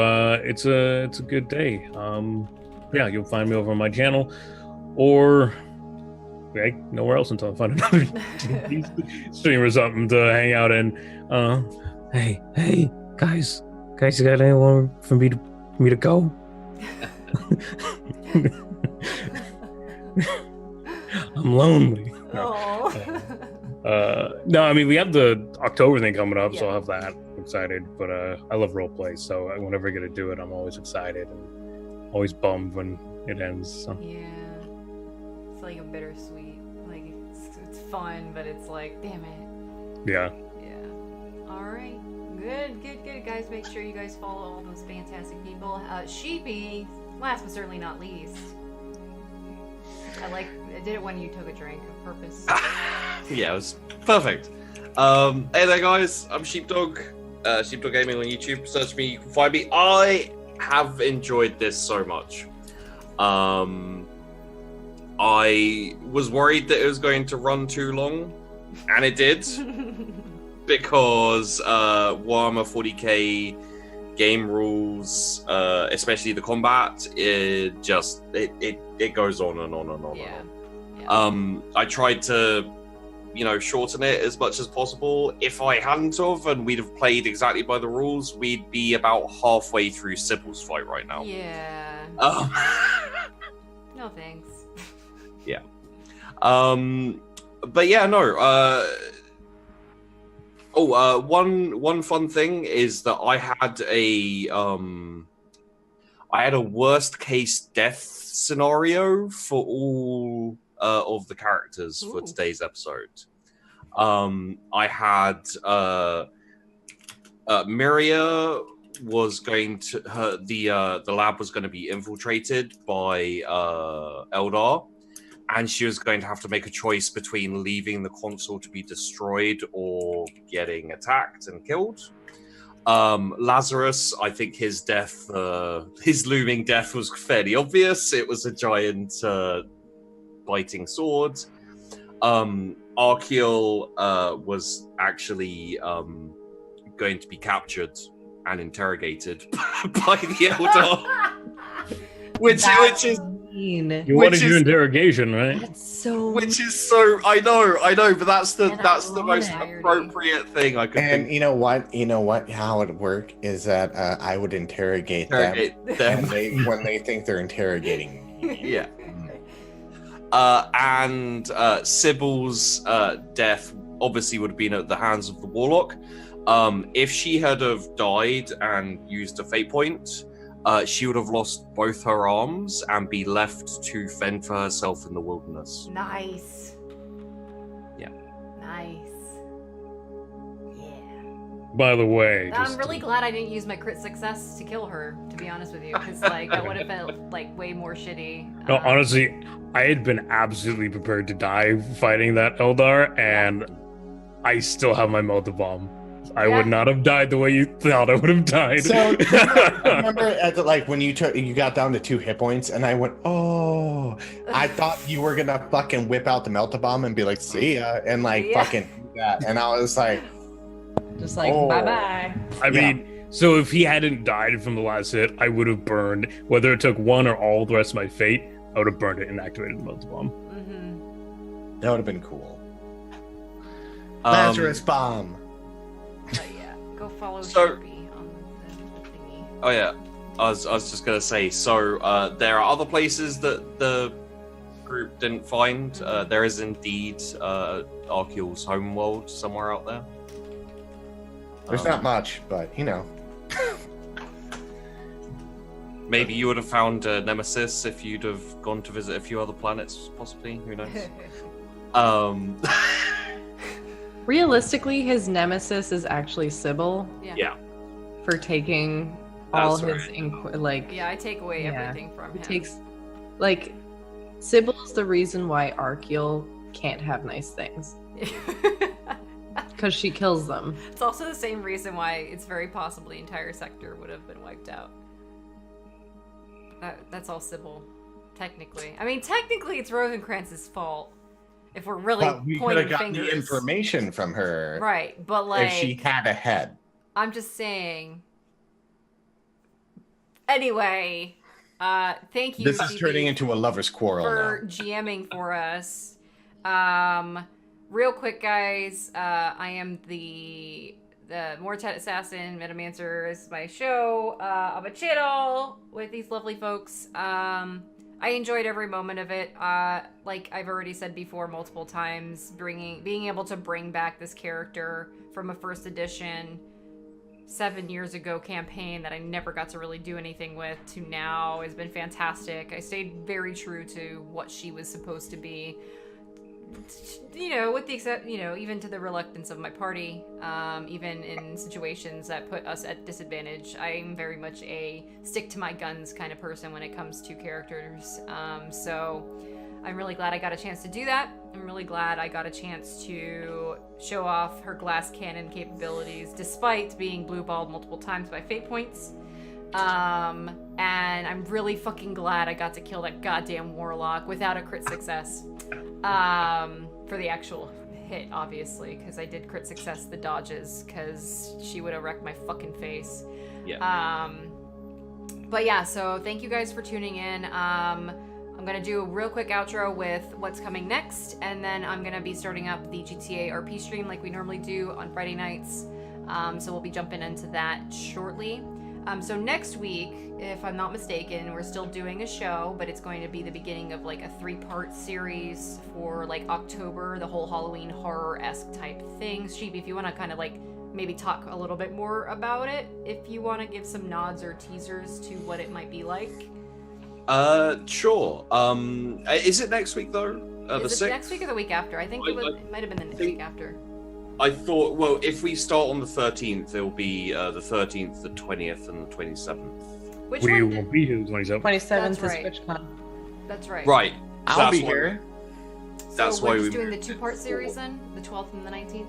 it's a good day. Yeah, you'll find me over on my channel, or nowhere else until I find another stream or something to hang out in. Hey, guys, you got anyone for me to go? I'm lonely. No, I mean, we have the October thing coming up, so I'll have that. I'm excited, but I love roleplay, so whenever I get to do it, I'm always excited and always bummed when it ends. So. Yeah, it's like a bittersweet. Like, it's fun, but it's like, damn it. Yeah. All right, good, guys. Make sure you guys follow all those fantastic people. Sheepy, last but certainly not least. I did it when you took a drink on purpose. Yeah, it was perfect. Hey there, guys. I'm Sheepdog. SheepDogGaming on YouTube. Search me, you can find me. I have enjoyed this so much. I was worried that it was going to run too long, and it did. Because Warhammer 40k game rules, especially the combat, it goes on and on and on. Yeah. I tried to, shorten it as much as possible. If I hadn't have, and we'd have played exactly by the rules, we'd be about halfway through Sybil's fight right now. Yeah. No thanks. Yeah. But yeah, no. One fun thing is that I had a worst case death scenario for all of the characters for today's episode. I had Miria was going to the lab was going to be infiltrated by Eldar, and she was going to have to make a choice between leaving the console to be destroyed or getting attacked and killed. Lazarus, I think his death, his looming death was fairly obvious. It was a giant biting sword. Archeol was actually going to be captured and interrogated by the Eldar, which is mean. You wanted your interrogation, right? That's so. which is so I know, but that's the most ironic. appropriate thing I could And think. you know what? How it would work is that I would interrogate them, Them. and when they think they're interrogating me. Yeah. And Sybil's death obviously would have been at the hands of the warlock. If she had have died and used a fate point, she would have lost both her arms and be left to fend for herself in the wilderness. Nice. Yeah. Nice. Yeah. By the way, I'm really glad I didn't use my crit success to kill her, to be honest with you, because like that would have felt like way more shitty. No, honestly, I had been absolutely prepared to die fighting that Eldar, and I still have my melted bomb. I would not have died the way you thought I would have died. So remember at when you got down to 2 hit points, and I went, oh, I thought you were gonna fucking whip out the melta bomb and be like, see ya, and fucking do that, and I was like, Just like, Oh. bye-bye. I mean, so if he hadn't died from the last hit, I would have burned, whether it took one or all the rest of my fate, I would have burned it and activated the melta bomb. Mm-hmm. that would have been cool. Lazarus bomb. But yeah, go follow So- Sheepy on the thingy. Oh yeah, I was just gonna say. So there are other places that the group didn't find. There is indeed Archeol's homeworld somewhere out there. There's not much, but you know. Maybe you would have found Nemesis if you'd have gone to visit a few other planets, possibly. Who knows? Realistically, his nemesis is actually Sybil Yeah. for taking all That's his right. Yeah, I take away Yeah. everything from him. It takes Sybil's the reason why Archeol can't have nice things because she kills them. It's also the same reason why it's very possible the entire sector would have been wiped out. That's all Sybil, technically. I mean, technically, it's Rosencrantz's fault if we're really But we could pointing have gotten fingers. the information from her Right, but like, if she had a head. I'm just saying. Anyway, thank you. This is CP, turning into a lover's quarrel for now. GMing for us. Real quick, guys, I am the Mortet Assassin. Metamancer is my show. I'm a channel with these lovely folks. I enjoyed every moment of it. Like I've already said before multiple times, being able to bring back this character from a first edition 7 years ago campaign that I never got to really do anything with to now has been fantastic. I stayed very true to what she was supposed to be. You know, with the except, you know, even to the reluctance of my party, even in situations that put us at disadvantage, I'm very much a stick to my guns kind of person when it comes to characters. So I'm really glad I got a chance to do that. I'm really glad I got a chance to show off her glass cannon capabilities, despite being blue-balled multiple times by fate points. And I'm really fucking glad I got to kill that goddamn warlock without a crit success. For the actual hit, obviously, because I did crit success the dodges, because she would have wrecked my fucking face. Yeah. But yeah, so thank you guys for tuning in. I'm gonna do a real quick outro with what's coming next, and then I'm gonna be starting up the GTA RP stream like we normally do on Friday nights. So we'll be jumping into that shortly. So next week, if I'm not mistaken, we're still doing a show, but it's going to be the beginning of like a 3-part series for like October, the whole Halloween horror-esque type thing. Sheep, if you want to kind of like maybe talk a little bit more about it, if you want to give some nods or teasers to what it might be like. Sure. Is it next week though? The Is it 6th? next week or the week after? I think it might have been the next week after. I thought, well, if we start on the 13th, it'll be the 13th, the 20th, and the 27th. Which We one? won't be here the 27th. 27th That's is right. TwitchCon. That's right. Right. I'll That's be what- here. that's so why we're we just doing the moved it 2-part series forward. then? The 12th and the 19th?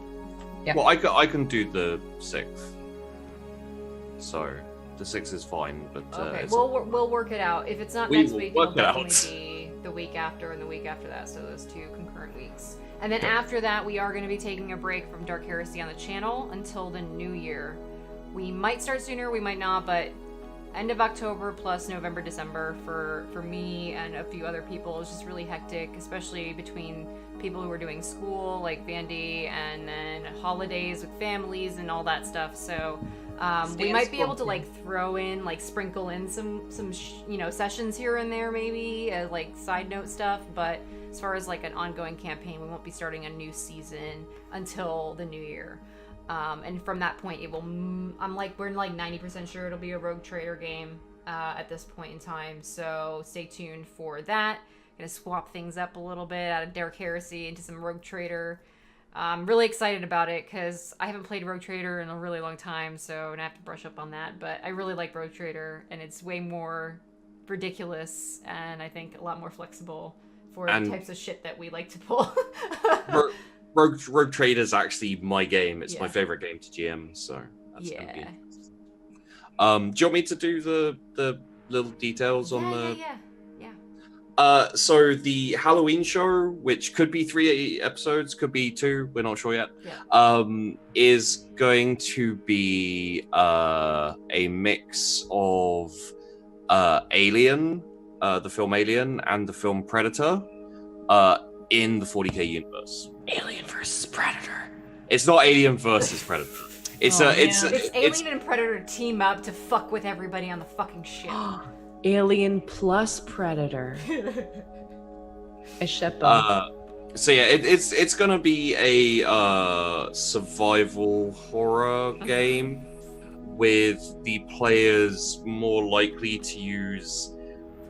Yeah. Well, I can do the 6th. So the 6th is fine, but Okay, it's we'll work it out. If it's not We next will week, it'll work it out. definitely be the week after and the week after that, so those 2 concurrent weeks. And then after that, we are going to be taking a break from Dark Heresy on the channel until the new year. We might start sooner, we might not, but end of October plus November, December for me and a few other people is just really hectic, especially between people who are doing school, like Vandy, and then holidays with families and all that stuff. So we might be able to like throw in, like sprinkle in some sessions here and there, maybe as like side note stuff. But as far as like an ongoing campaign, we won't be starting a new season until the new year. And from that point, it will. We're like 90% sure it'll be a Rogue Trader game at this point in time. So stay tuned for that. Gonna swap things up a little bit out of Dark Heresy into some Rogue Trader. I'm really excited about it because I haven't played Rogue Trader in a really long time, so I'm gonna have to brush up on that. But I really like Rogue Trader, and it's way more ridiculous and I think a lot more flexible for the types of shit that we like to pull. Rogue Trader is actually my game. It's my favorite game to GM, so that's gonna be interesting. Do you want me to do the little details on the? Yeah. So the Halloween show, which could be 3 episodes, could be 2, we're not sure yet. Is going to be a mix of Alien, the film Alien, and the film Predator, in the 40k universe. Alien versus Predator. It's not Alien versus Predator. It's Alien and Predator team up to fuck with everybody on the fucking ship. Alien plus Predator. I ship them. So yeah, it's gonna be a survival horror game with the players more likely to use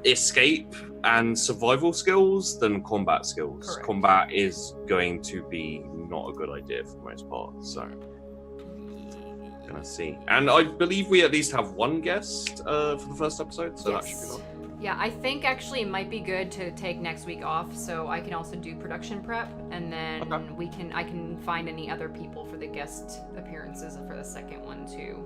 escape and survival skills than combat skills. Correct. Combat is going to be not a good idea for the most part, so gonna see. And I believe we at least have one guest for the first episode, so that should be fun. Yeah, I think actually it might be good to take next week off so I can also do production prep, and then I can find any other people for the guest appearances for the second one too.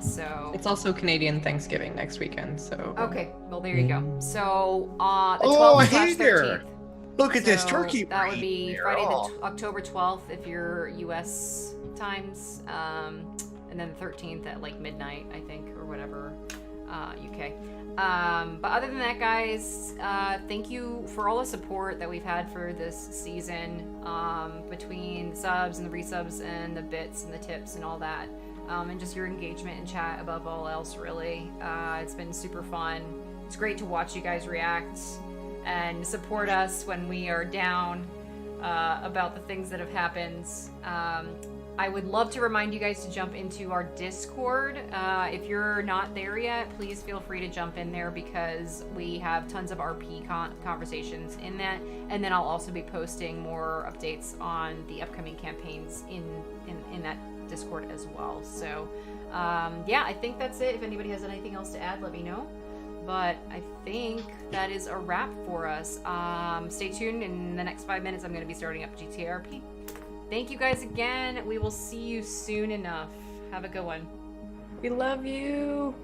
So It's also Canadian Thanksgiving next weekend, so okay, well there you go. So the Oh, 12th hey there! 13th. Look at this So turkey. that would be brain. Friday, Oh. October 12th if you're U.S. times, and then the 13th at like midnight, I think, or whatever, UK. But other than that, guys, thank you for all the support that we've had for this season, between the subs and the resubs and the bits and the tips and all that, and just your engagement in chat above all else, really. It's been super fun. It's great to watch you guys react and support us when we are down about the things that have happened. I would love to remind you guys to jump into our Discord. If you're not there yet, please feel free to jump in there because we have tons of RP conversations in that. And then I'll also be posting more updates on the upcoming campaigns in that Discord as well. So yeah, I think that's it. If anybody has anything else to add, let me know. But I think that is a wrap for us. Stay tuned. In the next 5 minutes, I'm going to be starting up GTRP. Thank you guys again. We will see you soon enough. Have a good one. we love you.